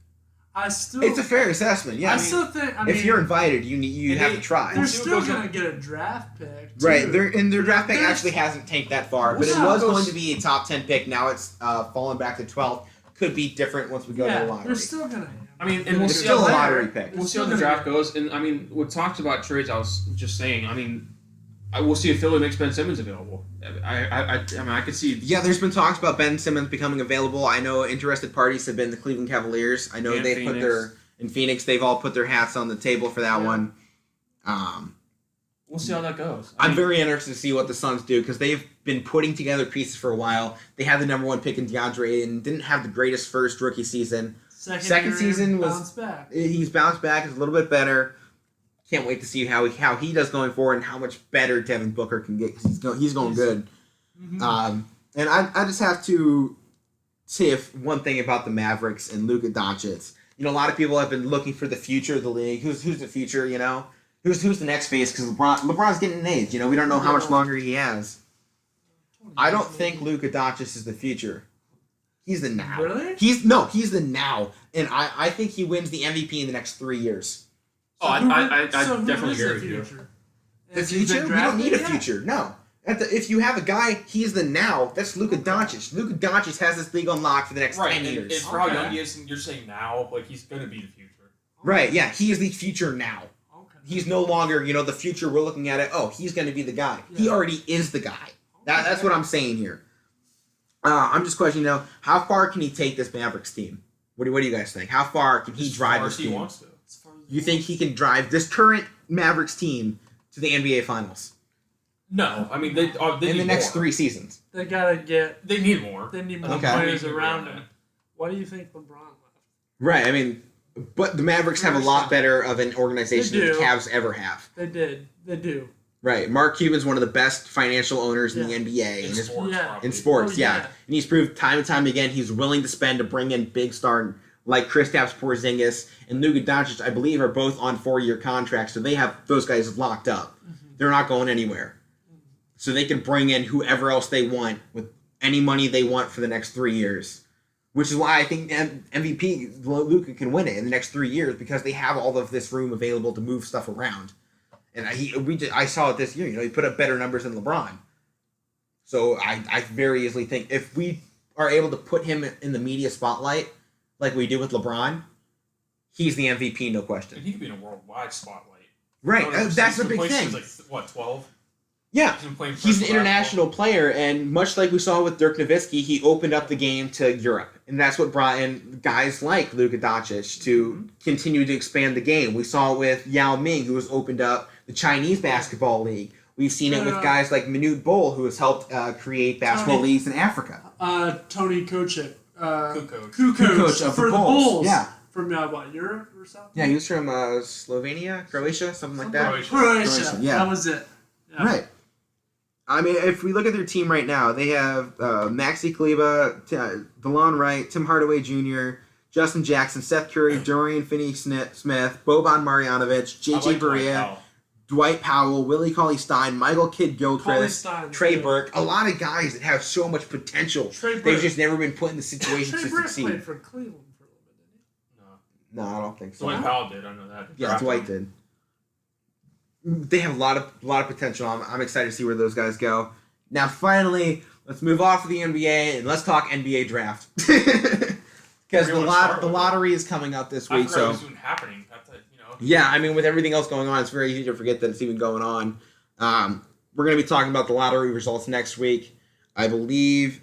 It's a fair assessment. Yeah, I still think. If you're invited, you have to try. They're still going to get a draft pick. Too. Right. Their draft pick actually hasn't tanked that far, but it was going to be a top 10 pick. Now it's fallen back to 12th. Could be different once we go to the lottery. They're still going to. I mean, and it's still a lottery pick. We'll see how the draft goes. And I mean, what talks about trades, I was just saying. I mean, we'll see if Philly makes Ben Simmons available. I mean, I could see. Yeah, there's been talks about Ben Simmons becoming available. I know interested parties have been the Cleveland Cavaliers. I know they've put their in Phoenix. They've all put their hats on the table for that one. We'll see how that goes. I'm very interested to see what the Suns do because they've been putting together pieces for a while. They had the number 1 pick in DeAndre and didn't have the greatest first rookie season. Second season was bounced back. He's bounced back. It's a little bit better. Can't wait to see how he does going forward and how much better Devin Booker can get because he's going good. Mm-hmm. And I just have to say one thing about the Mavericks and Luka Doncic. A lot of people have been looking for the future of the league. Who's the future? Who's the next face? Because LeBron's getting an age. We don't know how much longer he has. I don't think Luka Doncic is the future. He's the now. Really? He's the now, and I think he wins the MVP in the next 3 years. So I definitely agree with you. The future? We don't need a future. No. If you have a guy, he's the now. That's Luka Doncic. Luka Doncic has this league unlocked for the next 10 years. And for how young he is, and you're saying now, he's going to be the future. Right, yeah. He is the future now. Okay. He's no longer, the future we're looking at it. Oh, he's going to be the guy. Yeah. He already is the guy. That's what I'm saying here. I'm just questioning, how far can he take this Mavericks team? What do you guys think? How far can he drive this team? He wants to. You think he can drive this current Mavericks team to the NBA Finals? No, I mean they in the next 3 seasons. They gotta get. They need more. They need more players around him. Why do you think LeBron left? Right. I mean, but the Mavericks have a lot better of an organization than the Cavs ever have. They did. They do. Right. Mark Cuban's one of the best financial owners in the NBA. In sports, yeah. And he's proved time and time again he's willing to spend to bring in big star like Kristaps Porzingis and Luka Doncic, I believe, are both on 4-year contracts, so they have those guys locked up. Mm-hmm. They're not going anywhere. So they can bring in whoever else they want with any money they want for the next 3 years. Which is why I think MVP Luka can win it in the next 3 years because they have all of this room available to move stuff around. And I saw it this year. He put up better numbers than LeBron. So I very easily think if we are able to put him in the media spotlight like we do with LeBron, he's the MVP, no question. And he could be in a worldwide spotlight. Right, that's the big thing. 12? Yeah, he's an international player, and much like we saw with Dirk Nowitzki, he opened up the game to Europe. And that's what brought in guys like Luka Doncic to continue to expand the game. We saw it with Yao Ming, who has opened up the Chinese Basketball League. We've seen it with guys like Manute Bol, who has helped create basketball leagues in Africa. Tony Kukoc. Kukoc of the Bulls. Yeah. From Europe or something? Yeah, he was from Slovenia, Croatia, something like that. Croatia. Croatia. Yeah. That was it. Yeah. Right. I mean, if we look at their team right now, they have Maxi Kleba, DeLon Wright, Tim Hardaway Jr., Justin Jackson, Seth Curry, Dorian Finney-Smith, Boban Marjanovic, JJ Barea, Dwight Powell, Willie Cauley-Stein, Michael Kidd-Gilchrist, Cauley-Stein, Trey too. Burke. A lot of guys that have so much potential. Trey They've Burke. just never been put in the situation Trey to Burke succeed. played for Cleveland for a little bit, didn't he? No. No, I don't think so. Dwight Powell did. I know that. Yeah, Drafted Dwight him. did. They have a lot of potential. I'm excited to see where those guys go. Now, finally, let's move off of the NBA and let's talk NBA draft. Because Where do you wanna start the with lottery is coming up this I week. forgot it So was even happening. That's it, you know. yeah, I mean, with everything else going on, it's very easy to forget that it's even going on. We're going to be talking about the lottery results next week. I believe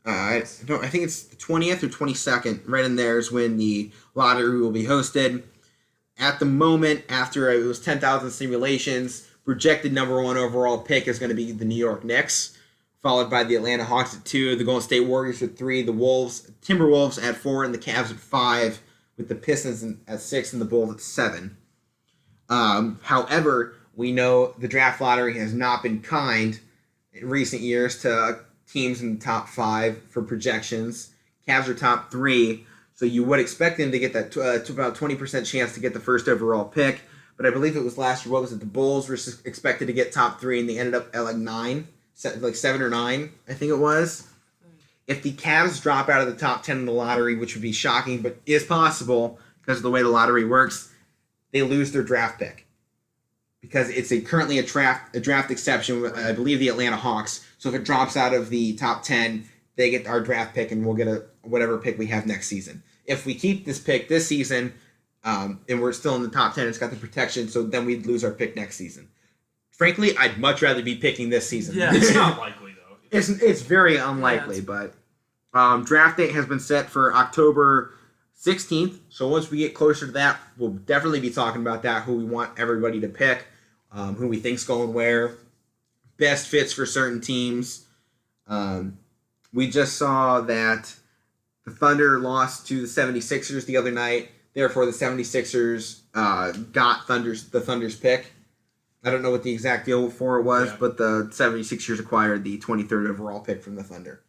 I think it's the 20th or 22nd, right in there is when the lottery will be hosted. At the moment, after it was 10,000 simulations, projected number 1 overall pick is going to be the New York Knicks, followed by the Atlanta Hawks at 2, the Golden State Warriors at 3, the Timberwolves at 4, and the Cavs at 5, with the Pistons at 6 and the Bulls at 7. However, we know the draft lottery has not been kind in recent years to teams in the top 5 for projections. Cavs are top 3, so you would expect them to get that to about 20% chance to get the first overall pick. But I believe it was last year. What was it? The Bulls were expected to get top 3, and they ended up at like 7 or 9, I think it was. If the Cavs drop out of the top 10 in the lottery, which would be shocking, but is possible because of the way the lottery works, they lose their draft pick. Because it's currently a draft exception with, I believe, the Atlanta Hawks. So if it drops out of the top 10, they get our draft pick, and we'll get whatever pick we have next season. If we keep this pick this season, and we're still in the top 10, it's got the protection, so then we'd lose our pick next season. Frankly, I'd much rather be picking this season. Yeah. It's not likely though. It's very unlikely, but draft date has been set for October 16th. So once we get closer to that, we'll definitely be talking about that, who we want everybody to pick, who we think's going where, best fits for certain teams. We just saw that the Thunder lost to the 76ers the other night. Therefore, the 76ers got the Thunder's pick. I don't know what the exact deal for it was, but the 76ers acquired the 23rd overall pick from the Thunder.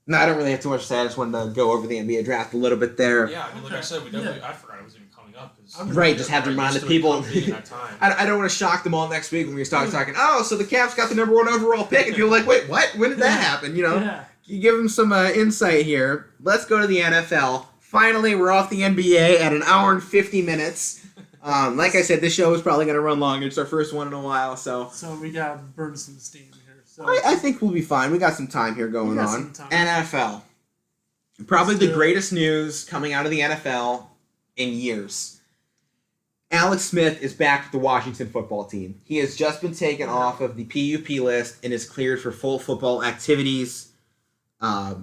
No, I don't really have too much to say. I just wanted to go over the NBA draft a little bit there. Yeah, I mean, like I said, we definitely. I forgot it was even coming up. Right, just have to remind the people. That time. I don't want to shock them all next week when we start talking, oh, so the Cavs got the number 1 overall pick. And people are like, wait, what? When did that happen? You know, Yeah. you give them some insight here. Let's go to the NFL. Finally, we're off the NBA at 1 hour and 50 minutes. Like I said, this show is probably going to run longer. It's our first one in a while, so So we got to burn some steam here. So I think we'll be fine. We got some time here going got on. some time. NFL. Probably Let's the do it. greatest news coming out of the NFL in years. Alex Smith is back with the Washington football team. He has just been taken off of the PUP list and is cleared for full football activities. What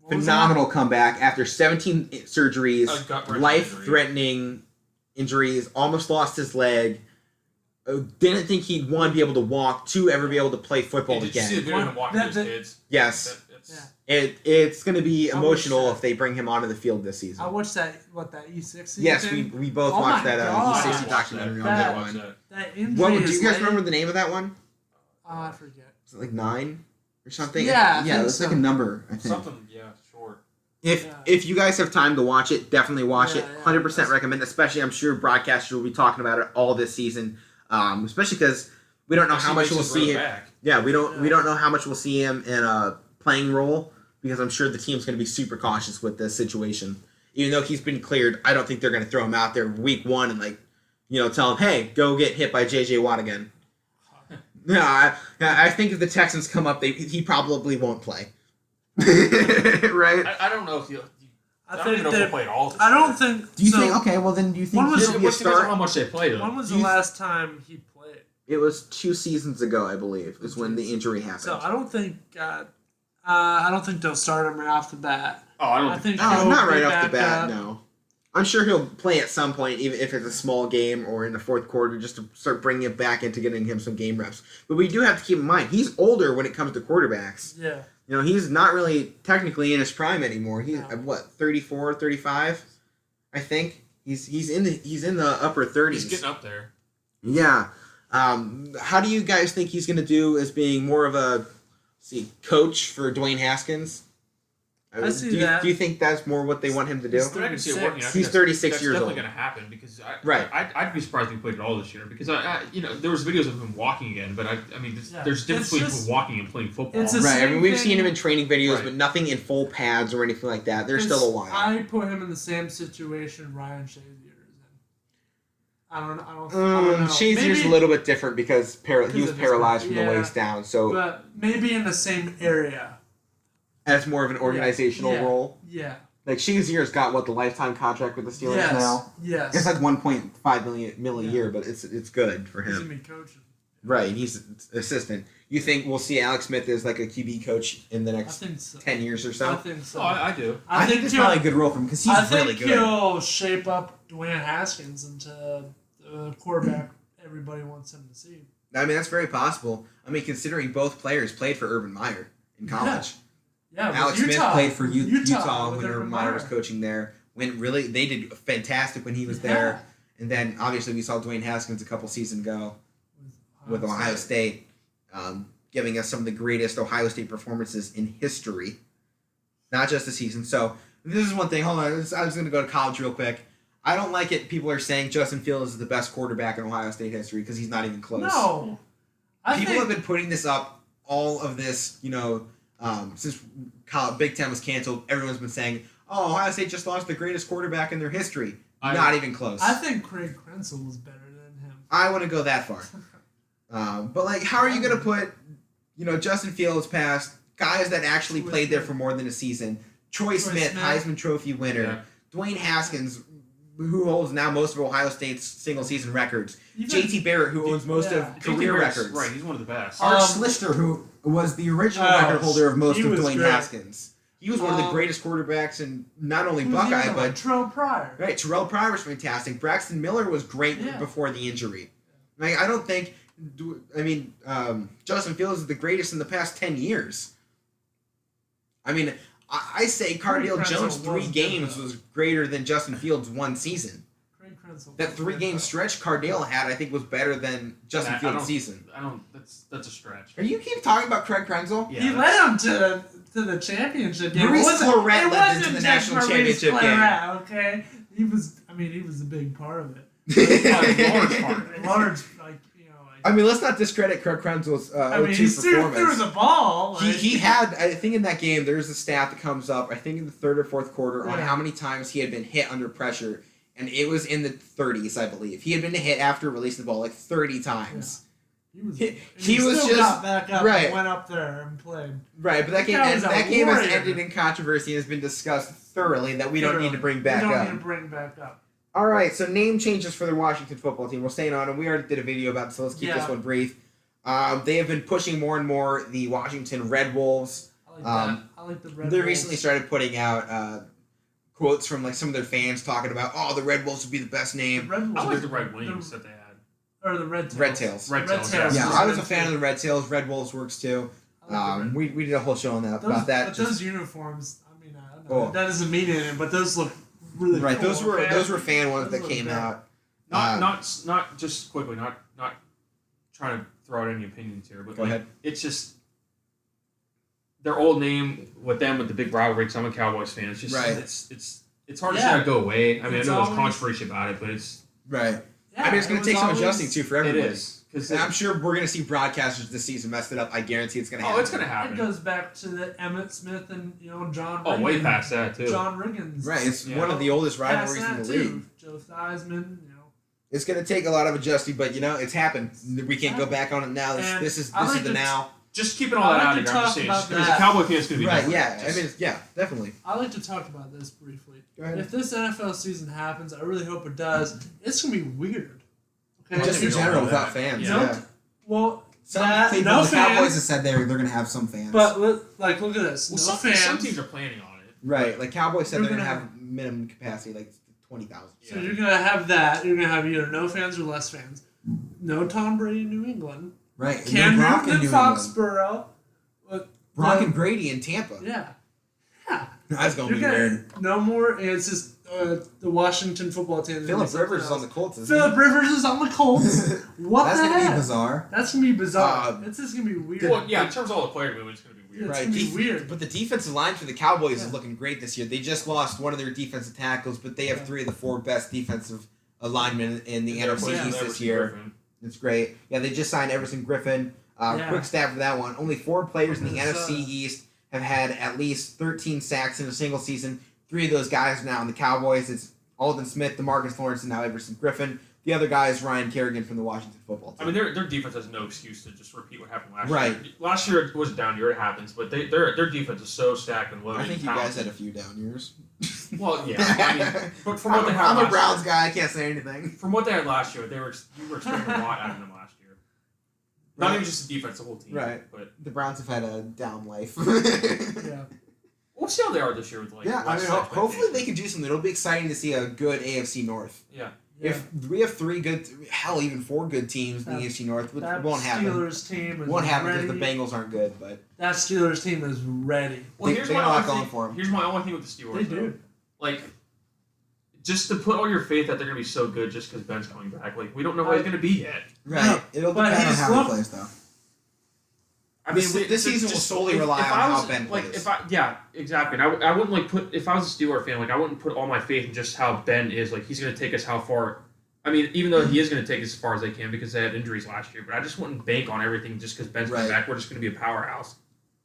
was Phenomenal comeback after 17 surgeries, gut-wrenching life-threatening injuries, almost lost his leg. Didn't think he'd, one, be able to walk, two, ever be able to play football Did you see the again. video of him walking his That- kids? Yes. It's, It's going to be I wish emotional that- if they bring him onto the field this season. I watched that E60 Yes, thing? we both Oh watched my that God. E60 I watched documentary that. on that That- one. That injury What, do is you guys like- remember the name of that one? I forget. Was it like 9 or something? Yeah, I yeah, think it's like so. a number, I think. Something, short. If you guys have time to watch it, definitely watch it. Yeah, 100% recommend. Especially, I'm sure broadcasters will be talking about it all this season. Especially because we don't know how much we'll see him. Yeah, we don't know how much we'll see him in a playing role because I'm sure the team's going to be super cautious with this situation. Even though he's been cleared, I don't think they're going to throw him out there week 1 and tell him, hey, go get hit by J.J. Watt again. No, I think if the Texans come up, he probably won't play. Right? I don't know if you. I don't think even know if that- he'll play at all. I don't think. Do you so, think? Okay, well then, do you think When was he'll it- be a It depends on how start? much they play, though. When was Do the you- last time he played? It was 2 seasons ago, I believe, is when the injury happened. So I don't think. I don't think they'll start him right off the bat. Oh, I don't I think. No, he'll not be right off the back bat. up. No, I'm sure he'll play at some point, even if it's a small game or in the fourth quarter, just to start bringing it back into getting him some game reps. But we do have to keep in mind he's older when it comes to quarterbacks. Yeah. You know, he's not really technically in his prime anymore. He's No. what, 34, 35? I think he's in the upper 30s. He's getting up there. Yeah. How do you guys think he's going to do as being more of a coach for Dwayne Haskins? I see do you, that. Do you think that's more what they want him to do? He's I can see it 36. working. I think He's that's- 36 that's years definitely old. going to happen because Right. I'd be surprised if he played at all this year because there was videos of him walking again, but Yeah. there's a difference It's between just- walking and playing football. it's a- Right. I mean, same we've thing- seen him in training videos, Right. but nothing in full pads or anything like that. There's It's- still a while. I put him in the same situation Ryan Shazier is in. I don't know. Shazier's a Maybe- little bit different because he Because was of his paralyzed back, from the yeah. waist down, so But maybe in the same area. that's more of an organizational Yeah. role. Yeah. Like Shazier's got the lifetime contract with the Steelers Yes. now. Yes. It's like 1.5 million a Yeah. year, but it's good for He's him. gonna be coaching. Right, he's assistant. You think we'll see Alex Smith as like a QB coach in the I next think so. 10 years or I so? think so. Oh, I do. I think that's he'll- probably a good role for him because he's I think really good. he'll shape up Dwayne Haskins into the quarterback everybody wants him to see. I mean, that's very possible. I mean, considering both players played for Urban Meyer in college. Yeah, with Alex Utah. Smith played for Utah with when Urban Meyer was coaching there. When really they did fantastic when he was there. And then obviously we saw Dwayne Haskins a couple seasons ago with Ohio State, giving us some of the greatest Ohio State performances in history, not just the season. So this is one thing. Hold on, I was going to go to college real quick. I don't like it. People are saying Justin Fields is the best quarterback in Ohio State history because he's not even close. No. People have been putting this up all of this, since Big Ten was canceled. Everyone's been saying, "Oh, Ohio State just lost the greatest quarterback in their history." Not even close. I think Craig Krenzel was better than him. I want to go that far. But like, how are you going to put, Justin Fields past guys that actually Troy played there Smith. for more than a season? Troy Smith, Heisman Trophy winner. Yeah. Dwayne Haskins, who holds now most of Ohio State's single season records. Even- JT Barrett, who owns most Yeah. of career records. Right, he's one of the best. Art Um, Schlichter, who was the original Oh, record holder of most he of was Dwayne great. Haskins. He was one of the Um, greatest quarterbacks in not only Who's the Buckeye, other one? but Terrell Pryor. right. Terrell Pryor was fantastic. Braxton Miller was great Yeah. before the injury. Like, I don't think. Justin Fields is the greatest in the past 10 years. I mean, I say Cardale Krenzel Jones was 3 good, games though. was greater than Justin Fields 1 season. Craig Krenzel. That 3-game stretch Cardale had, I think, was better than Justin I Fields' don't- season. That's a stretch. Are you keep talking about Craig Krenzel? Yeah, He led him to the championship game. Maurice It wasn't- Clarett it led them wasn't to the just national Maurice championship game. Clarett, okay, he was a big part of it. large part of it. Large, I mean, let's not discredit Craig Krenzel's I mean, 0-2 he threw performance. the ball. He had, I think in that game, there's a stat that comes up, I think in the third or fourth quarter, on Yeah. how many times he had been hit under pressure. And it was in the 30s, I believe. He had been hit after releasing the ball like 30 times. He was. he was still just- got back up right. and went up there and played. Right, but that game, That was a that game has warrior. ended in controversy and has been discussed thoroughly that we don't need to bring back We don't up. need to bring back up. All right, so name changes for the Washington football team. We're staying on, and we already did a video about this, so let's keep this Yeah. one brief. They have been pushing more and more the Washington Red Wolves. I like that. I like the Red They Bulls. recently started putting out quotes from like some of their fans talking about, "Oh, the Red Wolves would be the best name." Red I Bulls. like the Red Wings that they had. Or the Red Tails. Red Tails. Red Tails, Tails. Yeah, was I was a good fan too. of the Red Tails. Red Wolves works too. I like the Red- We did a whole show on that those, about that. But Just- those uniforms, I mean, I don't know. Oh. That doesn't mean anything, but those look really right, cool. those were man. those were fan ones Those that look came good. out. Not just quickly, not trying to throw out any opinions here, but Go like, ahead. it's just their old name with them with the big rivalry. 'Cause I'm a Cowboys fan. It's just Right. it's hard to Yeah. see that go away. I mean, It's I know there's always- controversy about it, but it's Right. Yeah, I mean, it's going it to take was some always- adjusting too for it everybody. is because And I'm sure we're going to see broadcasters this season mess it up. I guarantee it's going to happen. it's gonna It happen. goes back to the Emmett Smith and John. Oh, way Riggins. past that too. John Riggins. Right, it's Yeah. one of the oldest Past rivalries in that the too. league. Joe Theismann. It's going to take a lot of adjusting, but it's happened. We can't go back on it now. And This is I like the to- now. Just keeping all I that like out to of here. I'm just talk saying, about because a that. Cowboy fan is going to be Right, different. yeah. Just- I mean, yeah, definitely. I like to talk about this briefly. Go ahead. If this NFL season happens, I really hope it does. It's gonna be weird. Okay. Just in we don't general, know without that. fans. Yeah. Yeah. Well, Some that, people, no the Cowboys fans. have said they're going to have some fans. But look at this. Well, no some fans. teams are planning on it. Right. Like Cowboys said You're they're going to gonna have minimum capacity, like 20,000. So you're gonna have that. You're gonna have either no fans or less fans. No Tom Brady in New England. right. Cam no Gronk Newton in in New England. Foxborough. Gronk the- and Brady in Tampa. Yeah. That's gonna be You're weird. gonna no more. And it's just the Washington football team. Philip Rivers is on the Colts. Isn't Philip Rivers is on the Colts. What That's the gonna heck? be bizarre. That's gonna be bizarre. Uh, It's just gonna be weird. Well, yeah, in terms of all the player movement, it's going to be weird. It's Right, gonna be weird. But the defensive line for the Cowboys Yeah. is looking great this year. They just lost one of their defensive tackles, but they have Yeah. 3 of the 4 best defensive linemen in the NFC Yeah, East this Everson year. Griffin. It's great. Yeah, they just signed Everson Griffin. Yeah. Quick stat for that one. Only 4 players in the Minnesota. NFC East have had at least 13 sacks in a single season. 3 of those guys are now in the Cowboys. It's Alden Smith, DeMarcus Lawrence, and now Everson Griffin. The other guy is Ryan Kerrigan from the Washington football team. I mean, their defense has no excuse to just repeat what happened last Right. year. Last year it was a down year, it happens, but their defense is so stacked and loaded. I think and you guys talented. had a few down years. Well, yeah. I mean, but from what they had I'm a last Browns year, guy. I can't say anything. from what they had last year, you were expecting a lot out of them last year. Not Right. even just the defense, the whole team. Right. But The Browns have had a down life. Yeah. we'll see how they are this year with Yeah, I mean, hopefully they can do something. It'll be exciting to see a good AFC North. Yeah. If we have 3 good, hell, even 4 good teams in the AFC North, it That won't happen. Steelers team is Won't happen ready. because the Bengals aren't good, but That Steelers team is ready. Well, They got a lot going for 'em. Here's my only thing with the Steelers. They though. do. Like, just to put all your faith that they're going to be so good just because Ben's coming back. Like, we don't know what he's going to be yet. right, it'll But depend on he's how he looked- plays, though. I This- mean, this season will solely rely if on I how was, Ben like, plays. yeah, exactly. And I wouldn't like put if I was a Steeler fan, like I wouldn't put all my faith in just how Ben is. Like he's going to take us how far. I mean, even though he is going to take us as far as they can because they had injuries last year, but I just wouldn't bank on everything just because Ben's coming Right. back. We're just going to be a powerhouse.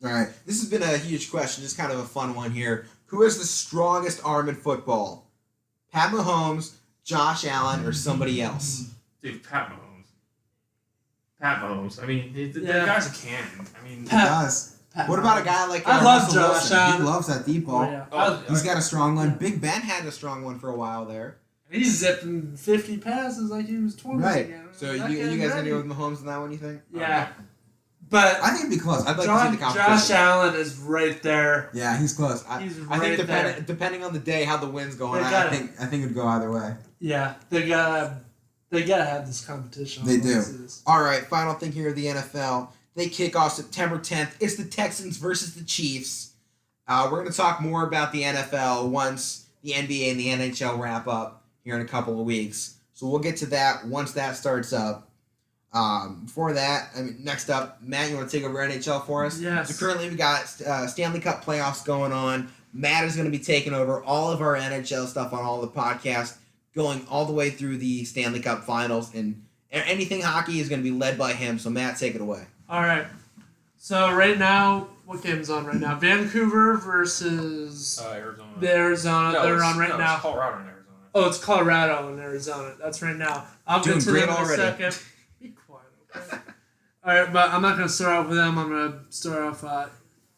All right, this has been a huge question. Just kind of a fun one here. Who has the strongest arm in football? Pat Mahomes, Josh Allen, or somebody else? Dude, Pat Mahomes. Pat Mahomes. I mean, the Yeah. guy's a cannon. I mean, He Pat- does. What about a guy like I love Russell Josh Wilson? Allen. He loves that deep ball. Oh, yeah. oh, He's got a strong one. Big Ben had a strong one for a while there. He's zipping 50 passes like he was 20 Right. again. So That you guy's guys ready. gonna go with Mahomes on that one? You think? Yeah. But I think it'd be close. I'd like to Josh, see the competition. Josh Allen is right there. Yeah, he's close. He's I right think there. depending on the day, how the wind's going, They I got think I think it'd go either way. Yeah, they gotta have this competition. They do. All right, final thing here of the NFL. They kick off September 10th. It's the Texans versus the Chiefs. We're going to talk more about the NFL once the NBA and the NHL wrap up here in a couple of weeks. So we'll get to that once that starts up. Before that, next up, Matt, you want to take over NHL for us? Yes. So currently we got Stanley Cup playoffs going on. Matt is going to be taking over all of our NHL stuff on all the podcasts, going all the way through the Stanley Cup finals, and anything hockey is going to be led by him. So Matt, take it away. All right. So right now, what game's on right now? Vancouver versus Arizona. the Arizona. They're on right It's now. Colorado and Arizona. Oh, it's Colorado and Arizona. That's right now. I'll Doing get to great them in already. a second. Be quiet, okay? All right, but I'm not going to start off with them. I'm going to start off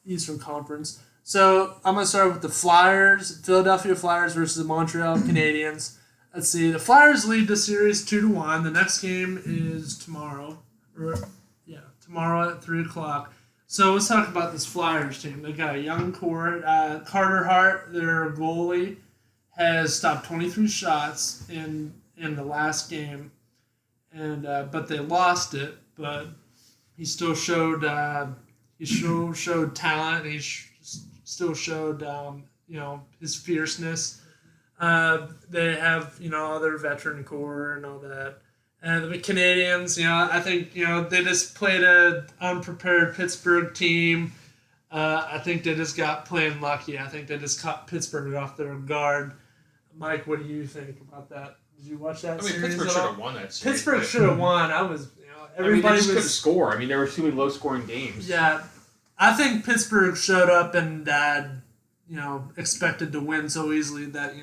Eastern Conference. So I'm going to start with the Flyers, Philadelphia Flyers versus the Montreal Canadiens. Let's see. The Flyers lead the series 2-1. The next game is tomorrow. Tomorrow at 3:00. So let's talk about this Flyers team. They got a young core. Carter Hart, their goalie, has stopped 23 shots in the last game, and but they lost it. But he still showed talent. He still showed his fierceness. They have other veteran core and all that. And the Canadians, I think they just played an unprepared Pittsburgh team. I think they just got plain lucky. I think they just caught Pittsburgh off their guard. Mike, what do you think about that? Did you watch that I mean, series Pittsburgh at should all? have won that series. Pittsburgh but- should have won. I was, I mean, everybody they just couldn't was. score. I mean, they were too many low-scoring games. Yeah, I think Pittsburgh showed up and expected to win so easily that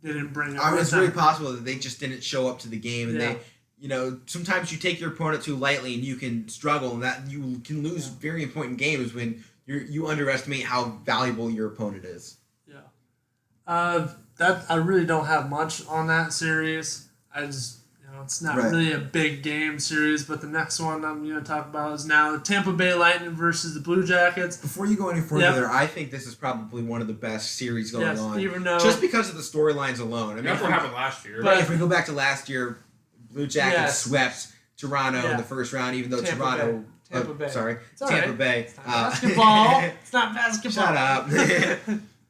they didn't bring up. It's very possible that they just didn't show up to the game, and Yeah. they, sometimes you take your opponent too lightly, and you can struggle, and that you can lose very important games when you underestimate how valuable your opponent is. Yeah. That I really don't have much on that series. I just it's not Right. really a big game series, but the next one I'm going to talk about is now the Tampa Bay Lightning versus the Blue Jackets. Before you go any further, Yep. There, I think this is probably one of the best series going Yes, on, even though just because of the storylines alone. I mean, That's what happened last year. But- if we go back to last year, Blue Jackets Yes. swept Toronto in Yeah. the first round, even though Tampa Toronto Tampa Bay. Sorry, It's all Tampa right. Bay. It's not basketball. It's not basketball. Shut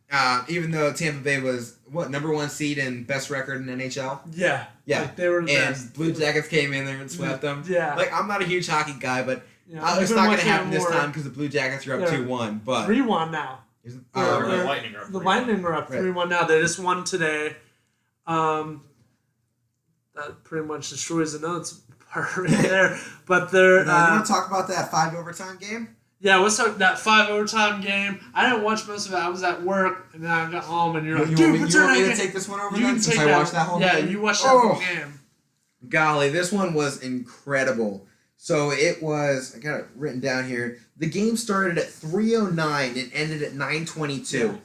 up. Even though Tampa Bay was number 1 seed and best record in NHL. Yeah. Yeah. Like, they were the And best. Blue Jackets came in there and swept them. Yeah. Like, I'm not a huge hockey guy, but You know, it's I've not been going to watching happen it this more. time because the Blue Jackets are up They're 2-1. But 3-1 now. oh, The right. Lightning are up The 3-1. Lightning are up Right. 3-1 now. They just won today. That pretty much destroys the notes part right there. But they're You want to talk about that 5 overtime game? yeah. What's up? That 5 overtime game. I didn't watch most of it. I was at work, and then I got home, and you're like, You dude, want what's me your to name? take this one over You then, can since take I that. watched that whole Yeah, game? you watched that Oh. whole game. Golly, this one was incredible. So it was, I got it written down here. The game started at 3:09 and ended at 9:22.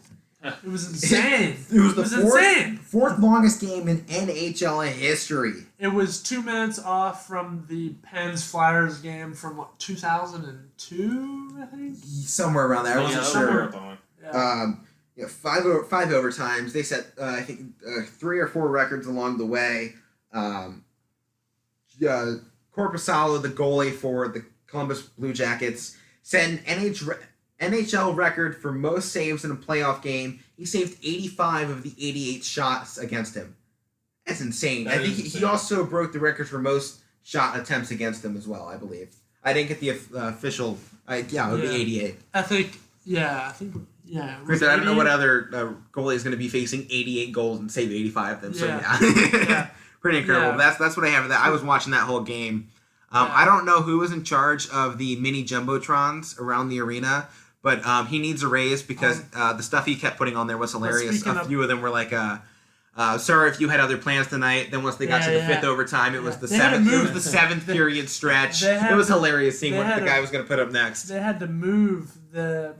It was insane. It was the insane. fourth longest game in NHL history. It was 2 minutes off from the Pens Flyers game from what 2002, I think. Somewhere around there. I wasn't Yeah, sure. somewhere up on. Yeah. Five overtimes. They set I think 3 or 4 records along the way. Korpisalo, the goalie for the Columbus Blue Jackets, set an NHL record for most saves in a playoff game. He saved 85 of the 88 shots against him. That's insane. That I think is he insane. also broke the record for most shot attempts against him as well, I believe. I didn't get the official. It would be Yeah. 88. I think. Yeah. It was Chris, I don't know 88. what other goalie is going to be facing 88 goals and save 85 of them. So Yeah. yeah, pretty incredible. Yeah. That's what I have of that. I was watching that whole game. Yeah. I don't know who was in charge of the mini jumbotrons around the arena, but he needs a raise because the stuff he kept putting on there was hilarious. speaking A of- few of them were like, "Sorry if you had other plans tonight." Then once they got Yeah, to the yeah. 5th overtime, it was the They had to seventh. It move. was the 7th period stretch. They had It was to- hilarious seeing they what had the to- guy was going to put up next. They had to move the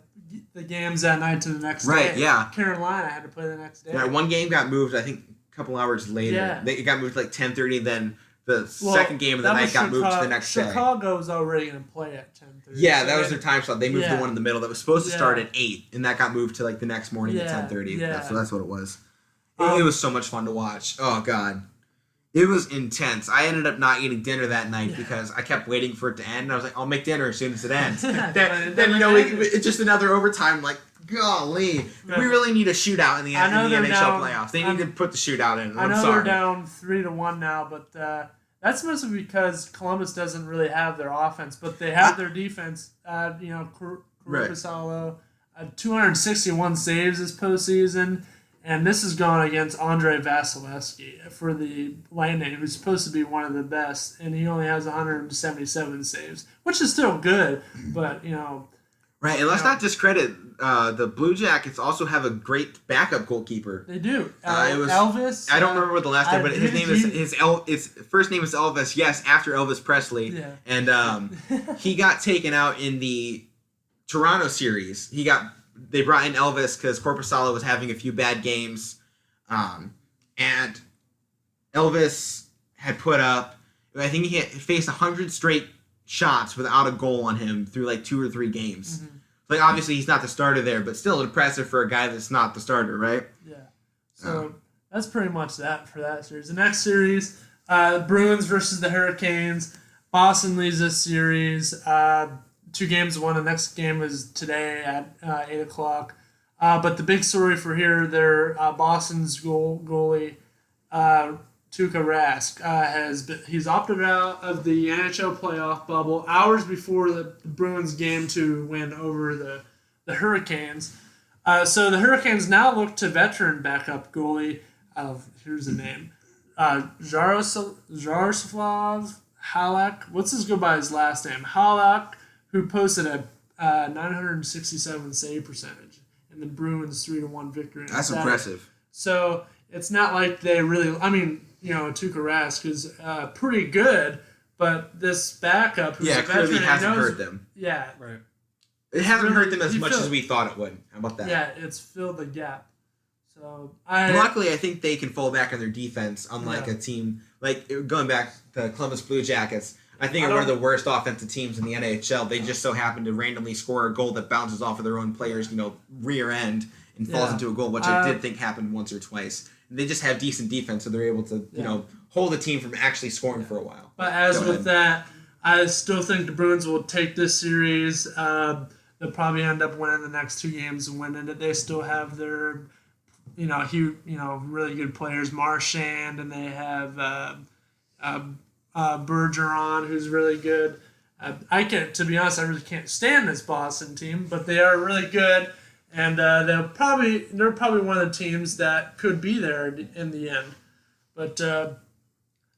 games that night to the next Right, day. yeah. Carolina had to play the next day. Yeah, one game got moved. I think a couple hours later. Yeah. It got moved like 10:30. Then the Well, second game of the that night was got moved to the next day. Chicago was already going to play at 10:30. Yeah, So that was they- their time slot. They moved Yeah. the one in the middle that was supposed to Yeah. start at 8, and that got moved to like the next morning at Yeah, 10:30. yeah. So that's what it was. Um, It was so much fun to watch. Oh god, it was intense. I ended up not eating dinner that night Yeah. because I kept waiting for it to end. I was like, I'll make dinner as soon as it ends. But then it then never ended. it's just another overtime. Like golly, Yeah. we really need a shootout in the I know they're NHL down- playoffs. They I'm- need to put the shootout in. I I'm know sorry. they're down 3-1 now, but that's mostly because Columbus doesn't really have their offense, but they have their defense. Right. Korpisalo, 261 saves this postseason, and this is going against Andrei Vasilevsky for the Lightning, who's supposed to be one of the best, and he only has 177 saves, which is still good, but Right, and let's Yeah. not discredit the Blue Jackets. Also have a great backup goalkeeper. they do. It was- Elvis. I don't remember what the last name, but his name is he- his first name is Elvis. Yes, after Elvis Presley, Yeah. and he got taken out in the Toronto series. They brought in Elvis because Korpisalo was having a few bad games, and Elvis had put up. I think he had faced 100 straight shots without a goal on him through like 2 or 3 games. Mhm. Like obviously he's not the starter there, but still impressive for a guy that's not the starter, right? Yeah. So that's pretty much that for that series. The next series, Bruins versus the Hurricanes. Boston leads this series 2-1. The next game is today at 8 o'clock. But the big story for here, their Boston's goalie, Tuukka Rask, he's opted out of the NHL playoff bubble hours before the Bruins game to win over the Hurricanes. So the Hurricanes now look to veteran backup goalie. Here's the name, Jaroslav Halak. What's his go by his last name? Halak, who posted a 967 save percentage in the Bruins 3-1 victory. on That's Saturday. impressive. So it's not like they really. I mean, Tuukka Rask is pretty good, but this backup who's Yeah, a clearly veteran, hasn't knows, hurt them. Yeah, Right. It hasn't really- hurt them as he much feel- as we thought it would. How about that? yeah, it's filled the gap. So Luckily, I think they can fall back on their defense, unlike Yeah. a team like going back to Columbus Blue Jackets. I think I are one of the don't- worst offensive teams in the NHL. They just so happen to randomly score a goal that bounces off of their own players, rear end and falls Yeah. into a goal, which I did think happened once or twice. And they just have decent defense, so they're able to, Yeah. hold the team from actually scoring for a while. But as Go with ahead. that, I still think the Bruins will take this series. They'll probably end up winning the next 2 games and winning it. They still have their, really good players, Marchand, and they have Bergeron, who's really good. To be honest, I really can't stand this Boston team, but they are really good, and they're probably one of the teams that could be there in the end. But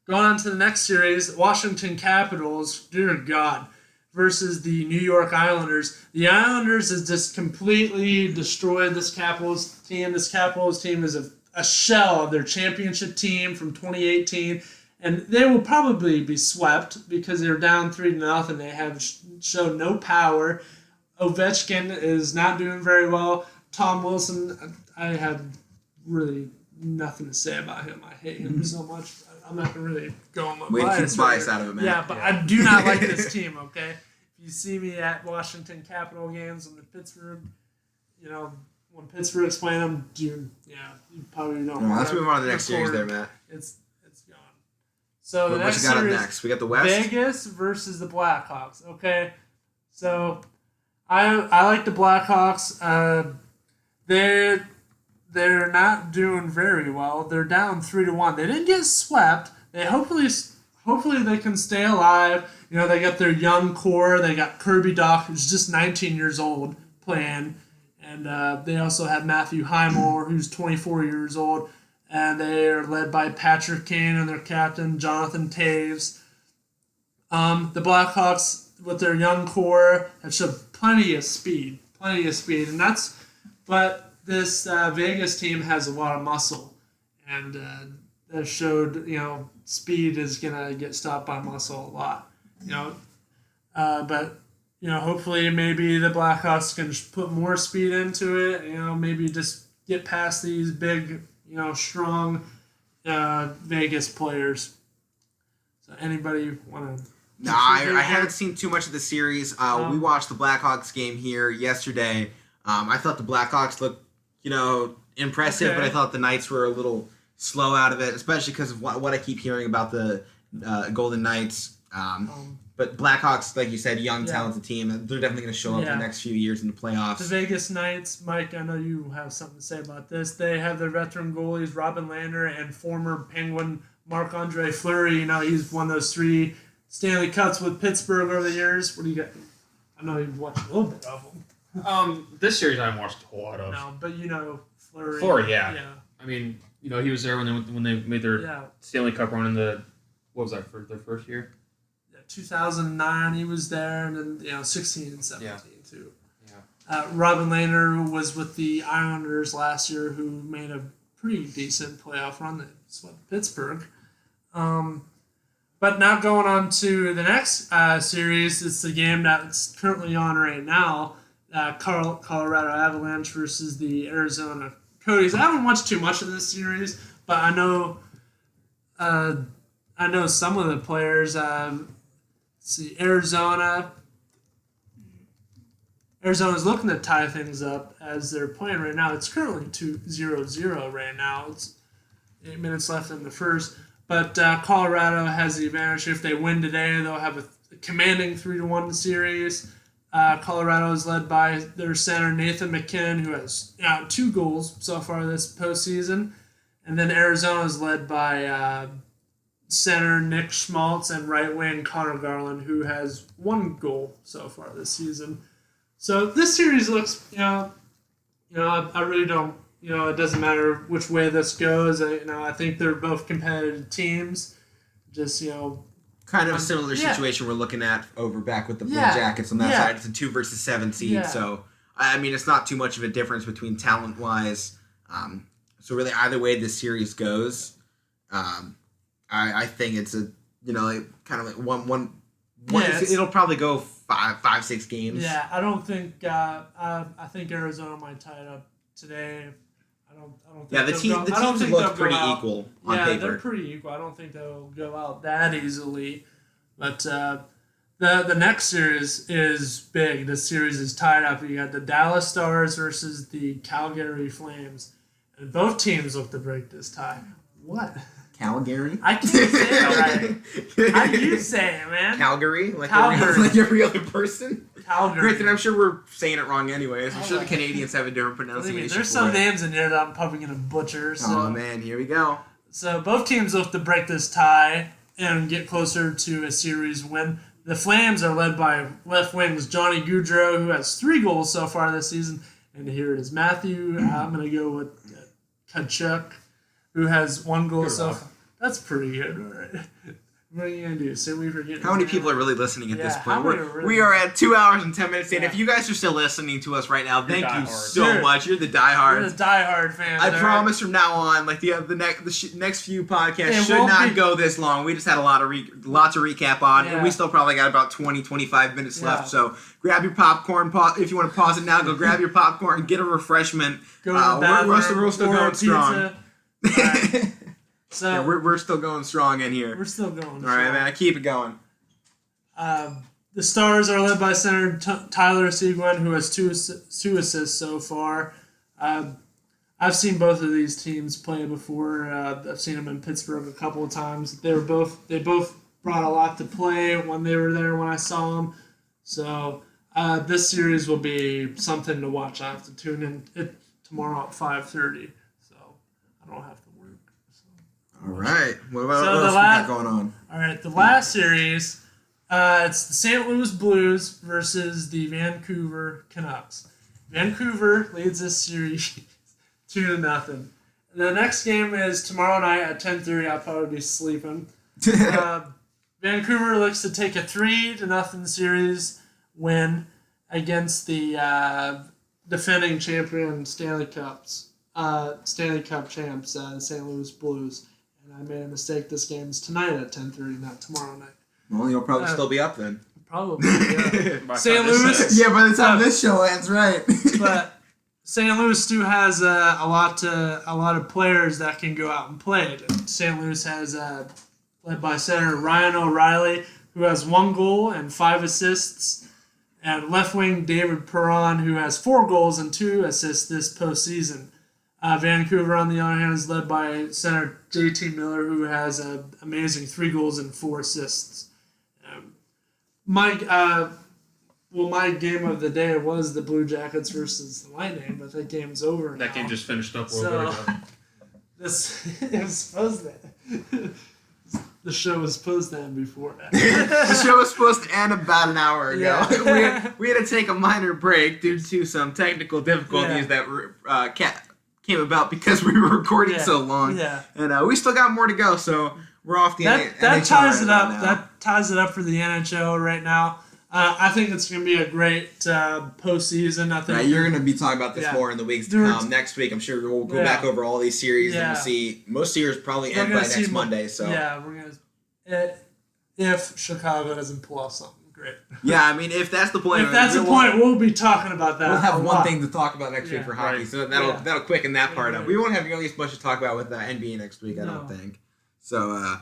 going on to the next series, Washington Capitals, dear God, versus the New York Islanders. The Islanders has just completely destroyed this Capitals team. This Capitals team is a shell of their championship team from 2018, and they will probably be swept because they're down 3-0. They have shown no power. Ovechkin is not doing very well. Tom Wilson, I have really nothing to say about him. I hate him so much. I'm not going to really go on my Way to keep bias bias here. out of it, man. Yeah, but I do not like this team, okay? If you see me at Washington Capital games when when Pittsburgh's playing them, you probably don't. Well, let's move on to the next series there, Matt. It's gone. So the What next you got up series, next? We got the West. Vegas versus the Blackhawks. Okay, so I like the Blackhawks. They're not doing very well. They're down 3-1. They didn't get swept. They hopefully they can stay alive. They got their young core. They got Kirby Dach, who's just 19 years old, playing. And they also have Matthew Highmore, who's 24 years old. And they are led by Patrick Kane and their captain, Jonathan Taves. The Blackhawks, with their young core, have shown plenty of speed. But this Vegas team has a lot of muscle. And that showed, speed is going to get stopped by muscle a lot. But hopefully maybe the Blackhawks can put more speed into it. Maybe just get past these big, strong Vegas players. So anybody want to? No, I haven't seen too much of the series. We watched the Blackhawks game here yesterday. I thought the Blackhawks looked, impressive, Okay. but I thought the Knights were a little slow out of it, especially because of what I keep hearing about the Golden Knights. But Blackhawks, like you said, young, talented team. They're definitely going to show up in the next few years in the playoffs. The Vegas Knights, Mike, I know you have something to say about this. They have their veteran goalies, Robin Lehner, and former Penguin Marc-Andre Fleury. He's won those 3 Stanley Cups with Pittsburgh over the years. What do you got? I know you've watched a little bit of them. This series I haven't watched a whole lot of. No, but Fleury. Fleury, yeah. Yeah. I mean, he was there when they made their Stanley Cup run in what was that, for their first year? 2009 he was there, and then 16 and 17 too. Yeah. Robin Lehner was with the Islanders last year, who made a pretty decent playoff run. They swept Pittsburgh. But now going on to the next series, it's the game that's currently on right now. Colorado Avalanche versus the Arizona Coyotes. I haven't watched too much of this series, but I know some of the players. See, Arizona's looking to tie things up as they're playing right now. It's currently 2-0 right now. It's 8 minutes left in the first. But Colorado has the advantage. If they win today, they'll have a commanding 3-1 series. Colorado is led by their center, Nathan McKinnon, who has 2 goals so far this postseason. And then Arizona is led by center Nick Schmaltz and right wing Connor Garland, who has 1 goal so far this season. So this series looks, I really don't, it doesn't matter which way this goes. I think they're both competitive teams. Just, Kind of a similar situation we're looking at over back with the Blue Jackets on that side. It's a 2 versus 7 seed, Yeah. so I mean it's not too much of a difference between talent wise. So really, either way this series goes, I think it's a kind of like one. It'll probably go 5-6 games. Yeah, I don't think. I think Arizona might tie it up today. I don't think. Yeah, the teams look pretty equal on paper. Yeah, they're pretty equal. I don't think they'll go out that easily. But the next series is big. This series is tied up. You got the Dallas Stars versus the Calgary Flames, and both teams look to break this tie. What? Calgary. I can't say it right. How do you say it, man? Calgary, like Calgary. like every other person. Calgary. Granted, I'm sure we're saying it wrong anyways. I'm sure the Okay. Canadians have a different What do you mean? pronunciation. There's for some it. names in here that I'm probably gonna butcher. So. Oh man, here we go. So both teams look to break this tie and get closer to a series win. The Flames are led by left wings Johnny Gaudreau, who has 3 goals so far this season. And here it is Matthew. I'm going to go with Tkachuk, who has 1 goal so far. That's pretty good, all right? What are you going to do? Say we forget. How many people are really listening at this Yeah, how point? many are really- We are at 2 hours and 10 minutes in. Yeah. If you guys are still listening to us right now, thank you diehards. so Dude. much. You're the You're diehards. the diehard fans. I all right? promise from now on, like the next few podcasts It should won't not be- go this long. We just had a lot to recap on, and Yeah. we still probably got about 20, 25 minutes Yeah. left. So grab your popcorn. If you want to pause it now, go grab your popcorn, get a refreshment. Go to the bathroom. We're still order going pizza. strong. All right. So Yeah, we're still going strong in here. we're still going. All right, man. Keep it going. The Stars are led by center Tyler Seguin, who has two assists so far. I've seen both of these teams play before. I've seen them in Pittsburgh a couple of times. They both brought a lot to play when they were there when I saw them. So this series will be something to watch. I have to tune in tomorrow at 5:30, so I don't have to work. So. All right. What So else the we last- got going on? All right, the last series, it's the St. Louis Blues versus the Vancouver Canucks. Vancouver leads this series 2-0. The next game is tomorrow night at 10:30. I'll probably be sleeping. Vancouver looks to take a 3-0 series win against the defending champion Stanley Cup champs, St. Louis Blues. And I made a mistake. This game's tonight at 10:30, not tomorrow night. Well, you'll probably Uh, still be up then. Probably. Yeah. By the St. time this Louis. ends. Yeah, by the time this show ends, right? But St. Louis still has a lot of players that can go out and play. St. Louis has led by center Ryan O'Reilly, who has 1 goal and 5 assists, and left wing David Perron, who has 4 goals and 2 assists this postseason. Vancouver, on the other hand, is led by center JT Miller, who has an amazing 3 goals and 4 assists. My game of the day was the Blue Jackets versus the Lightning, but that game's over now. That game just finished up a So- little bit ago. This it was supposed to. The show was supposed to end before that. The show was supposed to end about an hour ago. Yeah. we had to take a minor break due to some technical difficulties that came about because we were recording so long. Yeah. And we still got more to go, so we're off the That NHL ties right it about up. now. That ties it up for the NHL right now. I think it's going to be a great postseason. I think You're going to be talking about this Yeah. more in the weeks to Dude. come. Next week, I'm sure we'll go Yeah. back over all these series and Yeah. we'll see. Most series probably We're end by gonna see next mo- Monday. So yeah, we're gonna. If Chicago doesn't pull off something great. yeah, I mean, if that's the point, If that's the point, we'll be talking about that. We'll have a one lot. thing to talk about next week Yeah, for hockey, right. so that'll quicken that part up. Right. We won't have nearly as much to talk about with NBA next week, I don't No. think. So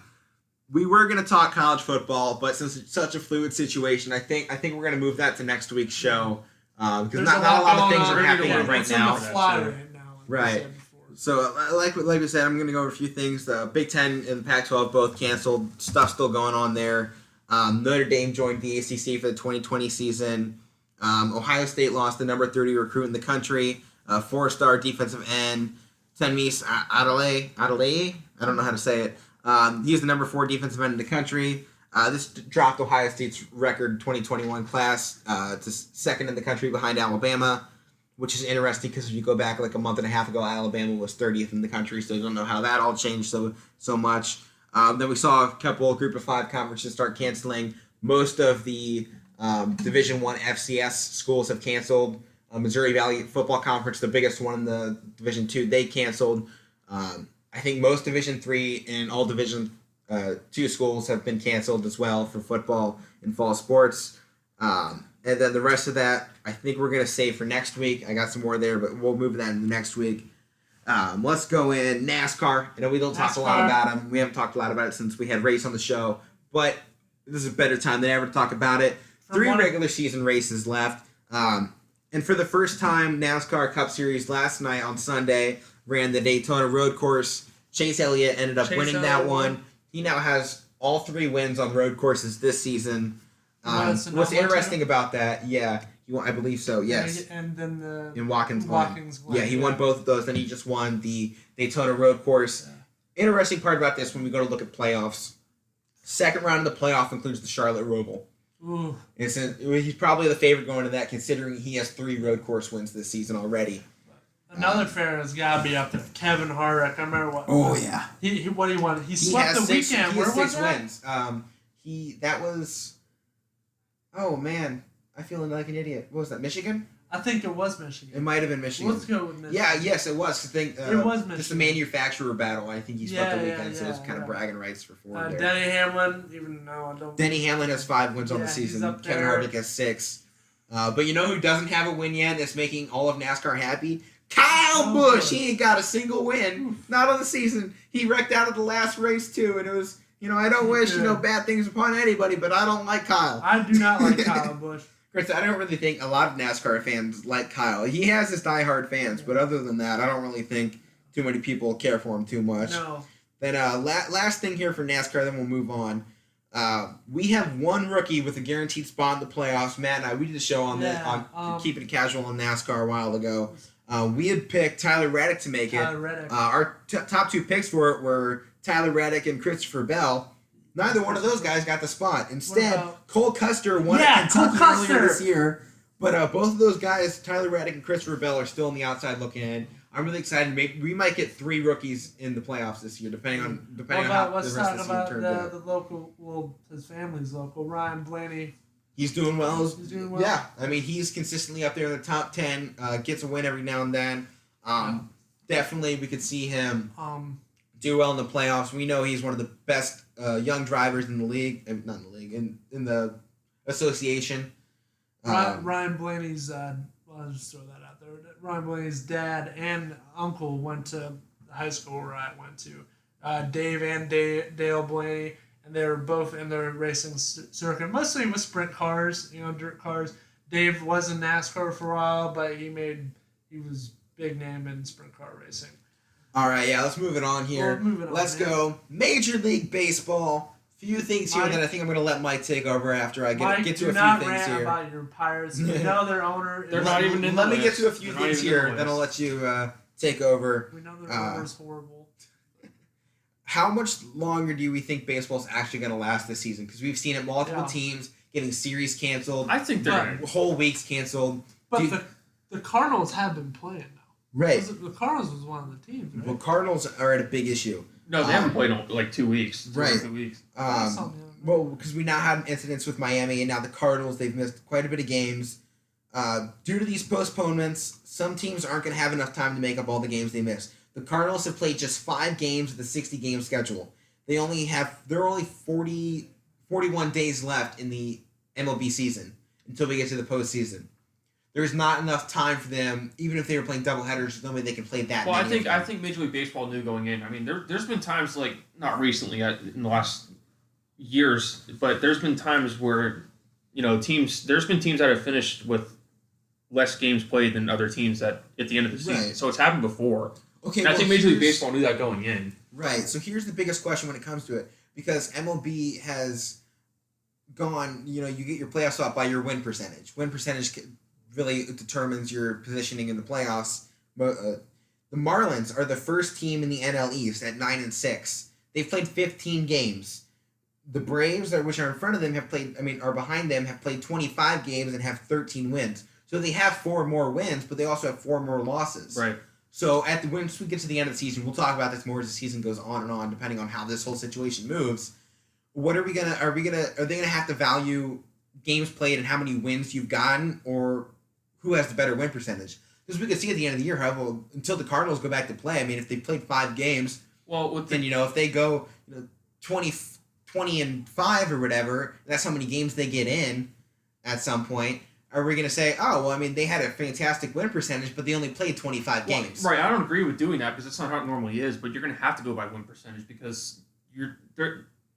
we were gonna talk college football, but since it's such a fluid situation, I think we're gonna move that to next week's show because There's not a lot of going things on. are happening Yeah, right it's now. on the fly So- right now. like we Right. said before. So like we said, I'm gonna go over a few things. The Big Ten and the Pac-12 both canceled. Stuff still going on there. Notre Dame joined the ACC for the 2020 season. Ohio State lost the number 30 recruit in the country, 4-star defensive end, Tenmis Adelaide. I don't know how to say it. He's the number 4 defensive end in the country. This dropped Ohio State's record 2021 class to second in the country behind Alabama, which is interesting because if you go back like a month and a half ago, Alabama was 30th in the country, so you don't know how that all changed so much. Then we saw a group of 5 conferences start canceling. Most of the Division I FCS schools have canceled. Missouri Valley Football Conference, the biggest one in the Division II, they canceled. I think most Division III and all Division II schools have been canceled as well for football and fall sports. And then the rest of that, I think we're going to save for next week. I got some more there, but we'll move that into next week. Let's go in NASCAR. I know we don't talk a lot NASCAR. about them. We haven't talked a lot about it since we had race on the show, but this is a better time than ever to talk about it. From 3 one- regular season races left. And for the first time, NASCAR Cup Series last night on Sunday ran the Daytona Road Course Chase Elliott ended up Chase winning that Elliott won. one. He now has all 3 wins on road courses this season. What's What's interesting about that? Yeah, he won, I believe so. Yes, And then the in Watkins Glen. Glen. Yeah, he won both of those. Then he just won the Daytona road course. Yeah. Interesting part about this when we go to look at playoffs. Second round of the playoff includes the Charlotte Roval. Ooh. He's probably the favorite going to that, considering he has 3 road course wins this season already. Another fair has got to be up there. Kevin Harvick. I remember what. Oh yeah. He what he won. He swept has the 6, weekend. He Where has was 6 that? wins. That was. Oh man, I feel like an idiot. What was that? Michigan? I think it was It Michigan. might have been Michigan. Let's go with Michigan. Yeah, yes, it was. I think It was Just the Michigan. manufacturer battle. I think he swept the Yeah, weekend, so it was yeah, kind of yeah. bragging rights for Ford there. Denny Hamlin. Even though I don't. Denny Hamlin has 5 wins on the Yeah, season. he's up Kevin there. Harvick has 6. But you know who doesn't have a win yet? That's making all of NASCAR happy. Kyle Busch. Busch. He ain't got a single win. Not on the season. He wrecked out at the last race too, and it was. I don't wish Yeah. bad things upon anybody, but I don't like Kyle. I do not like Kyle Busch. Chris, I don't really think a lot of NASCAR fans like Kyle. He has his diehard fans, but other than that, I don't really think too many people care for him too much. No. Then last thing here for NASCAR, then we'll move on. We have one rookie with a guaranteed spot in the playoffs. Matt and I, we did a show on that, on keeping it casual on NASCAR a while ago. We had picked Tyler Reddick to make Tyler it. Reddick. Our top 2 picks for it were Tyler Reddick and Christopher Bell. Neither one of those guys got the spot. Instead, about- Cole Custer won Yeah, at Kentucky Cole earlier Custer. this year. But both of those guys, Tyler Reddick and Christopher Bell, are still on the outside looking in. I'm really excited. Maybe we might get 3 rookies in the playoffs this year, depending on how the Let's rest talk of the season about turns out. the local. Well, his family's local. Ryan Blaney. He's doing well. He's doing well. Yeah, I mean he's consistently up there in the top 10. Gets a win every now and then. Definitely, we could see him do well in the playoffs. We know he's one of the best young drivers in the league. Not in the league, in the association. Ryan Blaney's. I'll just throw that out there. Ryan Blaney's dad and uncle went to the high school where I went to. Dave and Dale Blaney, and they were both in their racing circuit, mostly with sprint cars, dirt cars. Dave was in NASCAR for a while, but he was big name in sprint car racing. All right, yeah, let's move it on here. Well, moving on, Let's yeah. go. Major League Baseball. Few things here Mike- that I think I'm going to let Mike take over after I Mike, get to do a few not things rant here. about your Pirates. You know their owner. They're is- not even in the Let me get list. to a few They're not things even in the here, then I'll list. let you take over. We know their owner's horrible. How much longer do we think baseball's actually going to last this season? Because we've seen it multiple Yeah. teams getting series canceled, I think they're But- whole weeks canceled. But Dude, the Cardinals have been playing now. right. The Cardinals was one of the teams, right? Well, Cardinals are at a big issue. no, they haven't played in like 2 weeks. Right. 2 weeks. That's something. Well, because we now have incidents with Miami, and now the Cardinals, they've missed quite a bit of games. Due to these postponements, some teams aren't going to have enough time to make up all the games they missed. The Cardinals have played just 5 games with a 60-game schedule. There are only 41 days left in the MLB season until we get to the postseason. There's not enough time for them, even if they were playing doubleheaders, there's no way they can play that Well, I many of them. think Major League Baseball knew going in. I mean, there's been times like not recently in the last years, but there's been times where there's been teams that have finished with less games played than other teams that at the end of the season. Right. So it's happened before. Okay, And I well, think Major League here's- Baseball knew that going in. Right. So here's the biggest question when it comes to it, because MLB has gone. You get your playoff spot by your win percentage. Win percentage really determines your positioning in the playoffs. But the Marlins are the first team in the NL East at 9-6. They've played 15 games. The Braves, which are in front of them, are behind them, have played 25 games and have 13 wins. So they have 4 more wins, but they also have 4 more losses. Right. So once we get to the end of the season, we'll talk about this more as the season goes on and on, depending on how this whole situation moves. What are they gonna have to value games played and how many wins you've gotten, or who has the better win percentage? Because we could see at the end of the year how until the Cardinals go back to play. I mean, if they played 5 games, Well, with the, then if they go 20-5 or whatever, that's how many games they get in at some point. Are we going to say, oh, well, I mean, they had a fantastic win percentage, but they only played 25 games? Right, I don't agree with doing that because that's not how it normally is. But you're going to have to go by win percentage because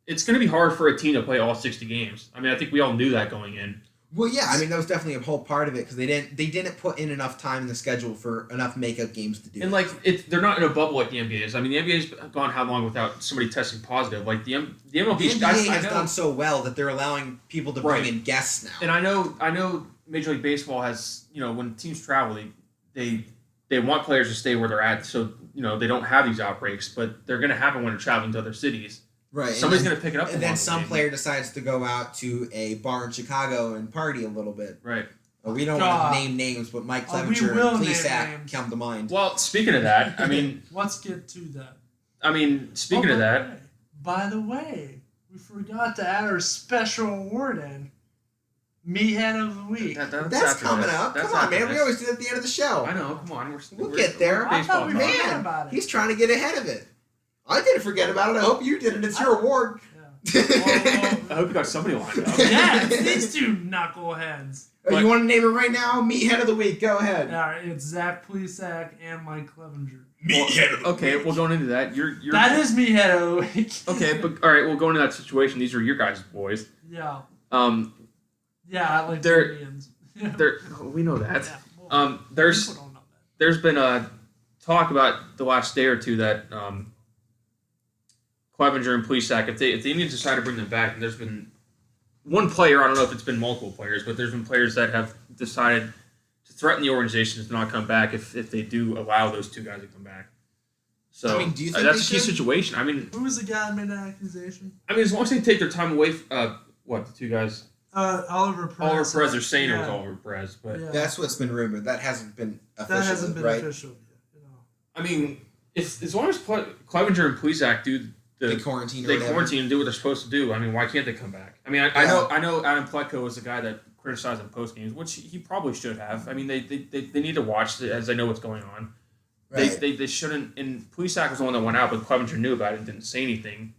it's going to be hard for a team to play all 60 games. I mean, I think we all knew that going in. Well, yeah, I mean that was definitely a whole part of it because they didn't put in enough time in the schedule for enough makeup games to do. And like they're not in a bubble like the NBA is. I mean, the NBA's gone how long without somebody testing positive? Like the MLB, the NBA I has know, done so well that they're allowing people to bring in guests now. And I know Major League Baseball has, when teams travel, they want players to stay where they're at, so they don't have these outbreaks, but they're going to happen when they're traveling to other cities. Right. Somebody's going to pick it up. And then some player decides to go out to a bar in Chicago and party a little bit. Right. We don't want to name names, but Mike Clevenger and Plesac come to mind. Well, speaking of that, I mean... Let's get to that. I mean, speaking of that... By the way, we forgot to add our special award in. Meathead of the Week. That's coming up. Come on, man. We always do it at the end of the show. I know. Come on. We'll get there. I thought we Man, about it. he's trying to get ahead of it. I didn't forget about it. I hope you didn't. It's your award. Yeah. I hope you got somebody lined up. Yes, these two knuckleheads. You want to name it right now? Meathead of the Week. Go ahead. All right, it's Zach Plesac and Mike Clevenger. Meathead of the Okay, Week. well, going into that, you're That is Meathead of the Week. Okay, but all right, well, going into that situation, these are your guys' boys. Yeah. Yeah, I like they're- the Indians. Yeah. We know that. Yeah, well, There's people don't know that. there's been talk about the last day or two that Clevenger and Plesac, if the Indians decide to bring them back, and there's been one player, I don't know if it's been multiple players, but there's been players that have decided to threaten the organization to not come back if they do allow those two guys to come back. So I mean, do you think that's they a key should? situation. I mean, Who was the guy that made that accusation? as long as they take their time away, the two guys, Oliver Perez. Oliver Perez, they're saying it was Yeah. Oliver Perez, but Yeah. That's what's been rumored. That hasn't been official, That hasn't been right? official yet. I mean, as long as Clevenger and Plesac do The quarantine or they whatever. quarantine and do what they're supposed to do. I mean, why can't they come back? I mean, I know Adam Pletko was the guy that criticized them post games, which he probably should have. I mean, they need to watch it as they know what's going on. Right. They shouldn't. And Plesac was the one that went out, but Clevenger knew about it and didn't say anything.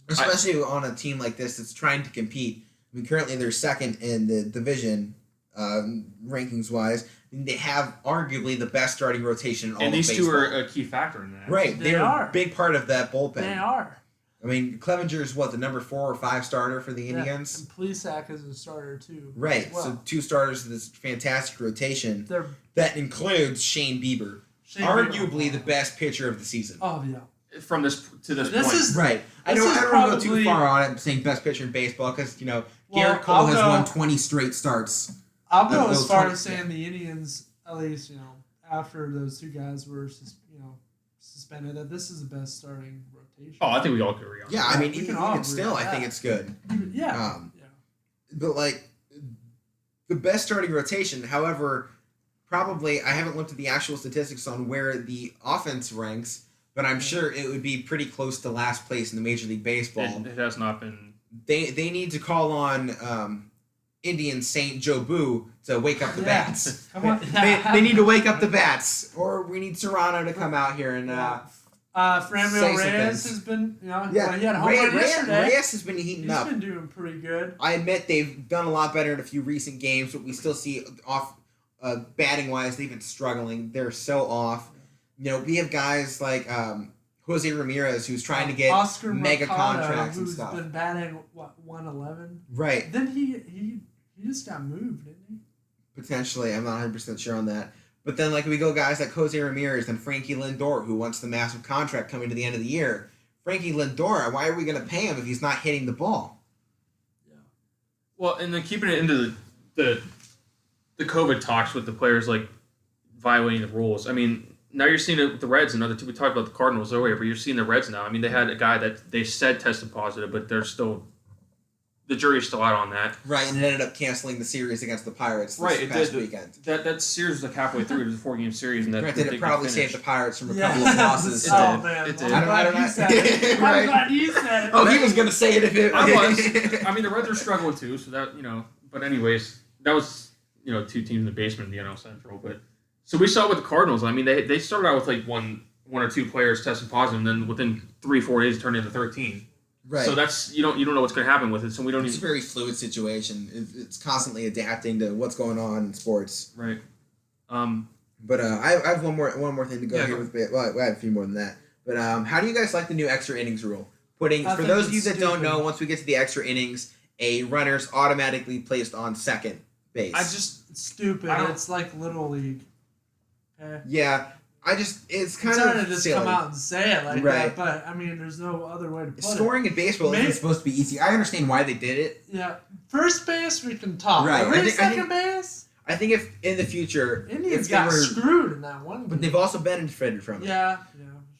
Especially on a team like this that's trying to compete. I mean, currently they're second in the division, rankings wise. They have arguably the best starting rotation in all And of these baseball. two are a key factor in that. Right, They they're are. a big part of that bullpen. They are. I mean, Clevenger is the number 4 or 5 starter for the Indians? And Plesac is a starter too. Right, as well. so 2 starters of this fantastic rotation They're that includes Shane Bieber, Shane arguably Bieber. the best pitcher of the season. Oh yeah. From this to this This point. is- Right. I This don't is want to go too probably- far on it saying best pitcher in baseball because, Well, Garrett Cole I'll has go- won 20 straight starts. I'll go Those as far 20 as saying the Indians, at least after those two guys were suspended, that this is the best starting rotation. Oh, I think we all could agree on Yeah, that. I mean, We even can all agree still, on I think that. it's good. Yeah. Yeah. But, the best starting rotation, however, probably, I haven't looked at the actual statistics on where the offense ranks, but I'm sure it would be pretty close to last place in the Major League Baseball. It has not been. They need to call on Indian Saint Joe Boo to wake up the Yeah. bats. Come on. They need to wake up the bats, or we need Serrano to come out here and Franmil say some Reyes things. has been, yeah. well, he had a home run yesterday. Reyes has been heating He's up. been doing pretty good. I admit they've done a lot better in a few recent games, but we still see off batting wise they've been struggling. They're so off. We have guys like Jose Ramirez who's trying to get Oscar mega Mercado, contracts and who's stuff. been batting 111. Right. Then he just got moved, didn't he? Potentially, I'm not 100% sure on that. But then, we go guys like Jose Ramirez and Frankie Lindor, who wants the massive contract coming to the end of the year. Frankie Lindor, why are we going to pay him if he's not hitting the ball? Well, and then keeping it into the COVID talks with the players violating the rules. I mean, now you're seeing it with the Reds and other two. We talked about the Cardinals earlier, but you're seeing the Reds now. I mean, they had a guy that they said tested positive, but the jury's still out on that. Right, and it ended up canceling the series against the Pirates this Right, it past did. weekend. That series was halfway through. It was a 4-game series, and Granted, it probably saved the Pirates from a Yeah. couple of losses. It Oh did. man, It did. I'm I don't glad know. you said it. Right. I'm glad you said it. Oh, he was going to say it if it... I was. I mean, the Reds are struggling too, so that But anyways, that was 2 teams in the basement in the NL Central. But so we saw it with the Cardinals. I mean, they started out with one or two players testing positive, and then within 3-4 days, it turned into 13. Right. So that's you don't know what's going to happen with it. So we don't It's a even very fluid situation. It's constantly adapting to what's going on in sports. right. But I have one more thing to go Yeah, here go. with. Well, I have a few more than that. But how do you guys like the new extra innings rule? Putting I for think those of you it's that don't stupid. know, once we get to the extra innings, a runner's automatically placed on second base. It's stupid. I don't- It's like Little League. Okay? Yeah, it's kind It's hard to of just silly. come out and say it like Right. that, but I mean, there's no other way to put it. Scoring in baseball Maybe- isn't supposed to be easy. I understand why they did it. Yeah, first base we can talk. Right. Really, I think- second base, I think if in the future, Indians if they got were, screwed in that one. but game. they've also benefited from it. Yeah.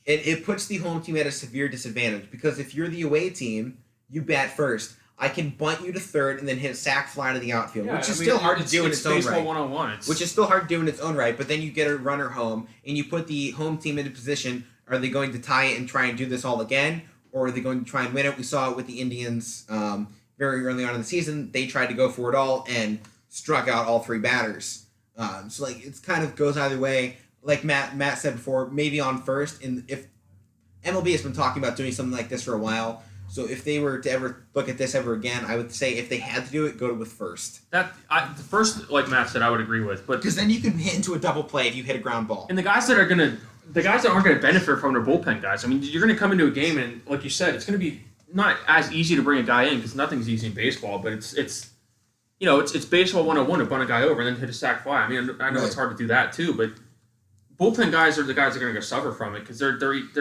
It puts the home team at a severe disadvantage because if you're the away team, you bat first. I can bunt you to third and then hit a sac fly to the outfield, which is still hard to do in its own baseball right. 101. Which is still hard to do in its own right, but then you get a runner home and you put the home team into position. Are they going to tie it and try and do this all again, or are they going to try and win it? We saw it with the Indians very early on in the season. They tried to go for it all and struck out all three batters. So like it's kind of goes either way. Like Matt said before, maybe on first, and if MLB has been talking about doing something like this for a while. So if they were to ever look at this ever again, I would say if they had to do it, go with first. The first, like Matt said, I would agree with. But Because then you can hit into a double play if you hit a ground ball. and the guys that aren't gonna benefit from their bullpen guys. I mean, you're gonna come into a game and, like you said, it's gonna be not as easy to bring a guy in because nothing's easy in baseball. But it's baseball 101 to bunt a guy over and then hit a sac fly. I mean, I know it's hard to do that too, but bullpen guys are the guys that are gonna go suffer from it because their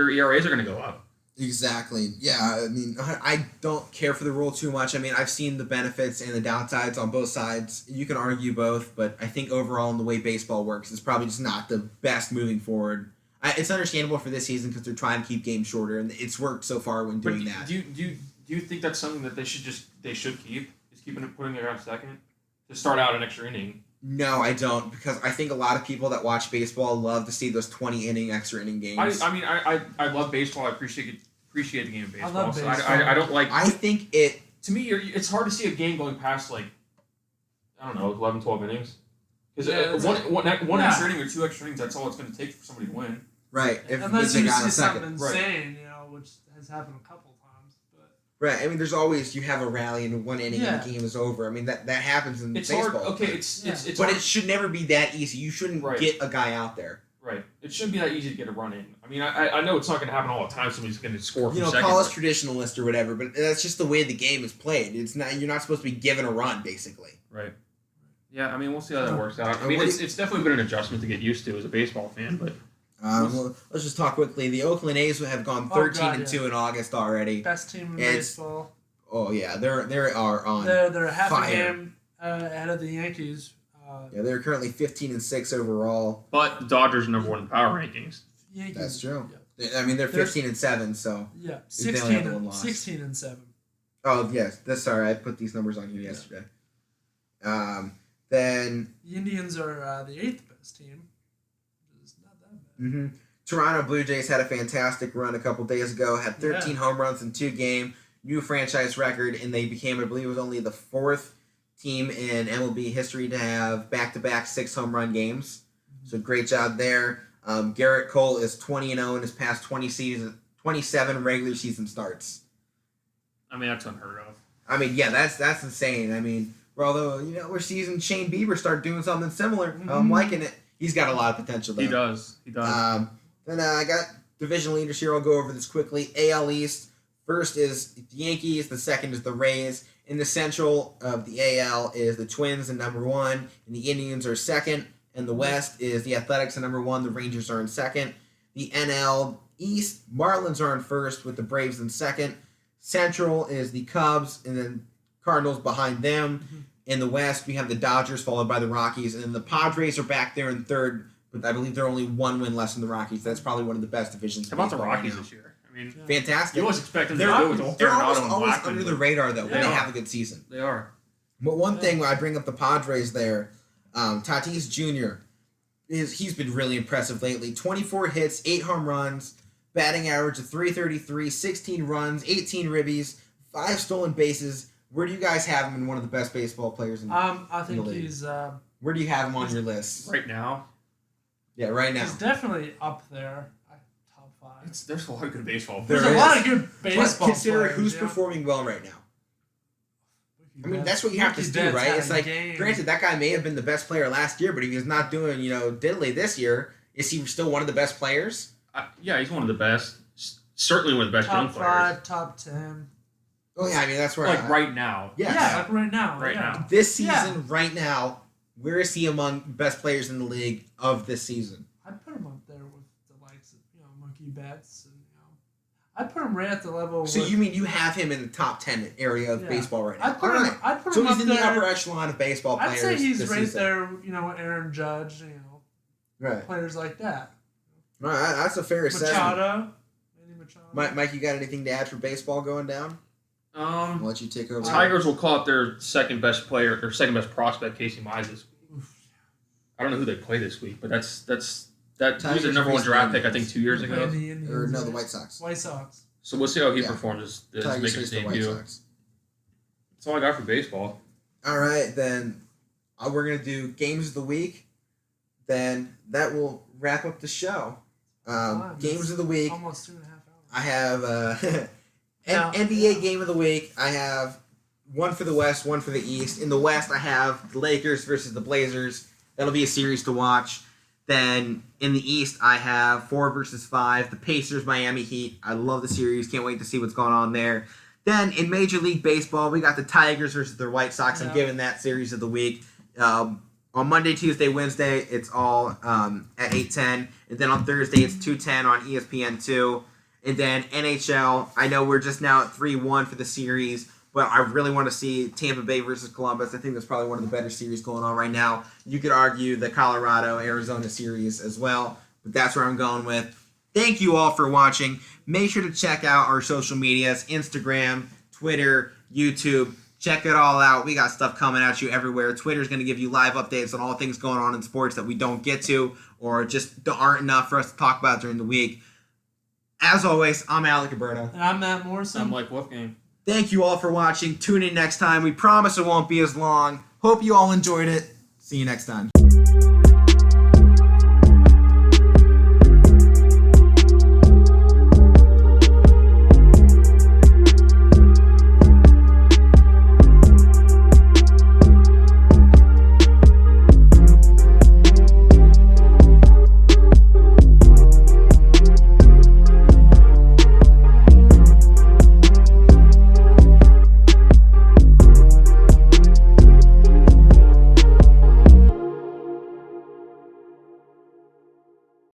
ERAs are gonna go up. Exactly. Yeah, I mean, I don't care for the rule too much. I mean, I've seen the benefits and the downsides on both sides. You can argue both, but I think overall in the way baseball works, it's probably just not the best moving forward. It's understandable for this season because they're trying to keep games shorter, and it's worked so far when doing But that. do you think that's something that they should keep? Is putting it on second to start out an extra inning? No, I don't, because I think a lot of people that watch baseball love to see those 20-inning, extra-inning games. I love baseball. I appreciate the game of baseball. love So baseball. I don't like. I think it... To me, it's hard to see a game going past, like, I don't know, 11, 12 innings. Because one extra inning or two extra innings, that's all it's going to take for somebody to win. Right. Unless they you got see a second. something insane, which has happened a couple times. But Right. I mean, there's always, you have a rally and one inning and the game is over. I mean, that happens in It's baseball. hard. Okay, it's but hard. it should never be that easy. You shouldn't get a guy out there. Right. It shouldn't be that easy to get a run in. I mean, I know it's not going to happen all the time. Somebody's going to score from second. Call us traditionalist or whatever, but that's just the way the game is played. It's not. You're not supposed to be given a run, basically. Right. Yeah, I mean, we'll see how that works out. I And mean, what it's definitely been an adjustment to get used to as a baseball fan, but Well, let's just talk quickly. The Oakland A's have gone 13-2 in August already. best team in It's- baseball. Oh yeah, they are on. They're half fire. a game ahead of the Yankees. Yeah, they're currently 15-6 overall. the Dodgers are number one in the power rankings. Yankees. That's true. Yeah, I mean, they're 15-7, so. yeah. They only have the 16 one and, loss. 16 and 7. Oh yes, sorry. I put these numbers on here yesterday. Then The Indians are the 8th best team. It's not that bad. Toronto Blue Jays had a fantastic run a couple days ago. Had 13 home runs in 2 games, new franchise record, and they became, I believe, it was only the 4th team in MLB history to have back-to-back 6 home run games. So great job there. Garrett Cole is 20-0 in his past 27 regular season starts. I mean, that's unheard of. I mean, yeah, that's insane. I mean, although we're seeing Shane Bieber start doing something similar. I'm liking it. He's got a lot of potential. Though. He does. Then I got division leaders here. I'll go over this quickly. AL East. First is the Yankees. The second is the Rays. In the Central of the AL is the Twins in number 1, and the Indians are second. In the West is the Athletics in number 1. The Rangers are in second. The NL East, Marlins are in first with the Braves in second. Central is the Cubs, and then Cardinals behind them. In the West, we have the Dodgers, followed by the Rockies, and then the Padres are back there in third, but I believe they're only 1 win less than the Rockies. That's probably one of the best divisions. How about the in baseball Rockies right now. this year? I mean, Fantastic. you always expect them to They're, do it with they're Arenado almost and always Blackmon, under the but radar, though, when They they are. have a good season. They are. But one thing when I bring up the Padres there, Tatis Jr., he's been really impressive lately. 24 hits, 8 home runs, batting average of .333, 16 runs, 18 ribbies, 5 stolen bases. Where do you guys have him in one of the best baseball players in I in think the league? he's Where do you have him on your list? Right now, Yeah, right now. he's definitely up there. Top 5. there's a lot of good baseball There There's players. a is. lot of good But baseball consider players. who's yeah. performing well right now. I mean, Betts- that's what you have to Mookie do, Betts right? had It's a like, game. granted, that guy may have been the best player last year, but if he's not doing, diddly this year, is he still one of the best players? Yeah, he's one of the best. Certainly one of the best young top players. 5, top 10. Oh yeah, I mean that's where Like right now. Yes. Yeah, like right now. Right yeah. now. This season, Yeah. right now, Where is he among best players in the league of this season? I'd put him up there with the likes of Mookie Betts, and I'd put him right at the level. So you mean you have him in the top 10 area of baseball right now? I'd put him. I'd put So him he's up in there. the upper echelon of baseball players. I'd say he's this right season. there. With Aaron Judge. Right. Players like that. All right, that's a fair assessment. Machado. Mike, you got anything to add for baseball going down? I'll let you take over. Tigers will call up their second best player or second best prospect, Casey Mize, this week. I don't know who they play this week, but that he was the number one draft pick I think 2 years ago. Or no, the White Sox. White Sox. So we'll see how he performs as Tigers making face his the White debut. Sox. That's all I got for baseball. All right, then we're gonna do games of the week. Then that will wrap up the show. Games of the week. Almost 2.5 hours. I have Now- NBA game of the week. I have one for the West, one for the East. In the West, I have the Lakers versus the Blazers. That'll be a series to watch. Then in the East, I have 4 versus 5. The Pacers, Miami Heat. I love the series. Can't wait to see what's going on there. Then in Major League Baseball, we got the Tigers versus the White Sox. I'm giving that series of the week. On Monday, Tuesday, Wednesday, it's all at 8:10. And then on Thursday, it's 2:10 on ESPN2. And then NHL, I know we're just now at 3-1 for the series, but I really want to see Tampa Bay versus Columbus. I think that's probably one of the better series going on right now. You could argue the Colorado-Arizona series as well, but that's where I'm going with. Thank you all for watching. Make sure to check out our social medias, Instagram, Twitter, YouTube. Check it all out. We got stuff coming at you everywhere. Twitter's going to give you live updates on all things going on in sports that we don't get to or just aren't enough for us to talk about during the week. As always, I'm Alec Alberto. And I'm Matt Morrison. I'm Mike Wolfgang. Thank you all for watching. Tune in next time. We promise it won't be as long. Hope you all enjoyed it. See you next time.